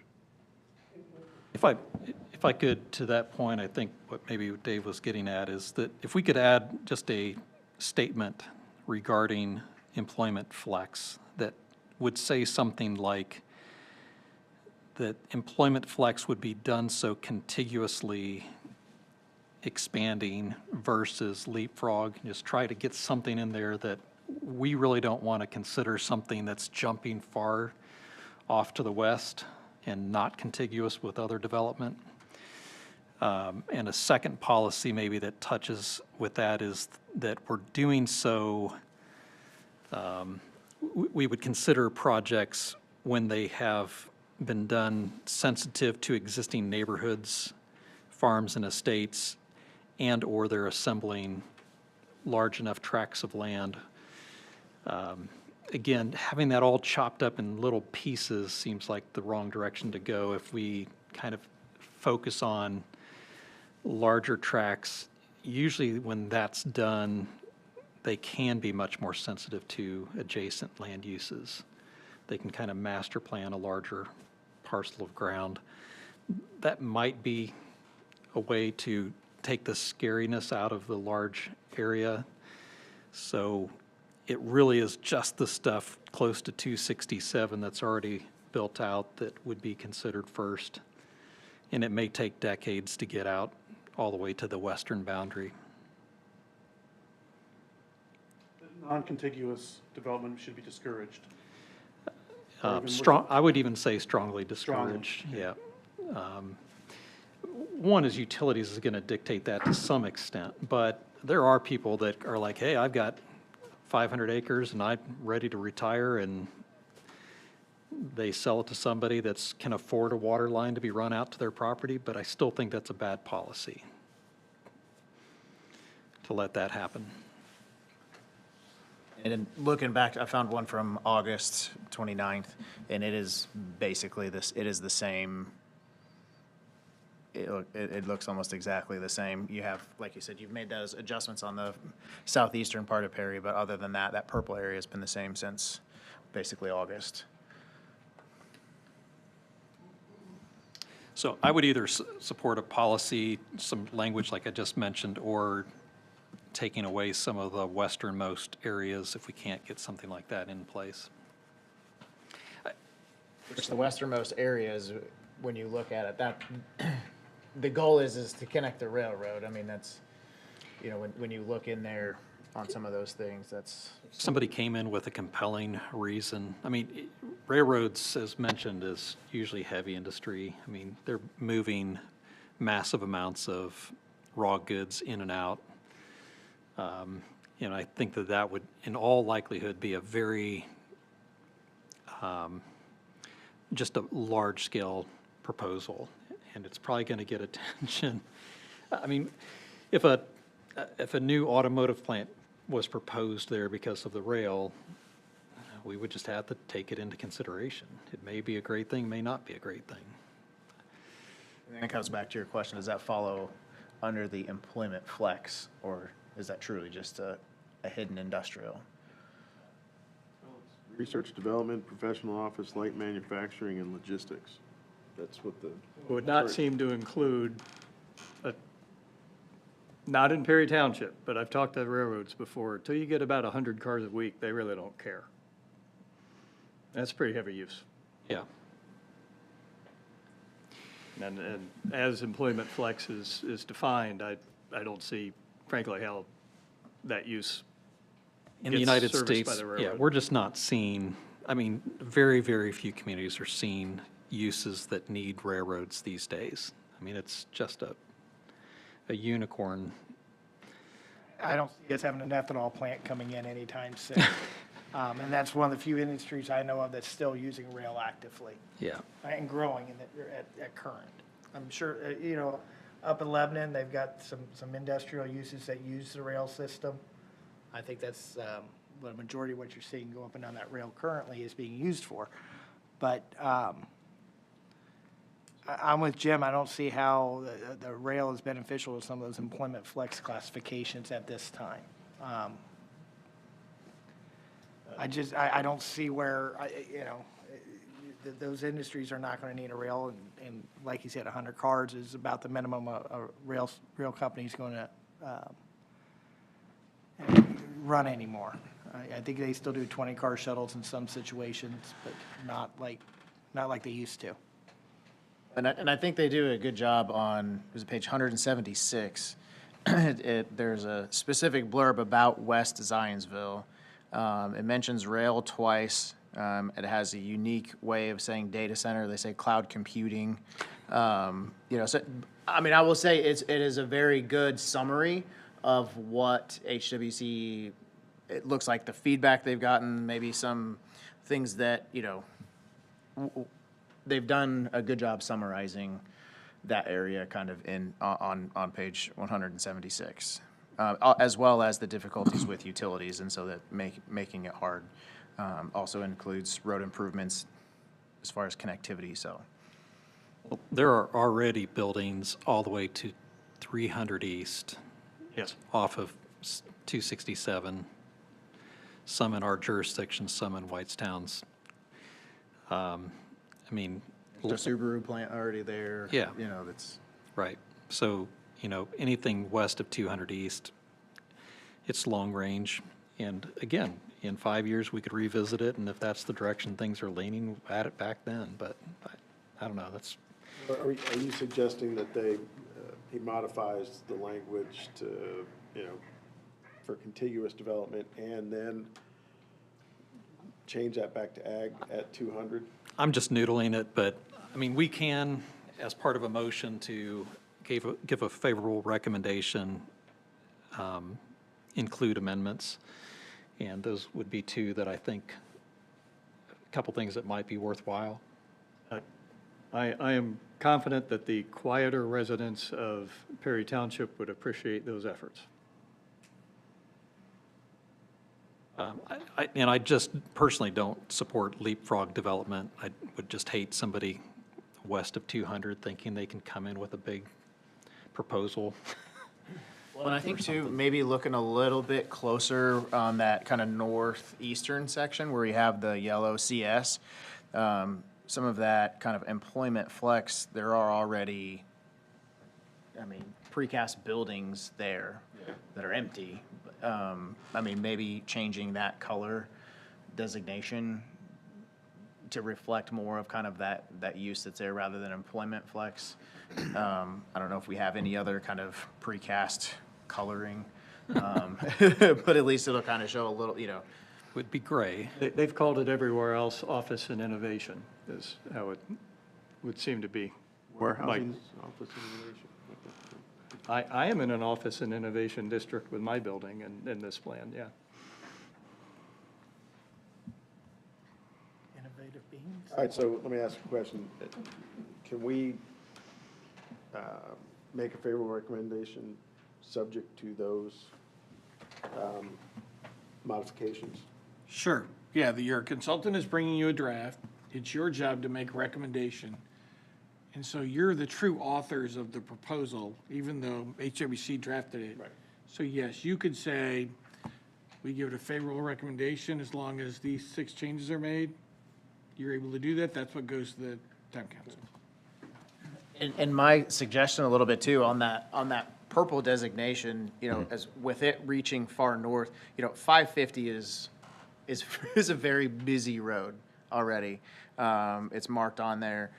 If I could, to that point, I think what maybe Dave was getting at is that if we could add just a statement regarding employment flex that would say something like that employment flex would be done so contiguously expanding versus leapfrog, just try to get something in there that we really don't want to consider something that's jumping far off to the west and not contiguous with other development. And a second policy maybe that touches with that is that we're doing so, we would consider projects when they have been done sensitive to existing neighborhoods, farms and estates, and/or they're assembling large enough tracts of land. Again, having that all chopped up in little pieces seems like the wrong direction to go. If we kind of focus on larger tracts, usually when that's done, they can be much more sensitive to adjacent land uses. They can kind of master plan a larger parcel of ground. That might be a way to take the scariness out of the large area. So it really is just the stuff close to 267 that's already built out that would be considered first. And it may take decades to get out all the way to the western boundary. Non-contiguous development should be discouraged. I would even say strongly discouraged, yeah. One is utilities is going to dictate that to some extent, but there are people that are like, hey, I've got 500 acres and I'm ready to retire, and they sell it to somebody that can afford a water line to be run out to their property, but I still think that's a bad policy to let that happen. And then looking back, I found one from August 29th, and it is basically this, it is the same. It looks almost exactly the same. You have, like you said, you've made those adjustments on the southeastern part of Perry, but other than that, that purple area has been the same since basically August. So I would either support a policy, some language like I just mentioned, or taking away some of the westernmost areas if we can't get something like that in place. Which the westernmost areas, when you look at it, that the goal is to connect the railroad. I mean, that's, you know, when you look in there on some of those things, that's. Somebody came in with a compelling reason. I mean, railroads, as mentioned, is usually heavy industry. I mean, they're moving massive amounts of raw goods in and out. You know, I think that that would, in all likelihood, be a very, just a large-scale proposal, and it's probably going to get attention. I mean, if a new automotive plant was proposed there because of the rail, we would just have to take it into consideration. It may be a great thing, may not be a great thing. And then it comes back to your question, does that follow under the employment flex, or is that truly just a hidden industrial? Research, development, professional office, light manufacturing, and logistics. That's what the. It would not seem to include, not in Perry Township, but I've talked to railroads before. Until you get about 100 cars a week, they really don't care. That's pretty heavy use. Yeah. And as employment flex is defined, I don't see, frankly, how that use In the gets United serviced by States, the yeah, railroad. we're just not seeing, I mean, very, very few communities are seeing uses that need railroads these days. I mean, it's just a unicorn. I don't see us having an ethanol plant coming in anytime soon. And that's one of the few industries I know of that's still using rail actively. Yeah. And growing at current. I'm sure, you know, up in Lebanon, they've got some industrial uses that use the rail system. I think that's the majority of what you're seeing go up and down that rail currently is being used for. But I'm with Jim. I don't see how the rail is beneficial to some of those employment flex classifications at this time. I don't see where, you know, those industries are not going to need a rail, and like you said, 100 cars is about the minimum a rail company's going to run anymore. I think they still do 20-car shuttles in some situations, but not like they used to. And I think they do a good job on, was it page 176? There's a specific blurb about West Zionsville. It mentions rail twice. It has a unique way of saying data center. They say cloud computing. So, I mean, I will say it is a very good summary of what HWC, it looks like the feedback they've gotten, maybe some things that, they've done a good job summarizing that area kind of on page 176, as well as the difficulties with utilities, and so that making it hard. Also includes road improvements as far as connectivity, so. There are already buildings all the way to 300 East. Yes. Off of 267, some in our jurisdiction, some in Whitestown's. I mean. The Subaru plant already there. Yeah. That's. Right. So, anything west of 200 East, it's long range. And again, in 5 years, we could revisit it, and if that's the direction things are leaning, at it back then. But I don't know, that's. Are you suggesting that he modifies the language to, for contiguous development and then change that back to ag at 200? I'm just noodling it, but, I mean, we can, as part of a motion to give a favorable recommendation, include amendments. And those would be two that I think, a couple things that might be worthwhile. I am confident that the quieter residents of Perry Township would appreciate those efforts. I just personally don't support leapfrog development. I would just hate somebody west of 200 thinking they can come in with a big proposal. Well, and I think too, maybe looking a little bit closer on that kind of northeastern section where you have the yellow CS, some of that kind of employment flex, there are already, precast buildings there that are empty. Maybe changing that color designation to reflect more of kind of that use that's there rather than employment flex. I don't know if we have any other kind of precast coloring, but at least it'll kind of show a little, Would be gray. They've called it everywhere else office and innovation is how it would seem to be. Warehousing, office innovation. I am in an office and innovation district with my building and in this plan, yeah. Innovative beings. All right, so let me ask a question. Can we make a favorable recommendation subject to those modifications? Sure. Yeah, your consultant is bringing you a draft. It's your job to make a recommendation. And so you're the true authors of the proposal, even though HWC drafted it. Right. So yes, you could say, we give it a favorable recommendation as long as these 6 changes are made. You're able to do that. That's what goes to the town council. And my suggestion a little bit too on that purple designation, as with it reaching far north, 550 is a very busy road already. It's marked on there.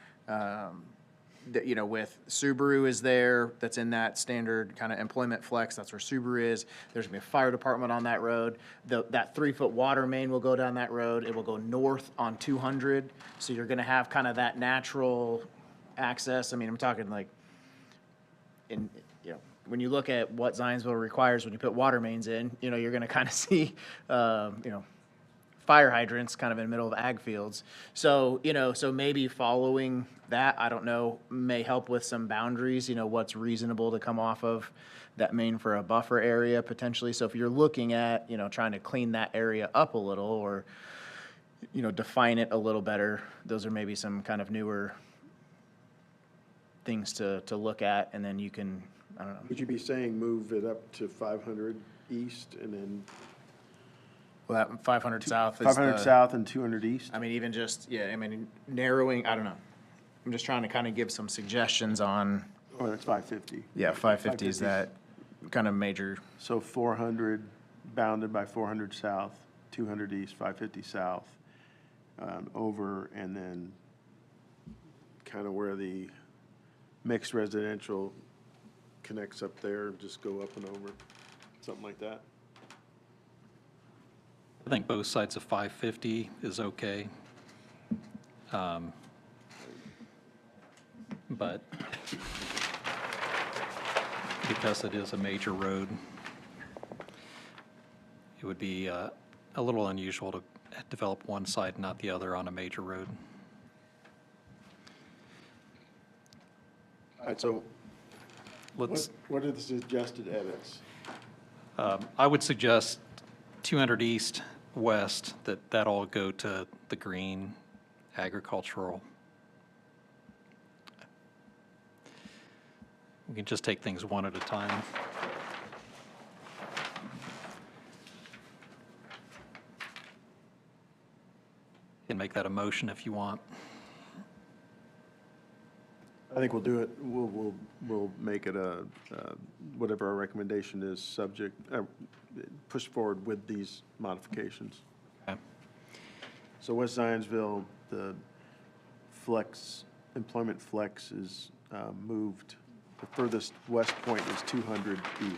With Subaru is there, that's in that standard kind of employment flex. That's where Subaru is. There's gonna be a fire department on that road. That 3-foot water main will go down that road. It will go north on 200. So you're gonna have kind of that natural access. I'm talking like when you look at what Zionsville requires when you put water mains in, you're gonna kind of see, fire hydrants kind of in the middle of ag fields. So, so maybe following that, I don't know, may help with some boundaries, what's reasonable to come off of that main for a buffer area potentially. So if you're looking at, trying to clean that area up a little or, define it a little better, those are maybe some kind of newer things to look at, and then you can, I don't know. Would you be saying move it up to 500 east and then Well, that 500 south is 500 the- south and 200 east? I mean, even just, yeah, I mean, narrowing, I don't know. I'm just trying to kind of give some suggestions on, Oh, that's 550. yeah, 550 is that kind of major, So 400 bounded by 400 south, 200 east, 550 south, over, and then kind of where the mixed residential connects up there, just go up and over, something like that. I think both sides of 550 is okay. But because it is a major road, it would be a little unusual to develop one side, not the other on a major road. All right, so Let's, what are the suggested edits? I would suggest 200 east, west, that all go to the green agricultural. We can just take things one at a time. You can make that a motion if you want. I think we'll do it, we'll make it a, whatever our recommendation is, subject, push forward with these modifications. Okay. So West Zionsville, the flex, employment flex is moved. The furthest west point is 200 east.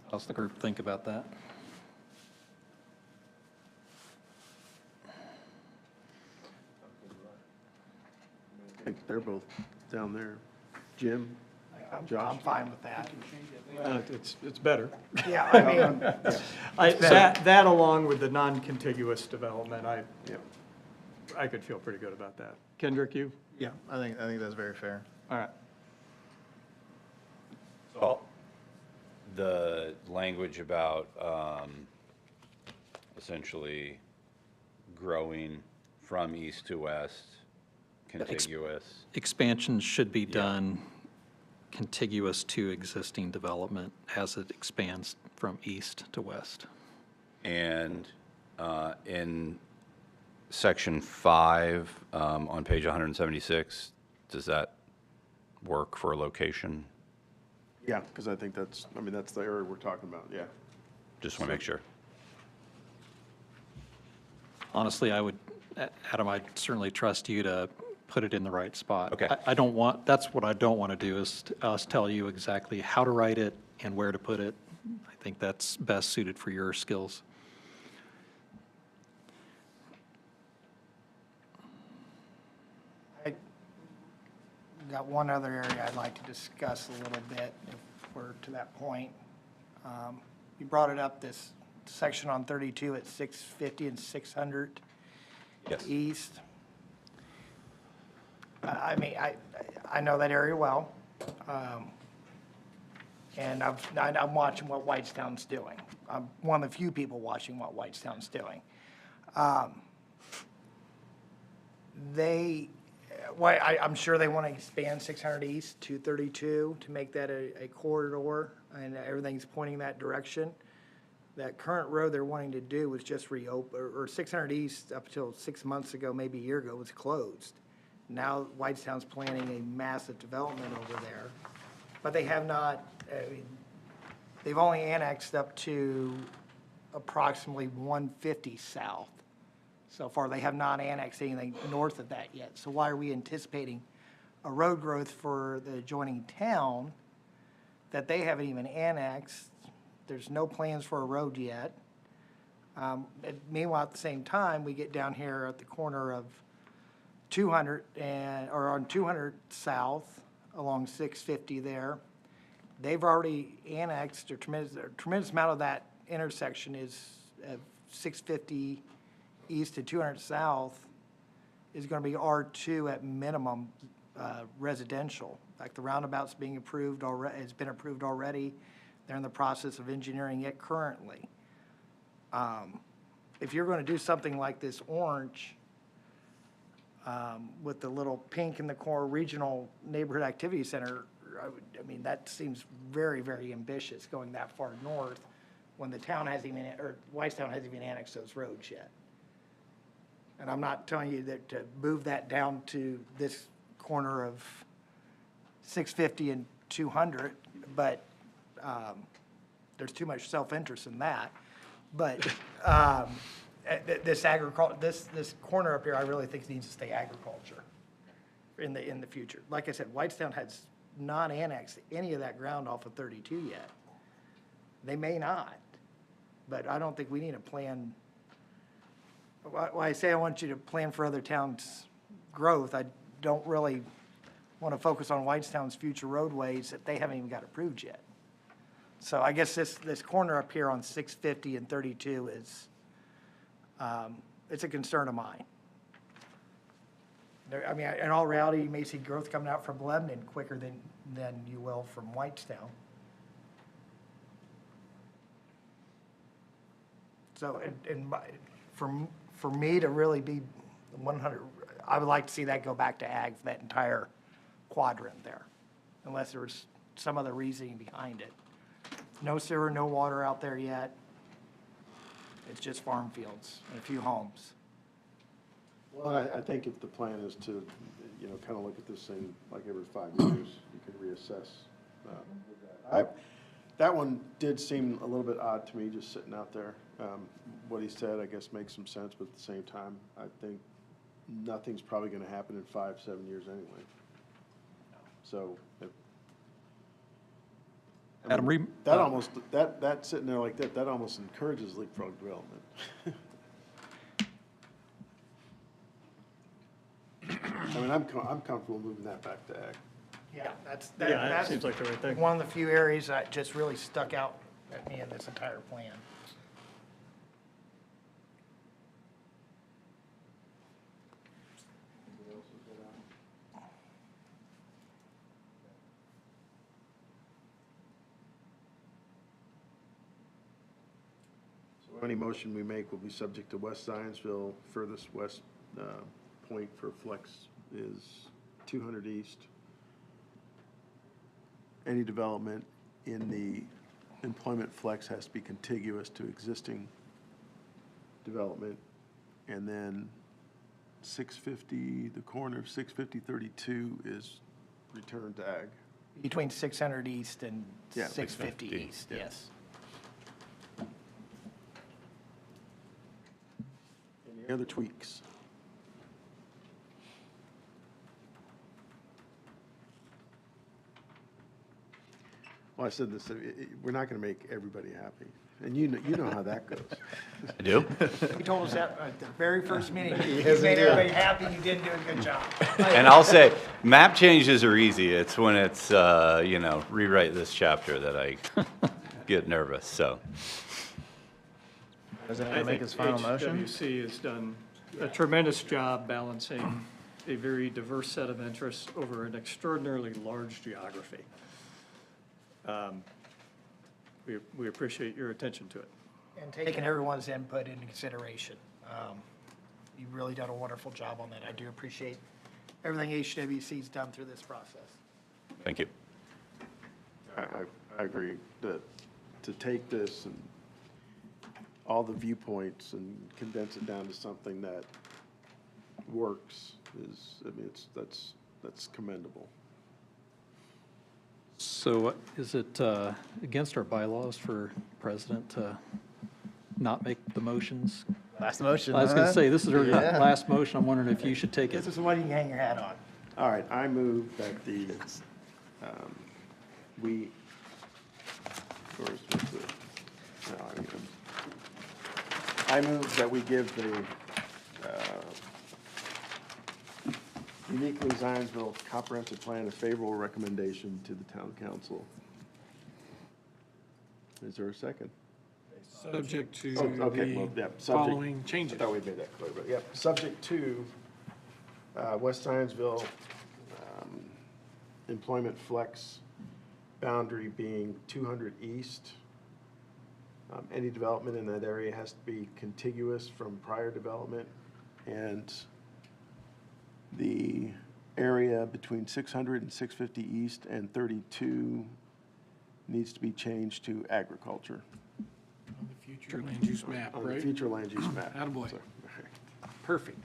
How's the group think about that? I think they're both down there. Jim? I'm Josh? fine with that. It's better. Yeah, I mean, That along with the non-contiguous development, I could feel pretty good about that. Kendrick, you? yeah, I think that's very fair. All right. So the language about essentially growing from east to west, contiguous. Expansion should be done contiguous to existing development as it expands from east to west. And in section 5, on page 176, does that work for a location? Yeah, because I think that's, I mean, that's the area we're talking about, yeah. Just want to make sure. Honestly, Adam, I certainly trust you to put it in the right spot. Okay. I don't want, that's what I don't want to do, is us tell you exactly how to write it and where to put it. I think that's best suited for your skills. I got one other area I'd like to discuss a little bit, if we're to that point. You brought it up, this section on 32 at 650 and 600 Yes. east. I mean, I know that area well, and I'm watching what Whitestown's doing. I'm one of the few people watching what Whitestown's doing. I'm sure they want to expand 600 East to 32 to make that a corridor, and everything's pointing that direction. That current road they're wanting to do was just reopen, or 600 East up until 6 months ago, maybe a year ago, was closed. Now Whitestown's planning a massive development over there, but they have not, I mean, they've only annexed up to approximately 150 south. So far, they have not annexed anything north of that yet. So why are we anticipating a road growth for the adjoining town that they haven't even annexed? There's no plans for a road yet. Meanwhile, at the same time, we get down here at the corner of 200 or on 200 south along 650 there. They've already annexed a tremendous amount of that intersection is 650 east to 200 south is going to be R2 at minimum residential. In fact, the roundabout's being approved already, has been approved already. They're in the process of engineering it currently. If you're going to do something like this orange with the little pink in the core regional neighborhood activity center, I mean, that seems very, very ambitious going that far north when the town hasn't even, or Whitestown hasn't even annexed those roads yet. And I'm not telling you that to move that down to this corner of 650 and 200, but there's too much self-interest in that. But this corner up here, I really think needs to stay agriculture in the future. Like I said, Whitestown has not annexed any of that ground off of 32 yet. They may not, but I don't think we need a plan. When I say I want you to plan for other towns' growth, I don't really want to focus on Whitestown's future roadways that they haven't even got approved yet. So I guess this corner up here on 650 and 32 is, it's a concern of mine. I mean, in all reality, you may see growth coming out from Lebanon quicker than you will from Whitestown. So, for me to really be 100, I would like to see that go back to ag for that entire quadrant there, unless there was some other reasoning behind it. No sewer, no water out there yet. It's just farm fields and a few homes. Well, I think if the plan is to, kind of look at this thing like every 5 years, you can reassess. That one did seem a little bit odd to me, just sitting out there. What he said, I guess, makes some sense, but at the same time, I think nothing's probably going to happen in 5-7 years anyway. So, Adam, that sitting there like that almost encourages leapfrog development. I mean, I'm comfortable moving that back to ag. Yeah, that seems like the right thing. One of the few areas that just really stuck out at me in this entire plan. Any motion we make will be subject to West Zionsville. Furthest west point for flex is 200 east. Any development in the employment flex has to be contiguous to existing development. And then 650, the corner of 650-32 is returned to ag. Between 600 east and Yeah, 650 650, east, yeah. yes. Any other tweaks? Well, I said this, we're not going to make everybody happy. And you know how that goes. I do. He told us that at the very first meeting. You Yes, he made did. everybody happy, you didn't do a good job. And I'll say, map changes are easy. It's when it's, rewrite this chapter that I get nervous, so. Does I anyone make think his final motion? HWC has done a tremendous job balancing a very diverse set of interests over an extraordinarily large geography. We appreciate your attention to it. And taking everyone's input into consideration. You've really done a wonderful job on that. I do appreciate everything HWC's done through this process. Thank you. I agree that to take this and all the viewpoints and condense it down to something that works that's commendable. So is it against our bylaws for president to not make the motions? Last motion. I was going to say, this is our Yeah. last motion. I'm wondering if you should take it. This is the one you can hang your hat on. All right, I move that I move that we give the uniquely Zionsville comprehensive plan a favorable recommendation to the town council. Is there a second? Subject to Oh, okay, well, the yeah, subject- following changes. I thought we made that clear, but yep, subject to West Zionsville employment flex boundary being 200 east. Any development in that area has to be contiguous from prior development, and the area between 600 and 650 east and 32 needs to be changed to agriculture. Future land use map, On the right? future land use map. Attaboy. So, Perfect.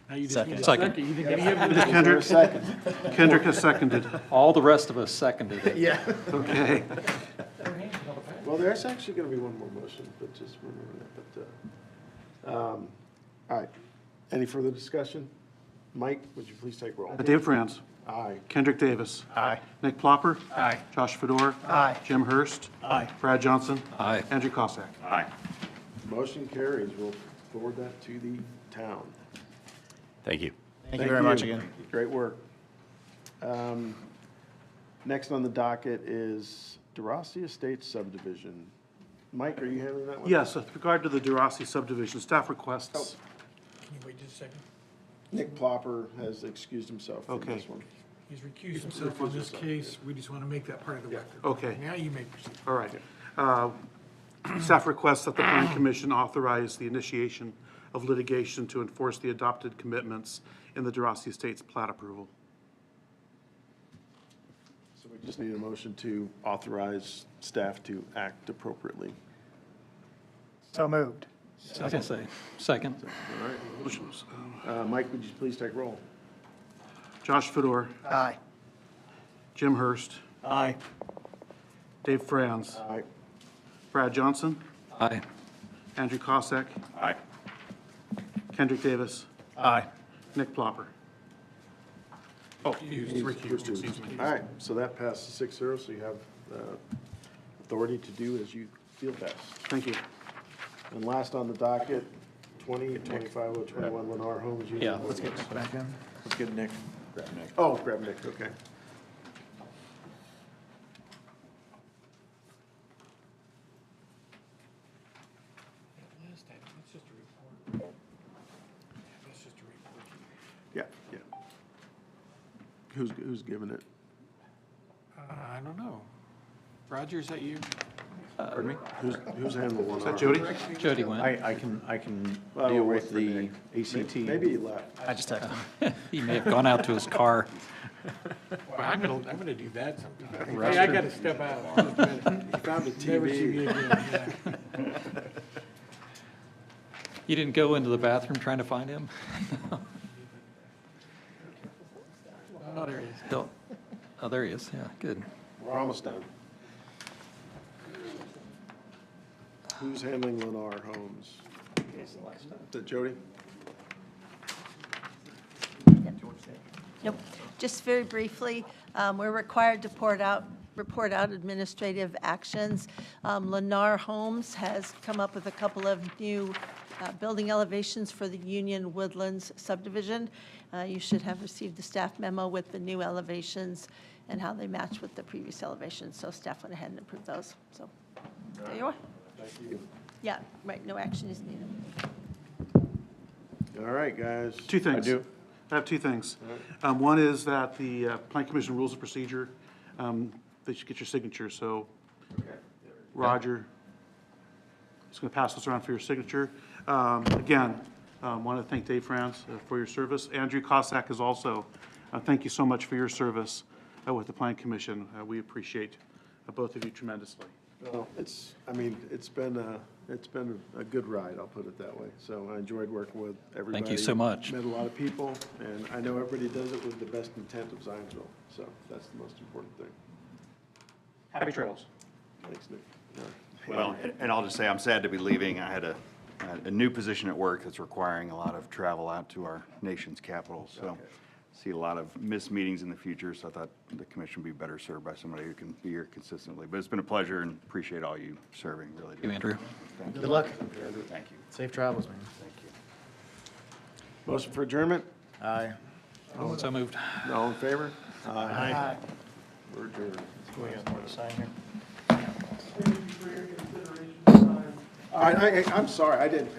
Now you just Second. need a Second. second. You think you have Is there a Kendrick, second? Kendrick has seconded. All the rest of us seconded it. Yeah. Okay. Well, there's actually going to be one more motion, but just remember that. But, all right. Any further discussion? Mike, would you please take roll? Dave Franz. Aye. Kendrick Davis. Aye. Nick Plopper. Aye. Josh Fedor. Aye. Jim Hurst. Aye. Brad Johnson. Aye. Andrew Cossack. Aye. Motion carries. We'll forward that to the town. Thank you. Thank you very much again. Great work. Next on the docket is DeRossi Estates subdivision. Mike, are you handling that one? Yes, with regard to the DeRossi subdivision, staff requests. Can you wait just a second? Nick Plopper has excused himself from Okay. this one. He's recused himself on this case. We just want to make that part of the record. Okay. Now you may proceed. All right. Staff requests that the Plan Commission authorize the initiation of litigation to enforce the adopted commitments in the DeRossi Estates plat approval. So we just need a motion to authorize staff to act appropriately. So moved. I was gonna say, second. All right. Motions. Mike, would you please take roll? Josh Fedor, Aye. Jim Hurst, Aye. Dave Franz, Aye. Brad Johnson, Aye. Andrew Cossack, Aye. Kendrick Davis, Aye. Nick Plopper. Oh, he's recused, excuse me. All right, so that passes 6-0, so you have authority to do as you feel best. Thank you. And last on the docket, 20-25-021 Lennar Homes. Union Yeah, Woodlands. Let's get back in. Let's get Nick. Oh, grab Nick, okay. Last item, that's just a report. That's just a report. Yeah, yeah. Who's giving it? I don't know. Roger, is that you? Pardon me? Who's handling Lennar? Is that Jody? Jody went. I can Well, deal we'll with wait for the Nick. ACT. Maybe he left. I just texted him. He may have gone out to his car. Well, I'm gonna do that sometime. Right. Hey, I gotta step out. Just a minute. He found a Never see me TV. again, yeah. You didn't go into the bathroom trying to find him? Oh, there he is. Don't- Oh, there he is, yeah, good. We're almost done. Who's handling Lennar Homes? Is that Jody? Nope. Just very briefly, we're required to report out administrative actions. Lennar Homes has come up with a couple of new building elevations for the Union Woodlands subdivision. You should have received the staff memo with the new elevations and how they match with the previous elevations. So staff went ahead and approved those. So there you are. Thank you. Yeah, right, no action is needed. All right, guys. Two things. I have two things. One is that the Plan Commission Rules of Procedure, they should get your signature, so Roger is going to pass this around for your signature. Again, want to thank Dave Franz for your service. Andrew Cossack is also, thank you so much for your service with the Plan Commission. We appreciate both of you tremendously. Well, it's been a good ride, I'll put it that way. So I enjoyed working with everybody. Thank you so much. Met a lot of people, and I know everybody does it with the best intent of Zionsville. So that's the most important thing. Happy trails. Thanks, Nick. Well, and I'll just say, I'm sad to be leaving. I had a new position at work that's requiring a lot of travel out to our nation's capital. So see a lot of missed meetings in the future, so I thought the commission would be better served by somebody who can be here consistently. But it's been a pleasure and appreciate all you serving, really. You, Andrew. Thank you. Good luck. Thank you. Safe travels, man. Thank you. Motion for adjournment? Aye. So moved. All in favor? Aye. We're adjourned. We got more to sign here. I'm sorry, I didn't,